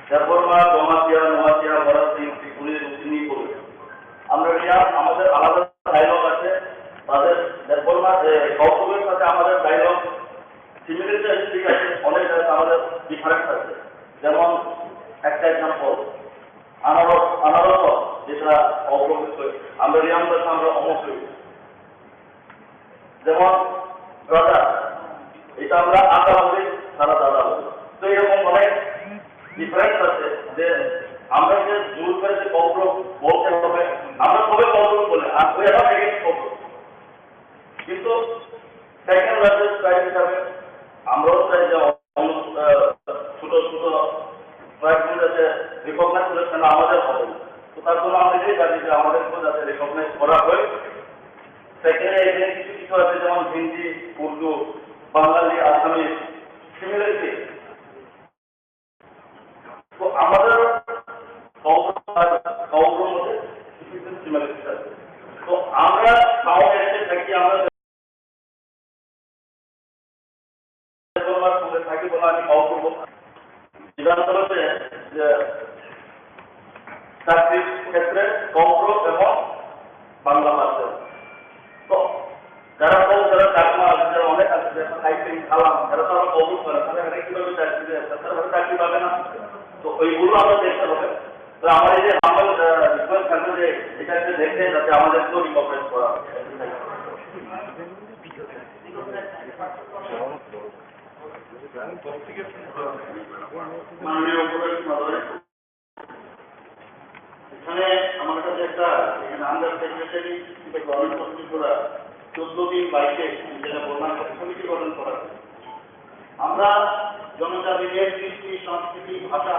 দেববর্মা গমাতিয়া নোয়াতিয়া ভরত সিং ত্রিপুরী রুচিনী বলে আমরা রিয়াং আমাদের আলাদা ডায়লগ আছে তাদের দেববর্মা কৌগ্রুপের সাথে আমাদের ডায়লগ সিমিলারিটি ঠিক আছে অনেক আমাদের ডিফারেন্স আছে যেমন একটা এক্সাম্পল আনারস যেটা কৌগ্রুপ আমরা রিয়াং ভাষা আমরা অমুক যেমন দাদা এটা আমরা আদা বলি তারা দাদা বলি তো এরকম অনেক ডিফারেন্স আছে যে আমরা যে জোর করে যে কৌগ্রুপ বলতে হবে আমরা সবাই কৌগ্রুপ বলে আর ওই আবার এগেন্স্ট কৌগ্রুপ কিন্তু সেকেন্ড লার্জেস্ট ট্রাইব হিসাবে আমরাও চাই যে ছোট ছোট ট্রাইবগুলো যাতে রিকগনাইজ করে কেন আমাদের হবে তো তার জন্য আমরা এটাই চাই যে আমাদেরকেও যাতে রিকগনাইজ করা হয় সেকেন্ডে এখানে কিছু কিছু আছে যেমন হিন্দি উর্দু বাঙালি আসামি সিমিলারিটি তো আমাদের কৌগ্রুপের মধ্যে কিছু সিমিলারিটি আছে তো আমরা টাউন এসে থাকি আমরা থাকি বলে আমি কৌগ্রুপ বিধানসভাতে যে চাকরির ক্ষেত্রে কৌগ্রুপ এবং বাংলা ভাষা তো যারা চাকমা যারা অনেক আছে যারা সাইকেল খালাম যারা তো আমরা কৌগ্রুপ করে তাহলে কিভাবে চাকরি পাবে না তো ওইগুলো আমরা দেখতে হবে তো আমার এই যে আমার রিকোয়েস্ট থাকবে যে এটাকে দেখে যাতে আমাদেরকেও রিকগনাইজ করা হয় মাননীয় উপদেষ্টা মহোদয়, এখানে আমার কাছে একটা এখানে under secretary government of Tripura 14 দিন বাইকে যেটা বললাম কমিটি গঠন করা আমরা জনজাতিদের কৃষ্টি সংস্কৃতি ভাষা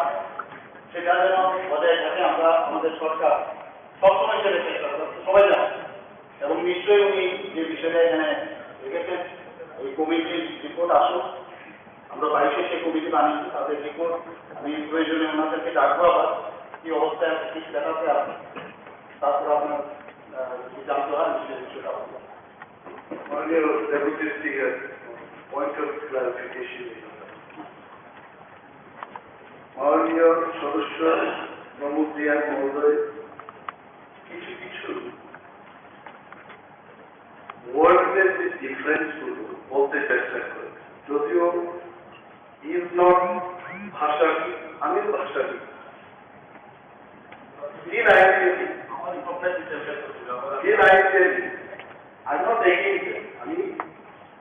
সেটা যেন বজায় থাকে আমরা আমাদের সরকার সবসময় সেটা চেষ্টা করছে সবাই জানে এবং নিশ্চয়ই উনি যে বিষয়টা এখানে রেখেছেন ওই কমিটির রিপোর্ট আসুক আমরা 22-এ সেই কমিটি বানিয়েছি তাদের রিপোর্ট আমি প্রয়োজনে ওনাদেরকে ডাকবো আবার কি অবস্থায় ঠিক দেখাতে আসবে তারপর আপনার জানতে হয় নিশ্চয়ই বিষয়টা হবে মাননীয় deputy speaker point of clarification মাননীয় সদস্য প্রমোদ রিয়াং মহোদয় কিছু কিছু ওয়ার্ডের যে ডিফারেন্সগুলো বলতে চেষ্টা করে যদিও ইজ নট ভাষা কি আমি ভাষা কি আমি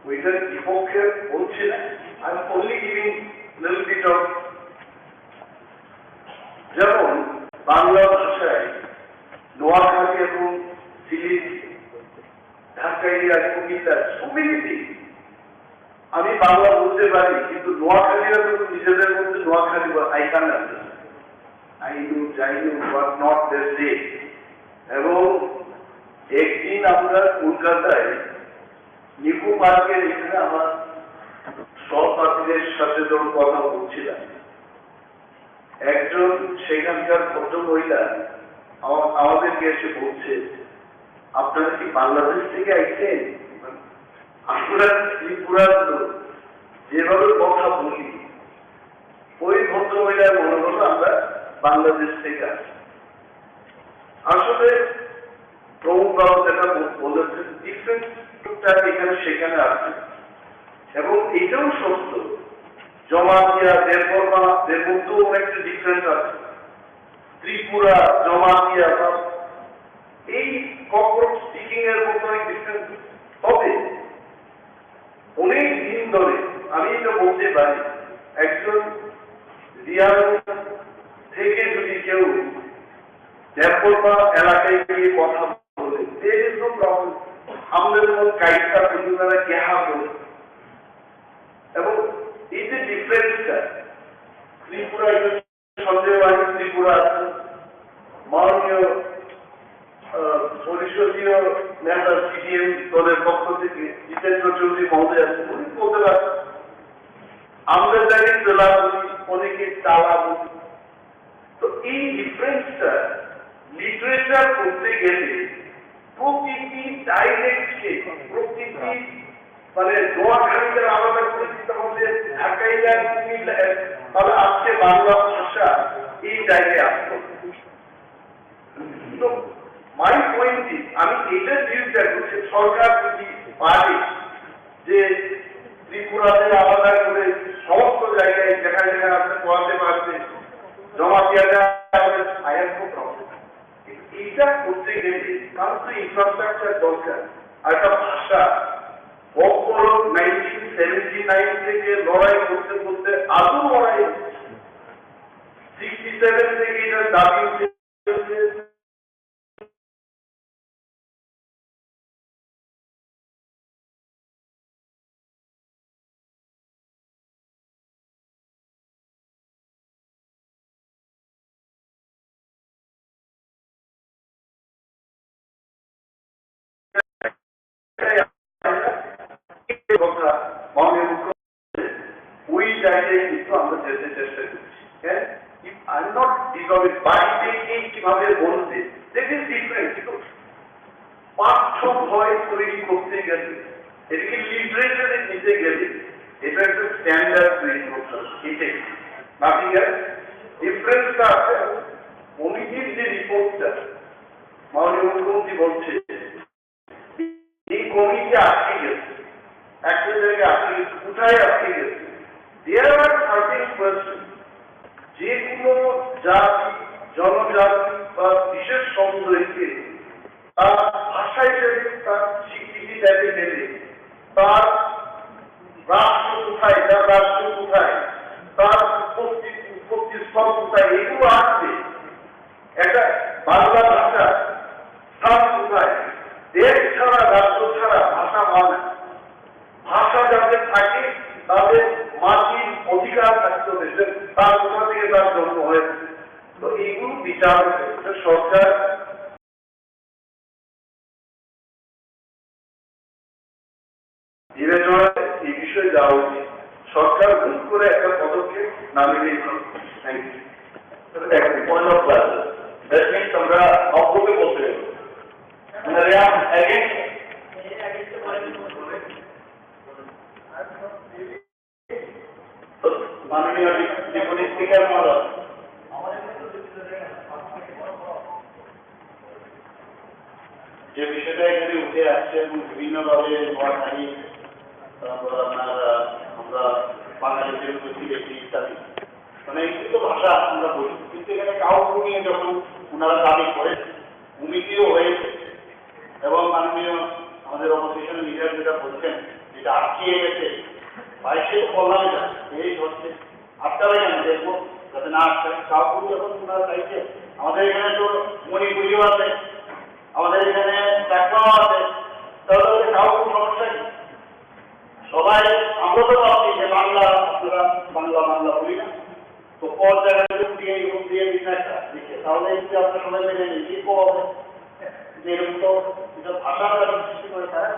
ওইটার বিপক্ষে বলছি না I am only giving little bit of যেমন বাংলা ভাষায় নোয়াখালী এবং সিলেট ঢাকা এরিয়া কবিতা সমিতি আমি বাংলা বলতে পারি কিন্তু নোয়াখালীরা তো নিজেদের মধ্যে নোয়াখালী বা আইকান আছে Ainu জাইনু but not the same এবং একদিন আমরা কলকাতায় নিকো পার্কের এখানে আমার সহপাঠীদের সাথে যখন কথা বলছিলাম একজন সেখানকার ভদ্র মহিলা আমাদেরকে এসে বলছে আপনারা কি বাংলাদেশ থেকে আইছেন আমরা ত্রিপুরার লোক যেভাবে কথা বলি ওই ভদ্র মহিলার মনে হলো আমরা বাংলাদেশ থেকে আসি আসলে প্রমুখ বাবু যেটা বলেছেন ডিফারেন্সটা এখানে সেখানে আছে এবং এটাও সত্য জমাতিয়া দেববর্মাদের মধ্যেও একটা ডিফারেন্স আছে ত্রিপুরা জমাতিয়া এই ককরোচ পারি একজন রিয়াল থেকে যদি কেউ দেবপর্বা এলাকায় গিয়ে কথা বলে there is no problem আমাদের মধ্যে কাইটা পরিবারে কেহা বলে এবং এই যে ডিফারেন্সটা ত্রিপুরা সঞ্জয় বাড়ি ত্রিপুরা আছে মাননীয় পরিষদীয় নেতা সিপিএম দলের পক্ষ থেকে জিতেন্দ্র চৌধুরী মহোদয় আছেন উনি বলতে পারেন আমাদের জায়গায় তোলা বলি অনেকে তালা বলি তো এই ডিফারেন্সটা লিটারেচার করতে গেলে প্রতিটি ডাইলেক্টকে প্রতিটি মানে নোয়াখালীদের আলাদা করে দিতে হবে ঢাকাইয়া কুমিল্লা তাহলে আজকে বাংলা ভাষা এই জায়গায় আসতে তো মাই পয়েন্ট ইজ আমি এটা চিন্তা করছি সরকার যদি পারে যে ত্রিপুরাতে আলাদা করে সমস্ত জায়গায় যেখানে যেখানে আপনি পড়াতে পারবে জমা দেওয়া যায় আই হ্যাভ নো প্রবলেম এইটা করতে গেলে কারণ তো ইনফ্রাস্ট্রাকচার দরকার আর একটা ভাষা বঙ্গল 1979 থেকে লড়াই করতে করতে আদৌ লড়াই 67 থেকে এটার দাবি উঠেছে ওই জায়গায় কিন্তু আমরা যেতে চেষ্টা করছি হ্যাঁ আই এম নট ডিজলভ বাড়িতে কিভাবে বলতে দিস ইজ ডিফারেন্ট কিন্তু পাঠ্য ভয় তৈরি করতে গেলে এদিকে লিটারেচারে নিতে গেলে এটা একটা স্ট্যান্ডার্ড তৈরি করতে হবে এটাই নাথিং এলস ডিফারেন্সটা আছে কমিটির যে রিপোর্টটা মাননীয় মুখ্যমন্ত্রী বলছে এই কমিটি আটকে গেছে একটা জায়গায় আটকে গেছে কোথায় আটকে গেছে দেয়ার আর সার্টেন কোয়েশ্চেন যে কোনো জাতি জনজাতি বা বিশেষ সমুদায়কে তার ভাষা হিসেবে তার স্বীকৃতি দেবে নেবে তার রাষ্ট্র কোথায় তার রাষ্ট্র কোথায় তার উৎপত্তি স্থল কোথায় এগুলো আসবে একটা বাংলা ভাষা স্থান কোথায় দেশ ছাড়া রাষ্ট্র ছাড়া ভাষা মানে ভাষা যাদের থাকে তাদের মাটির অধিকার থাকতে হবে তার কোথা থেকে তার জন্ম হয়েছে তো এইগুলো বিচার সরকার বিবেচনায় এই বিষয়ে যাওয়া উচিত সরকার ভুল করে একটা পদক্ষেপ না নিলেই ভালো thank you point of class that means আমরা অগ্রকে বলতে গেল মাননীয় ডেপুটি স্পিকার মহোদয় যে বিষয়টা এখানে উঠে আসছে এবং বিভিন্নভাবে নোয়াখালী তারপর আপনার আমরা বাঙালিদের প্রতিবেশী ইত্যাদি মানে এই তো ভাষা আমরা বলি কিন্তু এখানে কাউকে নিয়ে যখন ওনারা দাবি করে ভূমিটিও হয়েছে এবং মাননীয় আমাদের অপোজিশন লিডার যেটা বলছেন যেটা আটকিয়ে গেছে বাইশে বললাম এটা এই হচ্ছে আপনারা কেন দেখবো যাতে না আসছে কাউকে যখন ওনারা চাইছে আমাদের এখানে তো মণিপুরিও আছে আমাদের এখানে চাকমাও আছে তাহলে কাউকে সমস্যা কি সবাই আমরা তো ভাবছি যে বাংলা আপনারা বাংলা বাংলা বলি না তো পর জায়গায় দিয়ে এরকম দিয়ে দিন একটা দিকে তাহলে যদি আপনার সবাই মেনে নিই কি হবে যে এরকম তো এটা ভাষাটা সৃষ্টি করে তারা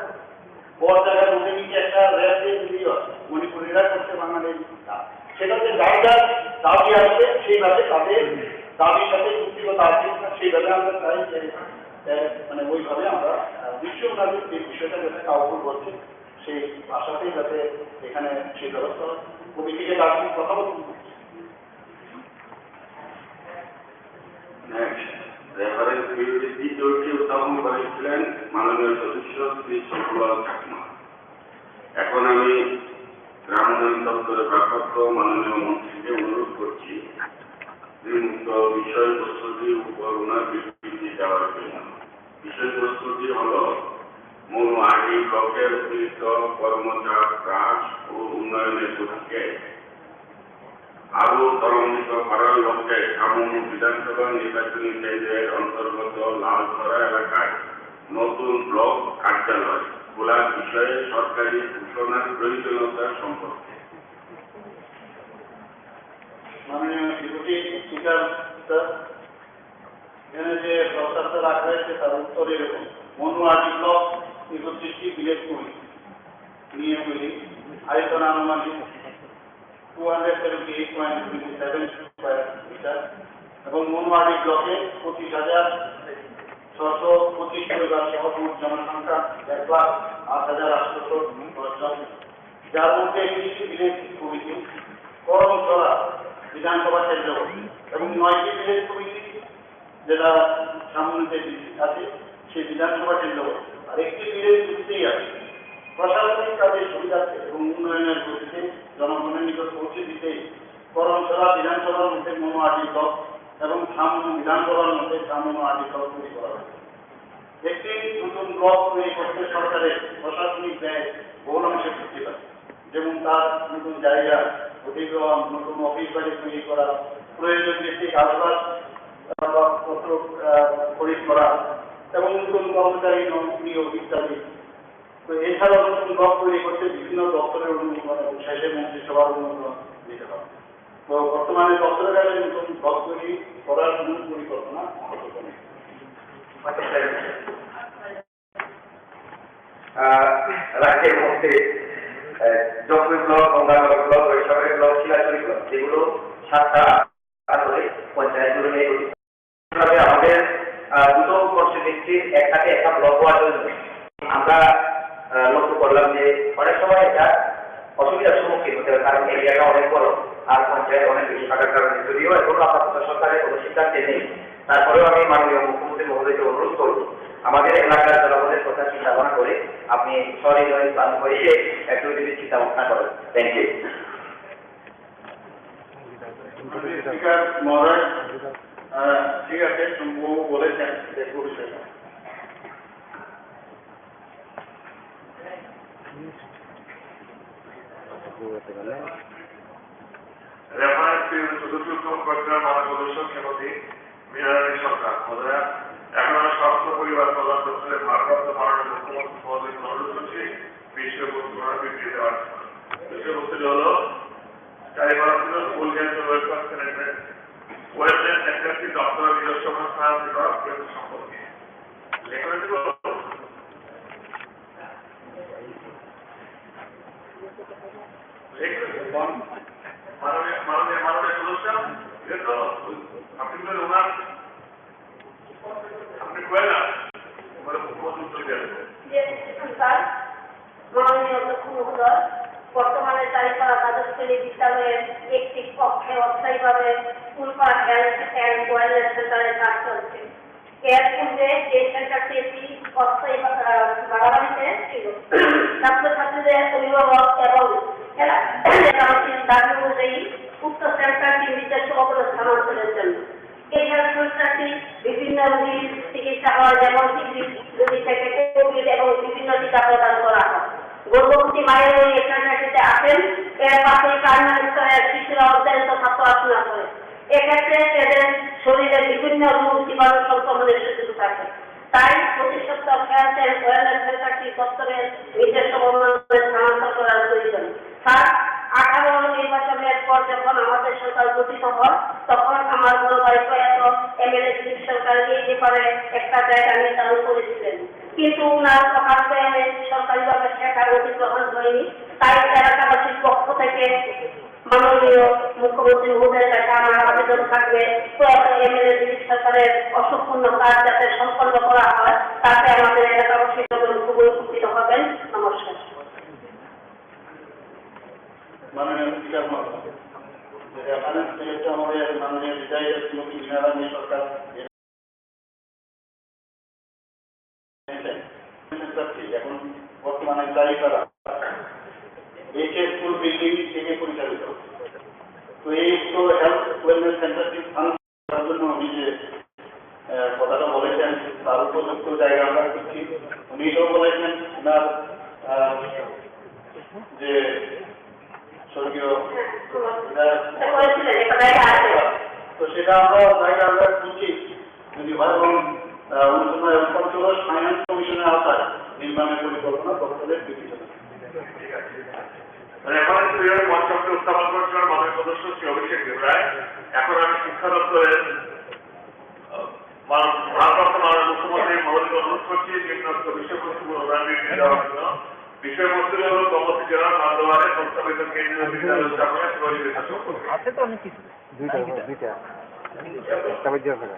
পর জায়গায় বসে নিচে একটা র্যাপ দিয়ে দিলেই হয় মণিপুরিরা করছে বাঙালি সেটাতে যার যার দাবি আসবে সেইভাবে তাদের দাবির সাথে চুক্তিগত আছে সেইভাবে আমরা চাই যে মানে ওইভাবে আমরা নিশ্চয় ওনাদের যে বিষয়টা যাতে কাউকে বলছে সেই ভাষাতেই যাতে এখানে সেই ব্যবস্থা কমিটিকে ডাকি কথা বলতে রেফারেন্স বিরোধী দ্বিতীয়টি উত্থাপন করেছিলেন মাননীয় সদস্য শ্রী শঙ্করলাল চাকমা। এখন আমি গ্রাম উন্নয়ন দপ্তরের ভারপ্রাপ্ত মাননীয় মন্ত্রীকে অনুরোধ করছি উক্ত বিষয়বস্তুটির উপর ওনার বিবৃতি দেওয়ার জন্য। বিষয়বস্তুটি হল মূল আগে আটি ব্লকের অতিরিক্ত কর্মচার হ্রাস ও উন্নয়নের গতিকে আরো ত্বরান্বিত করার লক্ষ্যে ছামুন বিধানসভা নির্বাচনী কেন্দ্রের অন্তর্গত লালছড়া এলাকায় নতুন ব্লক কার্যালয় খোলার বিষয়ে সরকারি ঘোষণার প্রয়োজনীয়তা সম্পর্কে। মাননীয় ডেপুটি স্পিকার স্যার, এখানে যে দরখাস্ত রাখা হয়েছে তার উত্তরে এরকম: মনুয়াটি ব্লক 31টি ভিলেজ কমিটি নিয়ে তৈরি, আয়তন আনুমানিক 278.27 স্কয়ার মিটার এবং মনুয়াটি ব্লকে 25,625 পরিবার সহ মোট জনসংখ্যা 1,08,810 জন, যার মধ্যে 30টি ভিলেজ কমিটি করমছড়া বিধানসভা কেন্দ্র এবং 9টি ভিলেজ কমিটি যেটা সামনে আছে সেই বিধানসভা কেন্দ্র আর একটি ভিলেজ কমিটিই আছে। প্রশাসনিক কাজের সুবিধার্থে এবং উন্নয়নের গতিতে জনগণের নিকট পৌঁছে দিতে করমছড়া বিধানসভার মধ্যে মনোয়াটি ব্লক এবং ছামনু বিধানসভার মধ্যে ছামনুয়াটি ব্লক তৈরি করা হয়েছে। একটি নতুন ব্লক তৈরি করতে সরকারের প্রশাসনিক ব্যয় বহুলাংশে বৃদ্ধি পায়, যেমন তার নতুন জায়গা অধিগ্রহণ, নতুন অফিস বাড়ি তৈরি করা, প্রয়োজন ভিত্তিক আসবাবপত্র খরিদ করা এবং নতুন কর্মচারী নিয়োগ ইত্যাদি। তো এছাড়াও নতুন ব্লক তৈরি করতে বিভিন্ন দপ্তরের অনুমোদন এবং শেষে মন্ত্রিসভার অনুমোদন দিতে হবে। তো বর্তমানে দপ্তরের কাছে নতুন ব্লক তৈরি করার মূল পরিকল্পনা রাজ্যের মধ্যে জয়পুর ব্লক, গঙ্গানগর ব্লক, বৈশাখের ব্লক, শিলাচুরি ব্লক, যেগুলো 7টা আসলে পঞ্চায়েতগুলো নিয়ে গঠিত। আমাদের দুটো কনস্টিটিউয়েন্সির একসাথে একটা ব্লক হওয়ার জন্য আমরা লক্ষ্য করলাম যে অনেক সময় এটা অসুবিধার সম্মুখীন হতে হবে, কারণ এরিয়াটা অনেক বড় আর পঞ্চায়েত অনেক বেশি থাকার কারণে। যদিও এখনো আপাতত সরকারের কোনো সিদ্ধান্ত নেই, তারপরেও আমি মাননীয় মুখ্যমন্ত্রী মহোদয়কে অনুরোধ করব আমাদের এলাকার জনগণের কথা চিন্তা ভাবনা করে আপনি সহৃদয় প্ল্যান করে একটু যদি চিন্তা ভাবনা করেন। Thank you. স্পিকার মহোদয়, ঠিক আছে, বলেছেন দেখবো বিষয়টা। চতুর্থ পর্যায়ের মাননীয় শ্রীমতী মীরারানী সরকার মহোদয়া, এখন আমি স্বাস্থ্য পরিবার কল্যাণ দপ্তরের ভারপ্রাপ্ত মাননীয় মুখ্যমন্ত্রী মহোদয়কে অনুরোধ করছি বিষয়বস্তুর বিবৃতি দেওয়ার জন্য। বিষয়বস্তুটি হল Charipara school cancer welfare management wellness সেন্টারটি দপ্তরের নিজস্ব স্থানান্তর করা সম্পর্কে। লেখনটি হল মাননীয় সদস্য, আপনি ওনার আপনি কয়েন মুখ্যমন্ত্রী মাননীয় অধ্যক্ষ মহোদয়, বর্তমানে চারিপাড়া দ্বাদশ শ্রেণী বিদ্যালয়ের একটি কক্ষে অস্থায়ীভাবে ফুলপাড়া হেলথ অ্যান্ড ওয়েলনেস সেন্টারে কাজ চলছে। এর পূর্বে এই সেন্টারটি একটি অস্থায়ী বাড়াবাড়িতে ছিল। ছাত্রছাত্রীদের অভিভাবক এবং এলাকাবাসীর দাবি অনুযায়ী উক্ত সেন্টারটি নিজস্ব অবস্থা স্থানান্তরের জন্য এই হেলথ সেন্টারটি বিভিন্ন রোগীর চিকিৎসা হয়, যেমন রোগী থেকে কোভিড এবং বিভিন্ন টিকা প্রদান করা হয়। গর্ভবতী মায়ের ওই সেন্টারটিতে আসেন, এর পাশে প্রাইমারি স্তরের শিশুরা অত্যন্ত ছাত্রাশনা করে। এক্ষেত্রে এদের শরীরে বিভিন্ন রোগ জীবাণু সংক্রমণের সুযোগ থাকে। তাই প্রতি সপ্তাহ হেলথ অ্যান্ড ওয়েলনেস সেন্টারটি দপ্তরের নিজস্ব স্থানান্তর করার প্রয়োজন। স্যার, 18 নির্বাচনের পর যখন আমাদের সরকার গঠিত হয় তখন আমার বড় ভাই প্রয়াত এমএলএ দিলীপ সরকার এই ব্যাপারে একটা জায়গা নির্ধারণ করেছিলেন, কিন্তু উনার অকারণে সরকারিভাবে সেটা অধিগ্রহণ হয়নি। তাই এলাকাবাসীর পক্ষ থেকে মাননীয় মুখ্যমন্ত্রী মহোদয়ের কাছে আমার আবেদন থাকবে, প্রয়াত এমএলএ দিলীপ সরকারের অসম্পূর্ণ কাজ যাতে সম্পন্ন করা হয়, তাতে আমাদের এলাকাবাসী খুবই উপকৃত হবেন। নমস্কার। মাননীয় স্পিকার মহোদয়, ফাইন্যান্স মিনিস্টার আমাদের মাননীয় বিধায়ক শ্রীমতী মীরারানী সরকার এখন বর্তমানে চারিপাড়া এইচএস স্কুল বিল্ডিং থেকে পরিচালিত। তো এই হেলথ ওয়েলনেস সেন্টারটি করার জন্য উনি যে কথাটা বলেছেন তার উপযুক্ত জায়গা আমরা করছি। উনি এটাও বলেছেন ওনার যে স্বর্গীয় তো সেটা আমরা জায়গা আমরা উচিত যদি হয় এবং অনুসন্ধান এবং পঞ্চদশ ফাইন্যান্স কমিশনের আওতায় নির্মাণের পরিকল্পনা দপ্তরের বিবেচনা। এখন ক্রীড়ার মঞ্চকে উত্থাপন করেছিলেন মাননীয় সদস্য শ্রী অভিষেক দেবরায়। এখন আমি শিক্ষা দপ্তরের ভারপ্রাপ্ত মাননীয় মুখ্যমন্ত্রী মহোদয়কে অনুরোধ করছি নিম্নোক্ত বিষয়বস্তুগুলো অগ্রাধিকার দেওয়ার জন্য। বিষয়বস্তু হল গমতি জেলার মাধ্যমে প্রস্তাবিত কেন্দ্রীয় বিদ্যালয় স্থাপনে সহযোগিতা সম্পর্কে। আছে তো অনেক কিছু দুইটা তবে জিজ্ঞাসা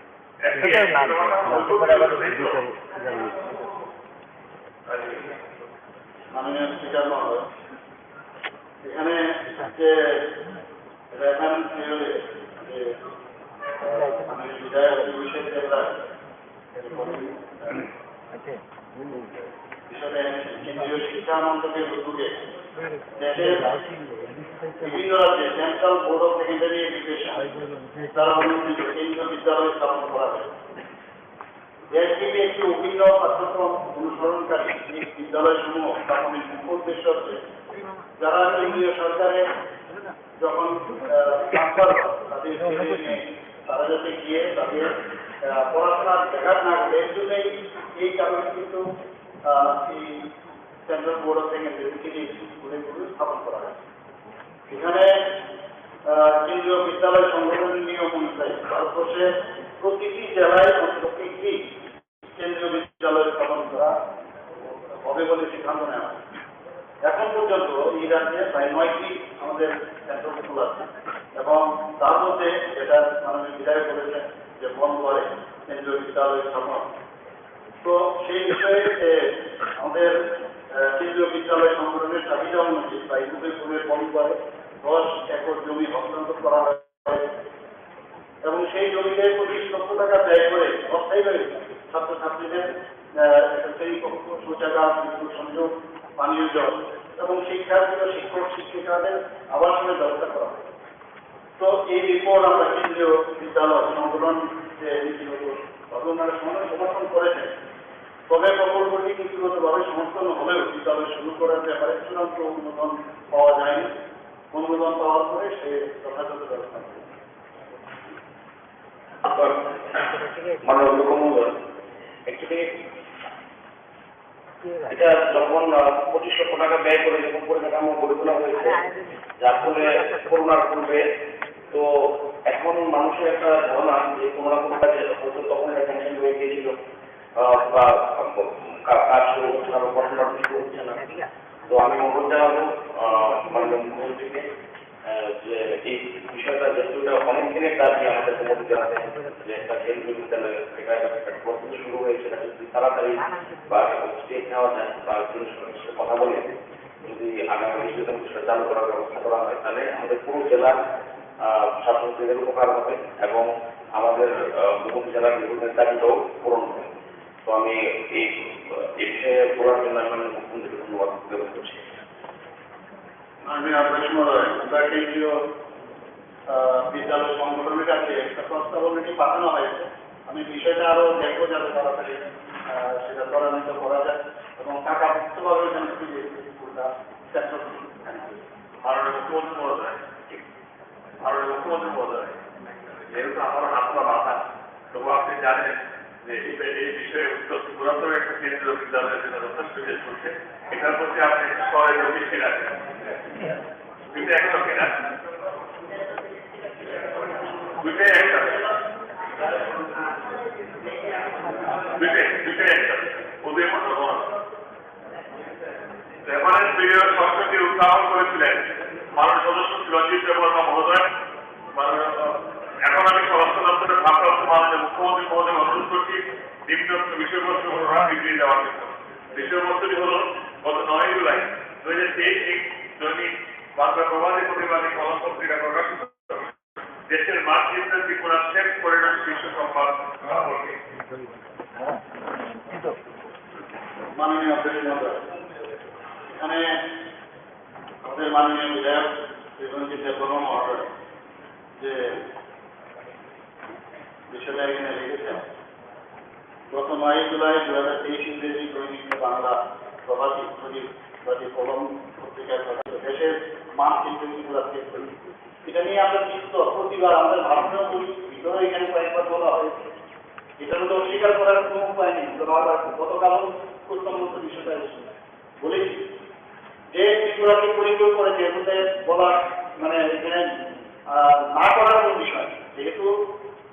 মাননীয় স্পিকার মহোদয়, এখানে যে রেফারেন্স পিরিয়ডে যে মাননীয় বিধায়ক অভিষেক দেবরায় বিষয়ে কেন্দ্রীয় শিক্ষা মন্ত্রকের উদ্যোগে দেশের বিভিন্ন রাজ্যে central board of secondary education দ্বারা অনুমোদিত কেন্দ্রীয় বিদ্যালয় স্থাপন করা হয়। দেশব্যাপী একটি অভিন্ন পাঠ্যক্রম অনুসরণকারী এই বিদ্যালয়সমূহ স্থাপনের মুখ্য উদ্দেশ্য হচ্ছে যারা কেন্দ্রীয় সরকারের যখন ট্রান্সফার তাদের তারা যাতে গিয়ে তাদের পড়াশোনার ব্যাঘাত না ঘটে এর জন্যই এই কারণে কিন্তু এই সেন্ট্রাল বোর্ড অফ সেকেন্ডারি স্কুলগুলো স্থাপন করা হয়। এখানে কেন্দ্রীয় বিদ্যালয় সংগঠনের নিয়ম অনুযায়ী ভারতবর্ষের প্রতিটি জেলায় প্রতিটি কেন্দ্রীয় বিদ্যালয় স্থাপন করা হবে বলে সিদ্ধান্ত নেওয়া হয়। এখন পর্যন্ত এই রাজ্যে প্রায় 9টি আমাদের সেন্ট্রাল স্কুল আছে এবং তার মধ্যে যেটা মাননীয় বিধায়ক বলেছেন যে বনদুয়ারে কেন্দ্রীয় বিদ্যালয় স্থাপন। তো সেই বিষয়ে আমাদের কেন্দ্রীয় বিদ্যালয় সংগঠনের চাহিদা অনুযায়ী প্রায় উদয়পুরের বনদুয়ারে 10 একর জমি হস্তান্তর করা হয় এবং সেই জমিতে 25 লক্ষ টাকা ব্যয় করে অস্থায়ীভাবে ছাত্রছাত্রীদের একটা শ্রেণীকক্ষ, শৌচাগার, বিদ্যুৎ সংযোগ, পানীয় জল এবং শিক্ষার্থী ও শিক্ষক শিক্ষিকাদের আবাসনের ব্যবস্থা করা হয়। তো এই রিপোর্ট আমরা কেন্দ্রীয় বিদ্যালয় সংগঠন যে নীতিগত ওনারা সমর্থন করেছেন। তবে প্রকল্পটি নীতিগতভাবে সমর্থন হলেও বিদ্যালয় শুরু করার ব্যাপারে চূড়ান্ত অনুমোদন পাওয়া যায়নি। অনুমোদন পাওয়ার পরে সে যথাযথ ব্যবস্থা করে। মাননীয় মুখ্যমন্ত্রী অ্যাকচুয়ালি এটা যখন 25 লক্ষ টাকা ব্যয় করে যখন পরিকাঠামো গড়ে তোলা হয়েছে যার ফলে করোনার পূর্বে, তো এখন মানুষের একটা ধারণা যে কোনো না কোনো কাজে হয়তো তখন একটা টেনশন হয়ে গিয়েছিল বা কাজ শুরু হচ্ছে না, পড়াশোনা শুরু হচ্ছে না। তো আমি অনুরোধ জানাবো মাননীয় মুখ্যমন্ত্রীকে যে এই বিষয়টা যেহেতু অনেক দিনের কাজ নিয়ে আমাদের মধ্যে জানাতে যে একটা কেন্দ্রীয় বিদ্যালয়ে একটা প্রস্তুতি শুরু হয়েছে যদি তাড়াতাড়ি বা স্টেপ নেওয়া যায় বা কথা বলে যদি আগামী বিষয়টা চালু করার ব্যবস্থা করা হয় তাহলে আমাদের পুরো জেলার ছাত্রছাত্রীদের উপকার হবে এবং আমাদের মুখ্যমন্ত্রী জেলার বিভিন্ন দাবিটাও পূরণ হবে। তো আমি এই বিষয়ে বলার জন্য আমি মুখ্যমন্ত্রীকে ধন্যবাদ জ্ঞাপন করছি। মাননীয় অধ্যক্ষ মহোদয়, আমরা কেন্দ্রীয় বিদ্যালয় সংগঠনের কাছে একটা প্রস্তাব অলরেডি পাঠানো হয়েছে। আমি বিষয়টা আরো দেখবো যাতে তাড়াতাড়ি সেটা ত্বরান্বিত করা যায় এবং টাকা মুক্তভাবে যেন স্কুলটা সেন্ট্রাল মাননীয় মুখ্যমন্ত্রী মহোদয়, যেহেতু আমার হাত বা মাথা, তবু আপনি জানেন যে এই বিষয়ে উত্তর ত্রিপুরাতেও একটা কেন্দ্রীয় বিদ্যালয়ের জন্য যথেষ্ট চেষ্টা করছে। এটার প্রতি আপনি শহরের দৃষ্টি রাখেন। দুইটা একসাথে না, দুইটাই একসাথে, দুইটাই একসাথে ওদের মতো রেফারেন্স পিরিয়ড সংসদকে উত্থাপন করেছিলেন মাননীয় সদস্য রঞ্জিত দেববর্মা মহোদয়। এখন আমি স্বরাষ্ট্র দপ্তরের ভারপ্রাপ্ত মাননীয় মুখ্যমন্ত্রী মহোদয় অনুরোধ করছি নিম্নোক্ত বিষয়বস্তু বিবৃতি দেওয়ার জন্য। বিষয়বস্তুটি হল গত 9 জুলাই 2023 দৈনিক বাংলা প্রবাদী প্রতিবাদী কলম পত্রিকা প্রকাশিত দেশের মাতৃত্ব ত্রিপুরার শেষ পরিণত শীর্ষ সংবাদ সম্পর্কে। মাননীয় অধ্যক্ষ মহোদয়, এখানে আমাদের মাননীয় বিধায়ক রঞ্জিত দেববর্মা মহোদয় যে বিষয়টা এখানে লিখেছেন, গত 9 জুলাই 2023 ইংরেজি দৈনিক বাংলা প্রবাসী কলম পত্রিকার দেশের মানচিত্র যেগুলো চেক করি, এটা নিয়ে আমরা চিত্ত প্রতিবার আমাদের ভাবনাও করি, ভিতরে এখানে কয়েকবার বলা হয়েছে। এটার মধ্যে অস্বীকার করার কোনো উপায় নেই। গতকালও প্রশ্নমুক্ত বিষয়টা বলেছি যে ত্রিপুরাকে পরিচয় করেছে, এর মধ্যে বলার মানে এখানে না করার কোনো বিষয়, যেহেতু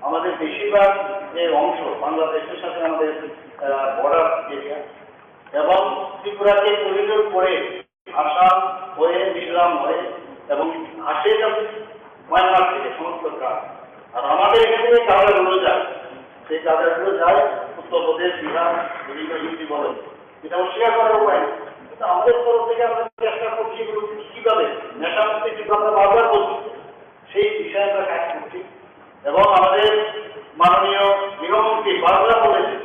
আমাদের বেশিরভাগ যে অংশ বাংলাদেশের সাথে আমাদের বর্ডার এরিয়া, এবং ত্রিপুরাকে পরিচয় করে আসাম হয়ে মিজোরাম হয়ে এবং আসে মায়ানমার থেকে সমস্ত কাজ, আর আমাদের এখান থেকে কাজগুলো যায়, সেই কাজগুলো যায় উত্তরপ্রদেশ, বিহার, বিভিন্ন ইউপি বলে, এটা অস্বীকার করার উপায় নেই। কিন্তু আমাদের তরফ থেকে আমরা চেষ্টা করছি এগুলো কিভাবে নেশামুক্তি কিন্তু আমরা বারবার বলছি, সেই বিষয়ে আমরা কাজ করছি। এবং আমাদের মাননীয় গৃহমন্ত্রী বারবার বলেছে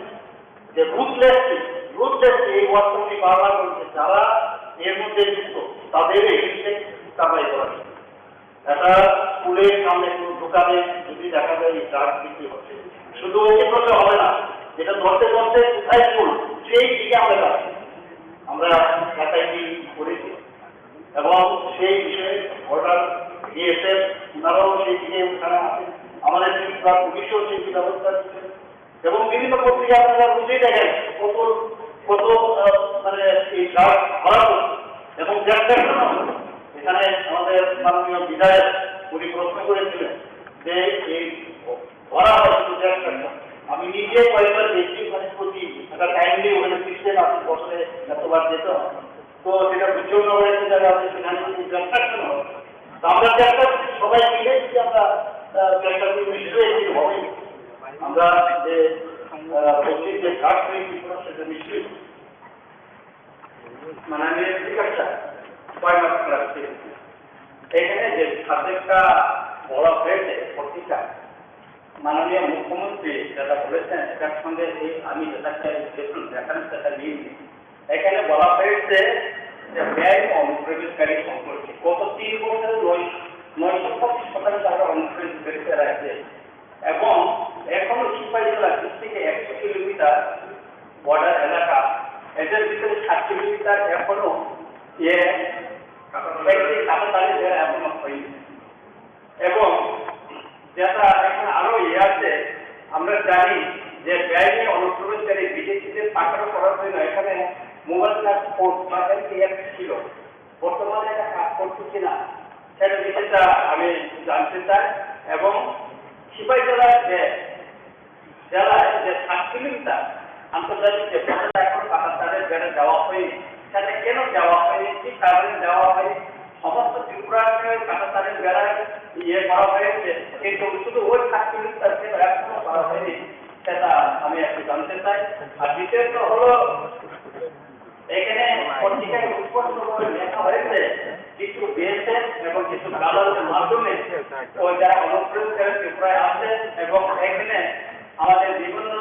যে রুথলেসলি এই ওয়ার্কটি বারবার বলেছে, যারা এর মধ্যে যুক্ত তাদের এগেইনস্টে কার্যবাহি করা হবে। একটা স্কুলের সামনে কোনো দোকানে যদি দেখা যায় ড্রাগ বিক্রি হচ্ছে, শুধু ওকে করলে হবে না, এটা ধরতে ধরতে কোথায় স্কুল সেই দিকে আমরা যাচ্ছি, আমরা একাই করেছি এবং সেই বিষয়ে অর্ডার দিয়েছে, ওনারাও সেই দিকে ওখানে আছেন, আমাদের পুলিশও সেই ব্যবস্থা দিচ্ছে এবং বিভিন্ন পত্রিকা আপনারা বুঝেই দেখেন কত কত মানে এই ড্রাগ ধরা পড়ছে এবং এখানে আমাদের মাননীয় বিধায়ক উনি প্রশ্ন করেছিলেন যে এই ধরা হয় শুধু আমি নিজে কয়েকবার দেখছি, মানে প্রতি একটা টাইমলি ওখানে সিস্টেম আছে, বছরে এতবার যেতে হয়, তো সেটা বুঝিয়ে একটা জায়গা আছে, সেখানে ট্রানসাকশন হবে। তো আমরা চেষ্টা করছি সবাই মিলে যদি আমরা চেষ্টা করি নিশ্চয়ই একদিন হবে, আমরা যে বলছি যে কাজ সেটা নিশ্চয়ই মানে আমি জিজ্ঞাসা কয় মাস রাখছি এখানে যে সাবজেক্টটা বলা হয়েছে পত্রিকা, মাননীয় মুখ্যমন্ত্রী যেটা বলেছেন এটার সঙ্গে আমি যেটা যেটা নিয়ে এখানে বলা হয়েছে যে ব্যয় অনুপ্রবেশকারী সম্পর্কে গত 3 বছরে 925% টাকা অনুপ্রবেশকারীতে রাখছে এবং এখনো সিপাহীজলা থেকে 100 কিলোমিটার বর্ডার এলাকা, এদের ভিতরে 7 কিলোমিটার এখনো এখনো হয়নি এবং যেটা এখন আরো আছে, আমরা জানি যে ব্যয়ী অনুপ্রবেশকারী বিদেশিদের পাঠানো করার জন্য এখানে মোবাইল ট্রান্সপোর্ট বা ছিল, বর্তমানে এটা কাজ করছে কিনা সেটা বিষয়টা আমি জানতে চাই। এবং সিপাহীজলার যে জেলায় যে 7 কিলোমিটার আন্তর্জাতিক যে বেড়া এখন পাকিস্তানের বেড়ে দেওয়া হয়নি, সেটা কেন দেওয়া হয়নি, কি কারণে দেওয়া হয়নি, সমস্ত ত্রিপুরাকে পাকিস্তানের বেড়ায় করা হয়েছে কিন্তু শুধু ওই 7 কিলোমিটার এখনো করা হয়নি, সেটা আমি একটু জানতে চাই। আর দ্বিতীয়ত হলো এখানে পত্রিকায় উৎপন্ন করে লেখা হয়েছে কিছু বিএসএফ এবং কিছু দালালের মাধ্যমে ওই যারা অনুপ্রবেশকারী ত্রিপুরায় আছে এবং এখানে আমাদের বিভিন্ন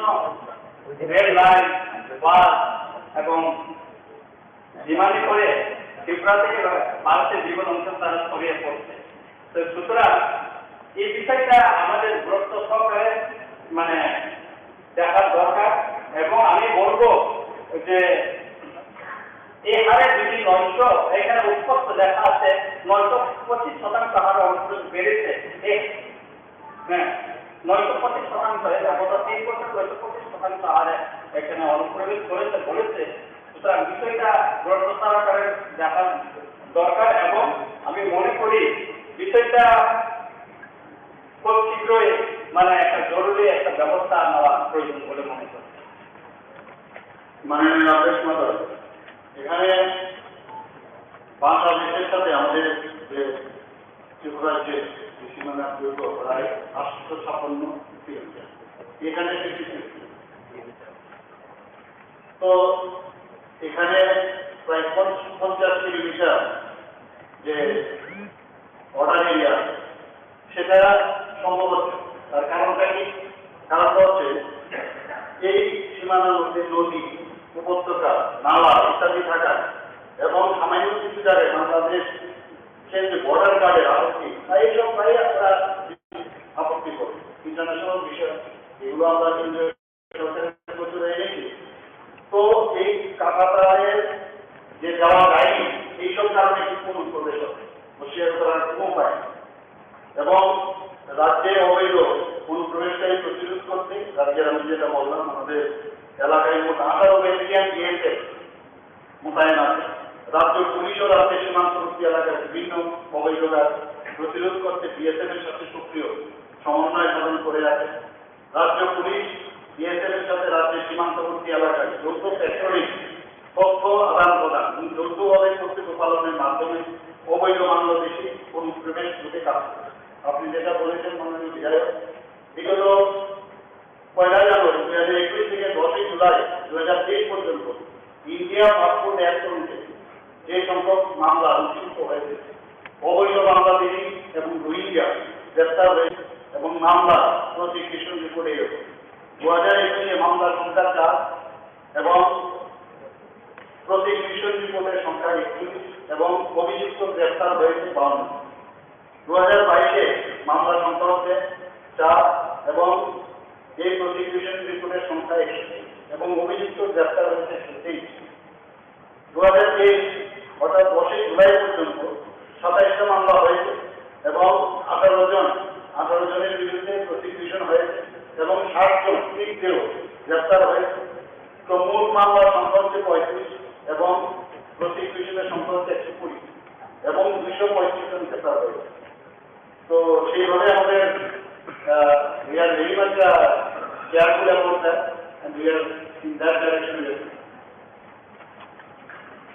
রেল লাইন, বাস এবং বিমানে করে ত্রিপুরা থেকে ভারতের বিভিন্ন অংশ তারা ছড়িয়ে পড়ছে। তো সুতরাং এই বিষয়টা আমাদের গুরুত্ব সহকারে মানে দেখার দরকার এবং আমি বলবো যে এই হারে যদি 900 এখানে উৎপত্ত দেখা আছে 925% হারে অনুপ্রবেশ বেড়েছে, হ্যাঁ 925% গত 3 বছর 925% হারে এখানে অনুপ্রবেশ করেছে বলেছে। সুতরাং বিষয়টা গুরুত্ব সহকারে দেখার দরকার এবং আমি মনে করি বিষয়টা খুব শীঘ্রই মানে একটা জরুরি একটা ব্যবস্থা নেওয়া প্রয়োজন বলে মনে করি। মাননীয় আদেশ মহোদয়, এখানে বাংলাদেশের সাথে আমাদের যে ত্রিপুরার যে সীমানা দৈর্ঘ্য প্রায় 856 কিলোমিটার, এখানে তো এখানে প্রায় 50 কিলোমিটার যে বর্ডার এরিয়া সেটা সম্ভব হচ্ছে। তার কারণটা কি? কারণটা হচ্ছে এই সীমানার মধ্যে নদী, উপত্যকা, নালা ইত্যাদি থাকা এবং সামান্য কিছু জায়গায় বাংলাদেশ যে বর্ডার গার্ডের আপত্তি, এইসব প্রায় আমরা আপত্তি করি। ইন্টারন্যাশনাল বিষয় এগুলো আমরা কেন্দ্রীয় সরকারের প্রচুর এনেছি। তো এই কাটাতারের যে যাওয়া যায়নি এইসব কারণে কিন্তু অনুপ্রবেশ হবে, হুঁশিয়ারি করার কোনো উপায় নেই। এবং রাজ্যে অবৈধ অনুপ্রবেশকারী প্রতিরোধ করতে রাজ্যের আমি যেটা বললাম আমাদের এলাকায় মোট 18 ব্যাটালিয়ন বিএসএফ মোতায়েন আছে। রাজ্য পুলিশও রাজ্যের সীমান্তবর্তী এলাকার বিভিন্ন অবৈধ কাজ প্রতিরোধ করতে বিএসএফ এর সাথে সক্রিয় সমন্বয় সাধন করে আছে। রাজ্য পুলিশ বিএসএফ এর সাথে রাজ্যের সীমান্তবর্তী এলাকায় যৌথ পেট্রোলিং, তথ্য আদান প্রদান এবং যৌথভাবে কর্তব্য পালনের মাধ্যমে অবৈধ বাংলাদেশি অনুপ্রবেশ রুখে কাজ করে। আপনি যেটা বলেছেন মাননীয় বিধায়ক, বিগত 1 জানুয়ারি 2021 থেকে 10 জুলাই 2023 পর্যন্ত ইন্ডিয়া পাসপোর্ট অ্যাক্ট অনুযায়ী যে সংখ্যক মামলা রুজু হয়েছে, অবৈধ বাংলাদেশি এবং রোহিঙ্গা গ্রেপ্তার হয়েছে এবং মামলা প্রসিকিউশন রিপোর্টে 2021 মামলার সংখ্যা 4 এবং প্রসিকিউশন রিপোর্টের সংখ্যা 21 এবং অভিযুক্ত গ্রেপ্তার হয়েছে 52। 2022 মামলার সংখ্যা হচ্ছে 4 এবং এই প্রসিকিউশন রিপোর্টের সংখ্যা 61 এবং অভিযুক্ত গ্রেপ্তার হয়েছে 23। 2023 অর্থাৎ 10 জুলাই পর্যন্ত 27টা মামলা হয়েছে এবং 18 জনের বিরুদ্ধে প্রসিকিউশন হয়েছে এবং 60 জন গ্রেপ্তার হয়েছে। তো মোট মামলার সংখ্যা হচ্ছে 35 এবং প্রসিকিউশনের সংখ্যা হচ্ছে 120 এবং 235 জন গ্রেপ্তার হয়েছে। তো সেইভাবে আমাদের we are very much careful about that and we are in that direction.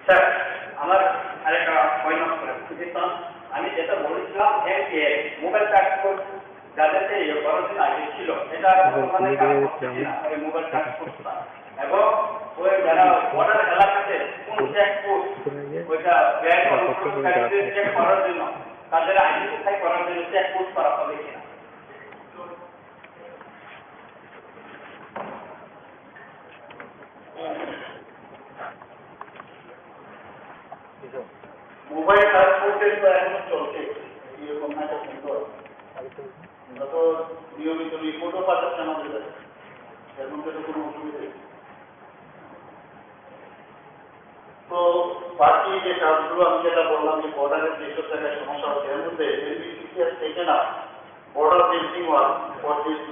Sir, আমার আরেকটা পয়েন্ট অফ ক্লারিফিকেশন, আমি যেটা বলেছিলাম যে মোবাইল ট্রান্সপোর্ট যাদেরকে করার আগে ছিল এটা মোবাইল ট্রান্সপোর্ট এবং ওই যারা বর্ডার এলাকাতে কোন চেকপোস্ট ওইটা ব্যাগ চেক করার জন্য তাদের আইডেন্টিফাই করার জন্য চেকপোস্ট করা হবে কিনা। মোবাইল ট্রান্সপোর্টের তো এখনো চলছে, এরকম একটা সুন্দর আমরা তো নিয়মিত রিপোর্টও পাঠাচ্ছি আমাদের কাছে, এর মধ্যে তো কোনো অসুবিধা নেই। তো বাকি যে কাজগুলো আমি যেটা বললাম যে বর্ডারের যেসব জায়গায় সমস্যা হচ্ছে এর মধ্যে NBCC has taken up border fencing work for this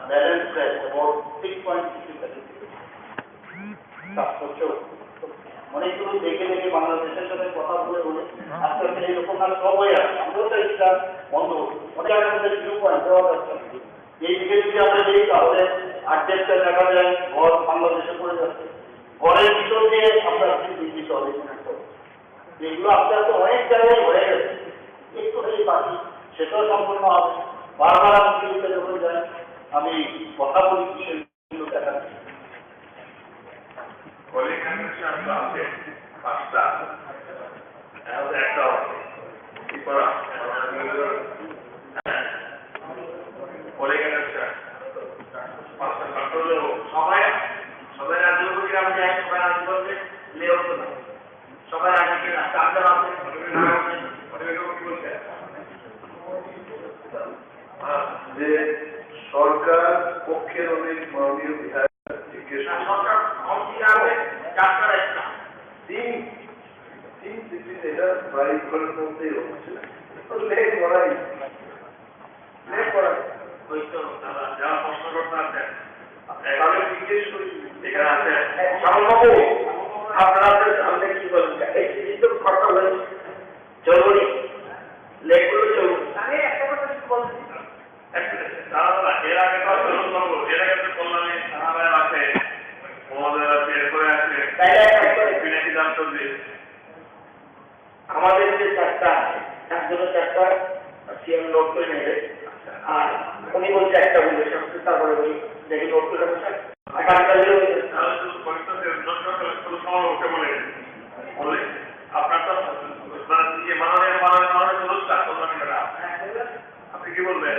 balance track about 6.60 কাজ করছে। অনেকগুলো দেখে দেখে বাংলাদেশের সাথে কথা বলে বলে আস্তে আস্তে এইরকম কাজ সব হয়ে আসছে। আমরাও তো এটা বন্ধ অনেক আমাদের 0 পয়েন্ট দেওয়া যাচ্ছে। এই দিকে যদি আমরা দেখি তাহলে 8-10টা দেখা যায় ঘর বাংলাদেশে পড়ে যাচ্ছে, ঘরের ভিতর দিয়ে আমরা দিতে হবে। এগুলো আস্তে আস্তে অনেক জায়গায় হয়ে গেছে, একটু খালি বাকি সেটাও সম্পূর্ণ হবে। বারবার আমি দিল্লিতে যখন যাই আমি কথা বলি কিসের দেখা আছে 5টা একটা কি করা সবাই রাজ্য গ্রাম যায়, সবাই রাজ্য করবে লেও তো না, সবাই রাজ্য কিনা চাকদার আছে যে সরকার পক্ষের অনেক মাননীয় বিধায়ক জিজ্ঞেস সরকার হবে চাকদার একটা তিন এটা বাড়ি ঘরের মধ্যেই হচ্ছে লেখ করাই ওই তো যারা প্রশ্ন করতে আছেন এভাবে জিজ্ঞেস করি এখানে আছে বাবু আপনারা সামনে কি বলেন এই তো কথা বলেন জরুরি লেখগুলো জরুরি। আমি একটা কথা বলছি এর আগে তো এর আগে তো বললাম থানায় আছে মহোদয় আছে এরপরে আছে বিনাকি দাম চলবে। আমাদের যে চারটা আছে একজনের চারটা সিএম নোট করে নেবে আর উনি বলছে একটা বলবে তারপরে বলি দেখি নোট করে আপনার তো আপনি কি বলবেন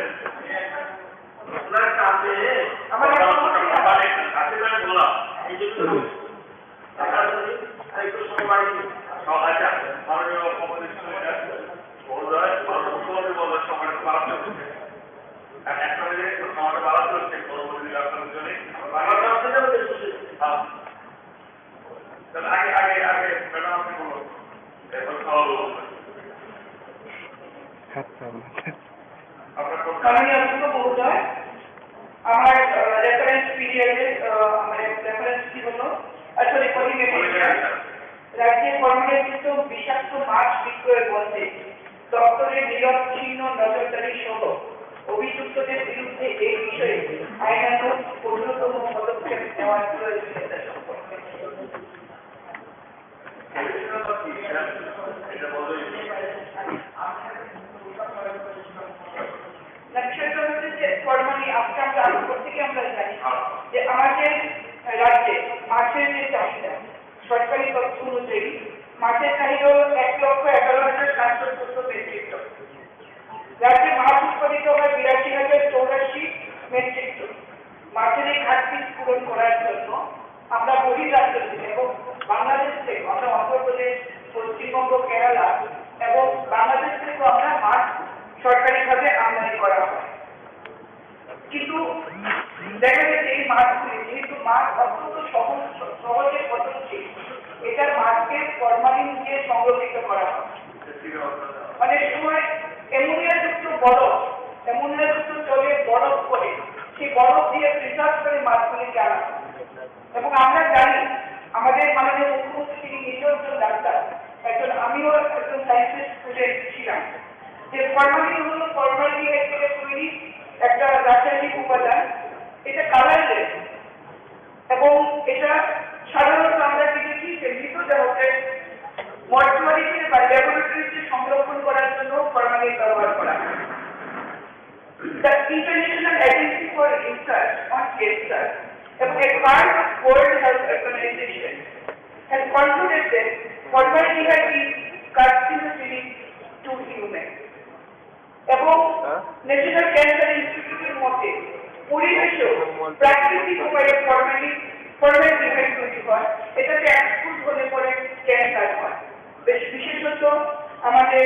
আগে এখন খাওয়া দাওয়া আপনার মাননীয় অধ্যক্ষ মহোদয়, আমার রেফারেন্স পিরিয়ডে মানে রেফারেন্স কি হলো আসলে রাজ্যে কর্মরত বিষাক্ত মাছ বিক্রয় বন্ধে দপ্তরের নিরবচ্ছিন্ন নজরদারি সহ অভিযুক্তদের বিরুদ্ধে এই বিষয়ে আইনানুগ কঠোরতম পদক্ষেপ নেওয়ার প্রয়োজনীয়তা সম্পর্কে বিষয়টা হচ্ছে যে ফরমালি আমরা প্রত্যেকে আমরা জানি যে আমাদের রাজ্যে মাছের যে চাহিদা সরকারি তথ্য অনুযায়ী মাছের চাহিদা 1,11,770 মেট্রিক টন। রাজ্যে মাছ উৎপাদিত হয় 82,084 মেট্রিক টন। মাছের এই ঘাটতি পূরণ করার জন্য আমরা বহির্রাজ্য থেকে এবং বাংলাদেশ থেকে আমরা অন্ধ্রপ্রদেশ, পশ্চিমবঙ্গ, কেরালা এবং বাংলাদেশ থেকেও আমরা মাছ সরকারিভাবে আমদানি করা হয়। কিন্তু দেখা যাচ্ছে এই মাছগুলি যেহেতু মাছ অত্যন্ত সহজে পচনশীল, এটার মাছকে ফরমালিন দিয়ে সংরক্ষিত করা হয়। অনেক সময় অ্যামোনিয়াযুক্ত জলে বরফ করে সেই বরফ দিয়ে প্রিজার্ভ করে মাছগুলিকে আনা হয়। এবং আমরা জানি আমাদের মাননীয় মুখ্যমন্ত্রী তিনি নিজেও একজন ডাক্তার, আমিও একজন সায়েন্সের স্টুডেন্ট ছিলাম, যে ফরমালিন হলো ফরমালডিহাইড থেকে তৈরি একটা রাসায়নিক উপাদান। এটা কালারলেস এবং এটা সাধারণত আমরা দেখেছি যে মৃতদেহকে মর্চুয়ারিতে বা ল্যাবরেটরিতে সংরক্ষণ করার জন্য ফরমালিন ব্যবহার করা হয়। The International Agency for Research on Cancer এবং a part of World Health Organization has concluded that formaldehyde is carcinogenic to humans. এবং ন্যাশনাল ক্যান্সার ইনস্টিটিউটের মতে পরিবেশেও প্রাকৃতিক উপায়ে ফরমালডিহাইড তৈরি হয়, এটাতে এক্সপোজ হলে পরে ক্যান্সার হয়। বিশেষত আমাদের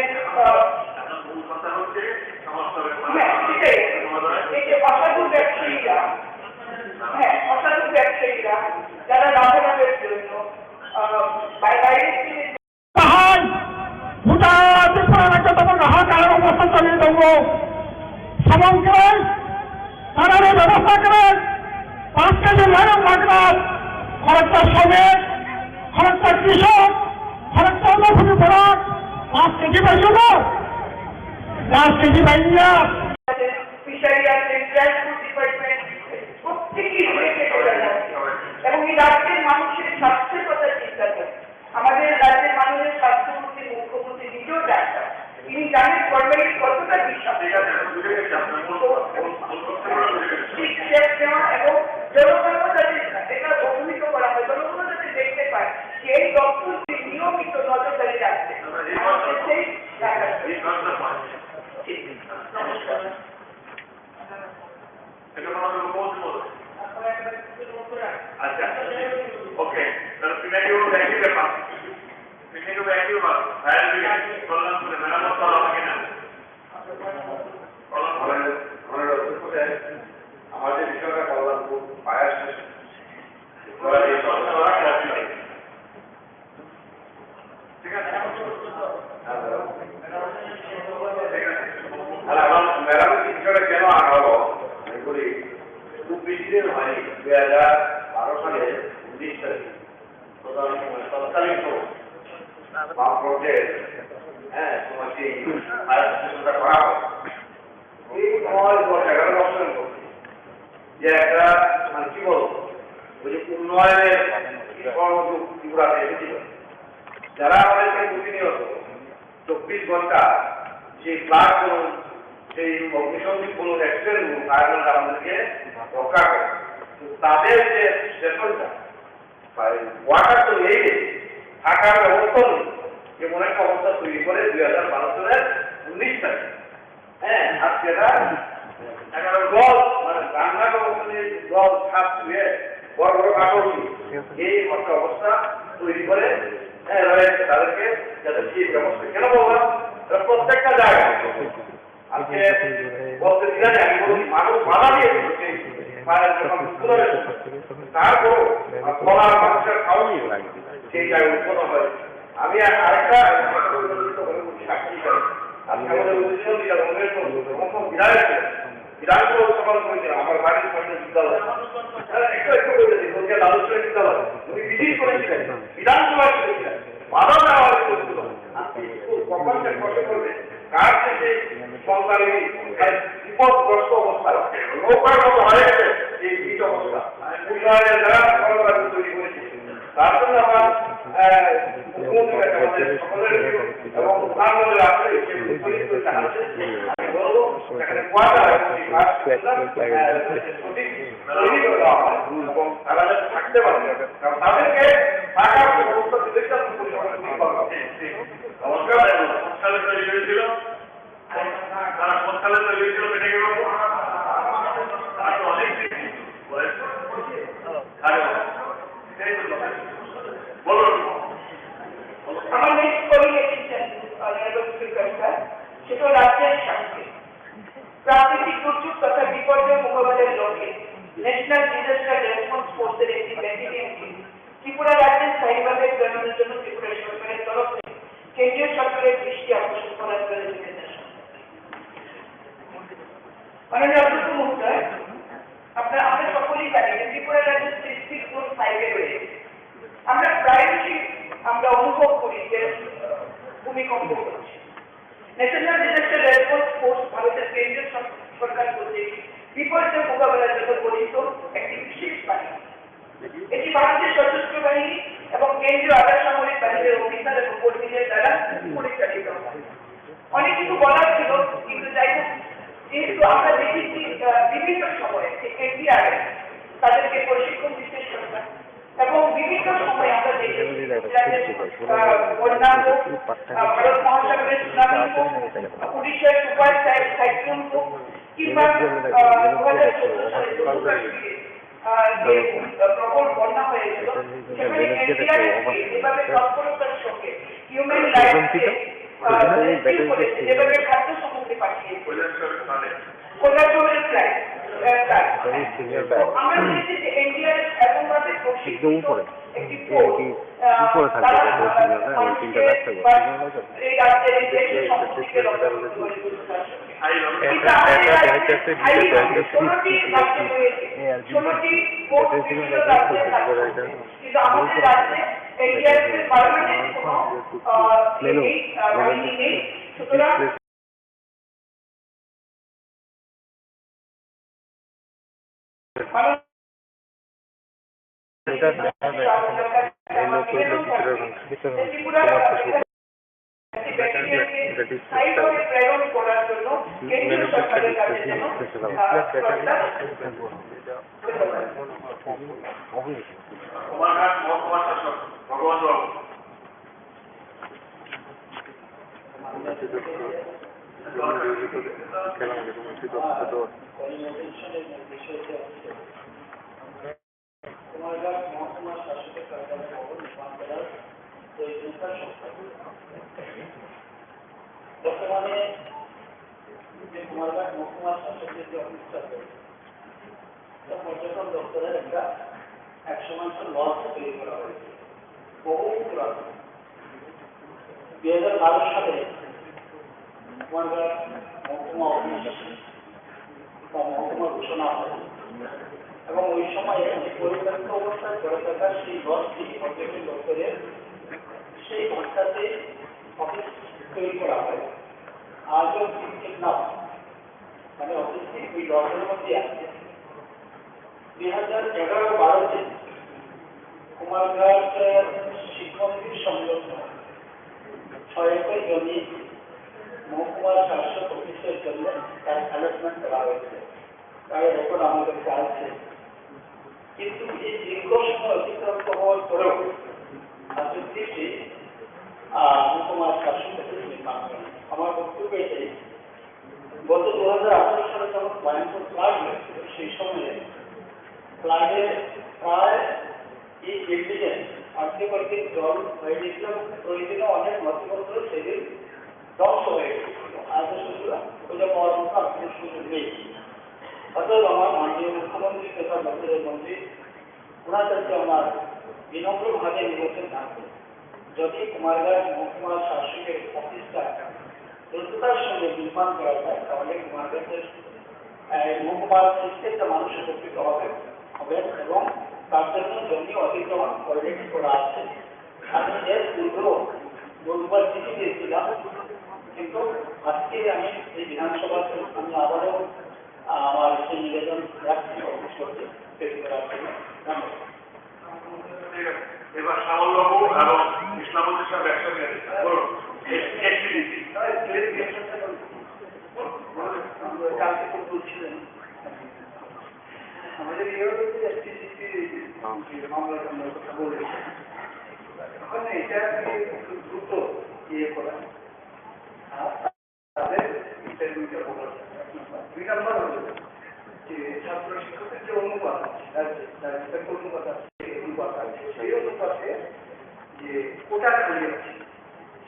এই যে অসাধু ব্যবসায়ীরা যারা লাভের জন্য বাইরে থেকে অবস্থা চালিয়ে দেব সমন করেন তারা ব্যবস্থা করেন 5 কেজি মানব লাগলাম খরচা শ্রমিক খরচা কৃষক খরচা অন্নভূমি পড়াক 5 কেজি পাইছিল 10 কেজি পাইয়া ফিশারি আছে ট্রান্সপোর্ট ডিপার্টমেন্ট প্রত্যেকেই এবং এই রাজ্যের মানুষের স্বাস্থ্যের কথা চিন্তা করে আমাদের রাজ্যের মানুষের স্বাস্থ্যমন্ত্রী মুখ্যমন্ত্রী নিজেও ডাক্তার, তিনি জানেন ফরমালিন কতটা বিষাক্ত এবং জনগণও যাতে এটা অবহিত করা হয়, জনগণও যাতে দেখতে পায় যে এই দপ্তরটি নিয়মিত নজরদারি রাখছে। আচ্ছা ওকে তাহলে সিনারিও দেখি ব্যাপার সিনারিও দেখি ব্যাপার ফায়ার ব্রিগেড বললাম করে মেরামত করা হবে কিনা আমাদের বিষয়টা কল্যাণপুর ফায়ার স্টেশন ঠিক আছে আর আমার মেরামতি বিষয়টা কেন আনা হলো আমি বলি খুব বেশি দিন হয়নি 2012 সালে 19 তারিখ তৎকালীন প্রজেক্ট তোমার সেই ফায়ার স্টেশনটা করা হয় এই সময় 11 বছরের মধ্যে যে একটা কি বলবো ওই যে উন্নয়নের কর্মযোগ ত্রিপুরাতে এসেছিল, যারা আমাদেরকে প্রতিনিয়ত 24 ঘন্টা সেই ক্লাস বলুন সেই অগ্নিসংযোগ বলুন এক্সিডেন্ট বলুন ফায়ারম্যানরা আমাদেরকে রক্ষা করে, তাদের যে স্টেশনটা ওয়াটার তো নেই, থাকার ব্যবস্থা নেই, এমন একটা অবস্থা তৈরি করে 2012 সালের 19 তারিখ আর সেটা 11 জল মানে রান্নার অবস্থানে জল ছাপ ধুয়ে বড় বড় কাঠি এই একটা অবস্থা তৈরি করে রয়েছে তাদেরকে যাতে সেই ব্যবস্থা কেন বললাম প্রত্যেকটা জায়গায় আজকে বলতে দিলে আমি বলি মানুষ বাধা দিয়ে তারপর বলার মানুষের খাওয়া সেই জায়গায় উৎপন্ন হয় আমি আরেকটা সাক্ষী করি আজকে আমাদের অধিবেশন দিলাম অনেক বিধায়ক ছিলেন বিধায়ক সফল করেছিলাম আমার বাড়ির সামনে বিদ্যালয় একটু বলে দিই বলছে লালুশ্বরী বিদ্যালয় উনি ভিজিট করেছিলেন বিধানসভায় করেছিলেন বাধা দেওয়া হয়েছিল কখন যে খসে করবে কার শেষে সরকারি বিপদগ্রস্ত অবস্থা নৌকার মতো হয়েছে এই বীজ অবস্থা উন্নয়নের দ্বারা সরকার তৈরি করেছে তার জন্য আমার মুখ্যমন্ত্রীর কাছে আমাদের সকলের এবং প্রধানমন্ত্রীর আসলে আমি বলবো এখানে কোয়াটা সঠিক তৈরি করে দেওয়া হয় এবং তারা যাতে থাকতে পারে কারণ তাদেরকে থাকার ব্যবস্থা দিতে নমস্কার সালে তৈরি হয়েছিল তারা সালে তৈরি হয়েছিল কেটে গেল অনেক আমার নেক্সট কবি লিখেছেন সেটা রাজ্যের স্বার্থে প্রাকৃতিক দুর্যোগ তথা বিপর্যয় মোকাবেলার লক্ষ্যে ন্যাশনাল ডিজাস্টার রেসপন্স ফোর্সের একটি ব্যাটালিয়নকে ত্রিপুরা রাজ্যের স্থায়ীভাবে প্রেরণের জন্য ত্রিপুরা সরকারের তরফ থেকে কেন্দ্রীয় সরকারের দৃষ্টি আকর্ষণ করার জন্য নির্দেশ। মাননীয় অধ্যক্ষ মহোদয়, আমরা সকলেই জানি যে ত্রিপুরা রাজ্যের সৃষ্টির কোন সাইডে রয়েছে। আমরা প্রায়শই আমরা অনুভব করি যে ভূমিকম্প হচ্ছে। ন্যাশনাল ডিজাস্টার রেসপন্স ফোর্স ভারতের কেন্দ্রীয় সরকার কর্তৃক বিপর্যয় মোকাবেলার জন্য গঠিত একটি বিশেষ বাহিনী। এটি ভারতের সশস্ত্র বাহিনী এবং কেন্দ্রীয় আধা সামরিক বাহিনীর অফিসার এবং কর্মীদের দ্বারা পরিচালিত হয়। অনেক কিছু বলার ছিল, কিন্তু যাই হোক, যেহেতু আমরা দেখেছি বিভিন্ন সময়ে যে এনডিআর তাদেরকে প্রশিক্ষণ দিতে সরকার এবং বিভিন্ন সময় আমরা দেখেছি বন্যা হোক, ভারত মহাসাগরের সুনামি হোক, উড়িষ্যার সুপার সাইক্লোন হোক, কিংবা 2014 সালে জম্মু কাশ্মীরে যে প্রবল বন্যা হয়েছিল, সেখানে এনডিআর এভাবে তৎপরতার সঙ্গে হিউম্যান রাইটসকে যেভাবে খাদ্য সামগ্রী পাঠিয়েছে আমরা দেখেছি যে এনডিআর এমনভাবে প্রশিক্ষিত একটি উপরে থাকবে এই রাজ্যের এই দেশের সংস্কৃতিকে রক্ষা করতে কিন্তু আমাদের রাজ্যে এনডিআর পার্মানেন্ট কোনো বাহিনী নেই। সুতরাং প্রেরণ করার জন্য কেন্দ্রীয় সরকারের কাছে কুমারঘাট মহকুমা শাসক ভগবান বাবু কুমারঘাট মহকুমা শাসকের কার্যালয় ভবন নির্মাণ করার প্রয়োজনীয়তা বর্তমানে যে কুমারঘাট মহকুমা শাসকের যে অফিসটা রয়েছে পর্যটন দপ্তরের একটা একসময় লস তৈরি করা হয়েছে বহু পুরান। 2012 সালে কুমারঘাট মহকুমা অফিস বা মহকুমা ঘোষণা হয় এবং ওই সময়ে পরিত্যক্ত অবস্থায় পড়ে থাকা সেই লসটি পর্যটন দপ্তরের সেই ঘন্টাতে অফিস তৈরি করা হয়। আজও ঠিক না, মানে অফিসটি ওই লসের মধ্যে আছে। 2011-12-তে কুমারঘাট শিক্ষকদের সংলগ্ন 6 একর জমি মহকুমার শাসক অফিসের জন্য তার অ্যালটমেন্ট করা হয়েছে। তার রেকর্ড আমাদের কাছে আছে। কিন্তু এই দীর্ঘ সময় অতিক্রান্ত হওয়ার পরেও রাজনীতি মহকুমার শাসক অফিস নির্মাণ করে। আমার বক্তব্য এটাই, গত 2018 সালে যখন ভয়ঙ্কর ফ্লাড হয়েছিল, সেই সময়ে ফ্লাডে প্রায় এই বিল্ডিংয়ে আর্থিক জল হয়ে গেছিল। প্রয়োজনীয় অনেক নথিপত্র সেদিন ধ্বংস হয়ে গেছিল। আজ সুতরাং ওইটা পাওয়ার মতো আর কোনো সুযোগ নেই। অতএব আমার মাননীয় মুখ্যমন্ত্রী তথা দপ্তরের মন্ত্রী ওনার কাছে আমার বিনম্রভাবে নিবেদন থাকবে যদি কুমারঘাট মহকুমা শাসকের অফিসটা দ্রুততার সঙ্গে নির্মাণ করা যায় তাহলে কুমারঘাটের মহকুমার প্রত্যেকটা মানুষ উপকৃত হবে এবং তার জন্য জমি অতিক্রমণ অলরেডি করা আছে। আমি এর পূর্বেও বহুবার চিঠি দিয়েছিলাম, কিন্তু আজকে আমি এই বিধানসভাতে আমি আবারও আমার সেই নিবেদন রাখছি অফিস করতে পেশ করার জন্য। এবার শ্যামলবাবু এবং ইসলামুদ্দিন সাহেব একসঙ্গে কালকে তো বলছিলেন আমাদের মামলার কথা বলেছে ওখানে এটা খুব দ্রুত ইয়ে করা আর তাদের ইন্টারভিউটা বলা। 2 নম্বর হলো যে ছাত্র শিক্ষকের যে অনুপাত অনুপাত আছে অনুপাত আছে সেই অনুপাতে যে কোটা খালি আছে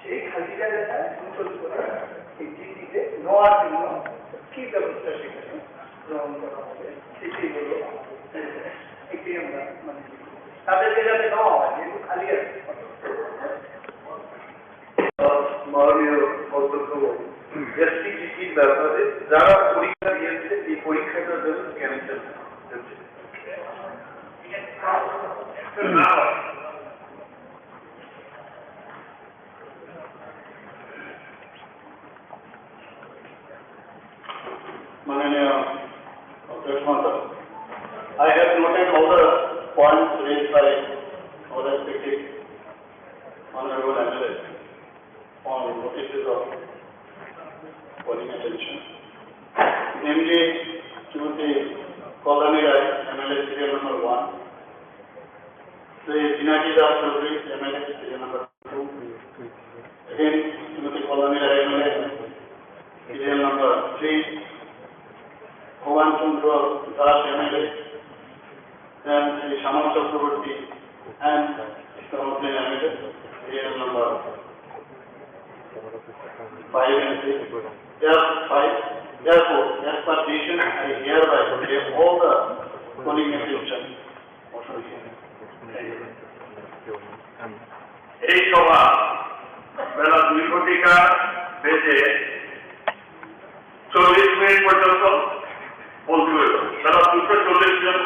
সেই খালি জায়গাটা সংশোধন করে এই ডিগ্রিতে নেওয়ার জন্য কি ব্যবস্থা সেখানে গ্রহণ করা হবে সেটাই হলো এটি আমরা মানে তাদেরকে যাতে নেওয়া হয় যেহেতু খালি আছে। মাননীয় অধ্যক্ষ এসপিজিটির ব্যাপারে যারা পরীক্ষা দিয়েছে এই পরীক্ষাটার জন্য cancel Mananiya Dr. Mata, I have noted all the points raised by our respective honorable analysts on notices of calling attention. Namely, Srimati Kaulani Rai, MLA serial number 1, Sri Pinaki Das Chaudhary, MLA serial number 2, again Srimati Kaulani Rai, MLA serial number 3, Bhavan Chandra Das MLA, then Sri Shamal Chakraborty and Islamuddin MLA, serial number 5 and 6. Therefore, as per decision, I hereby give all the calling attention. এই সভা বেলা 2:40 পর্যন্ত বলতে হইল। বেলা 2:40 জন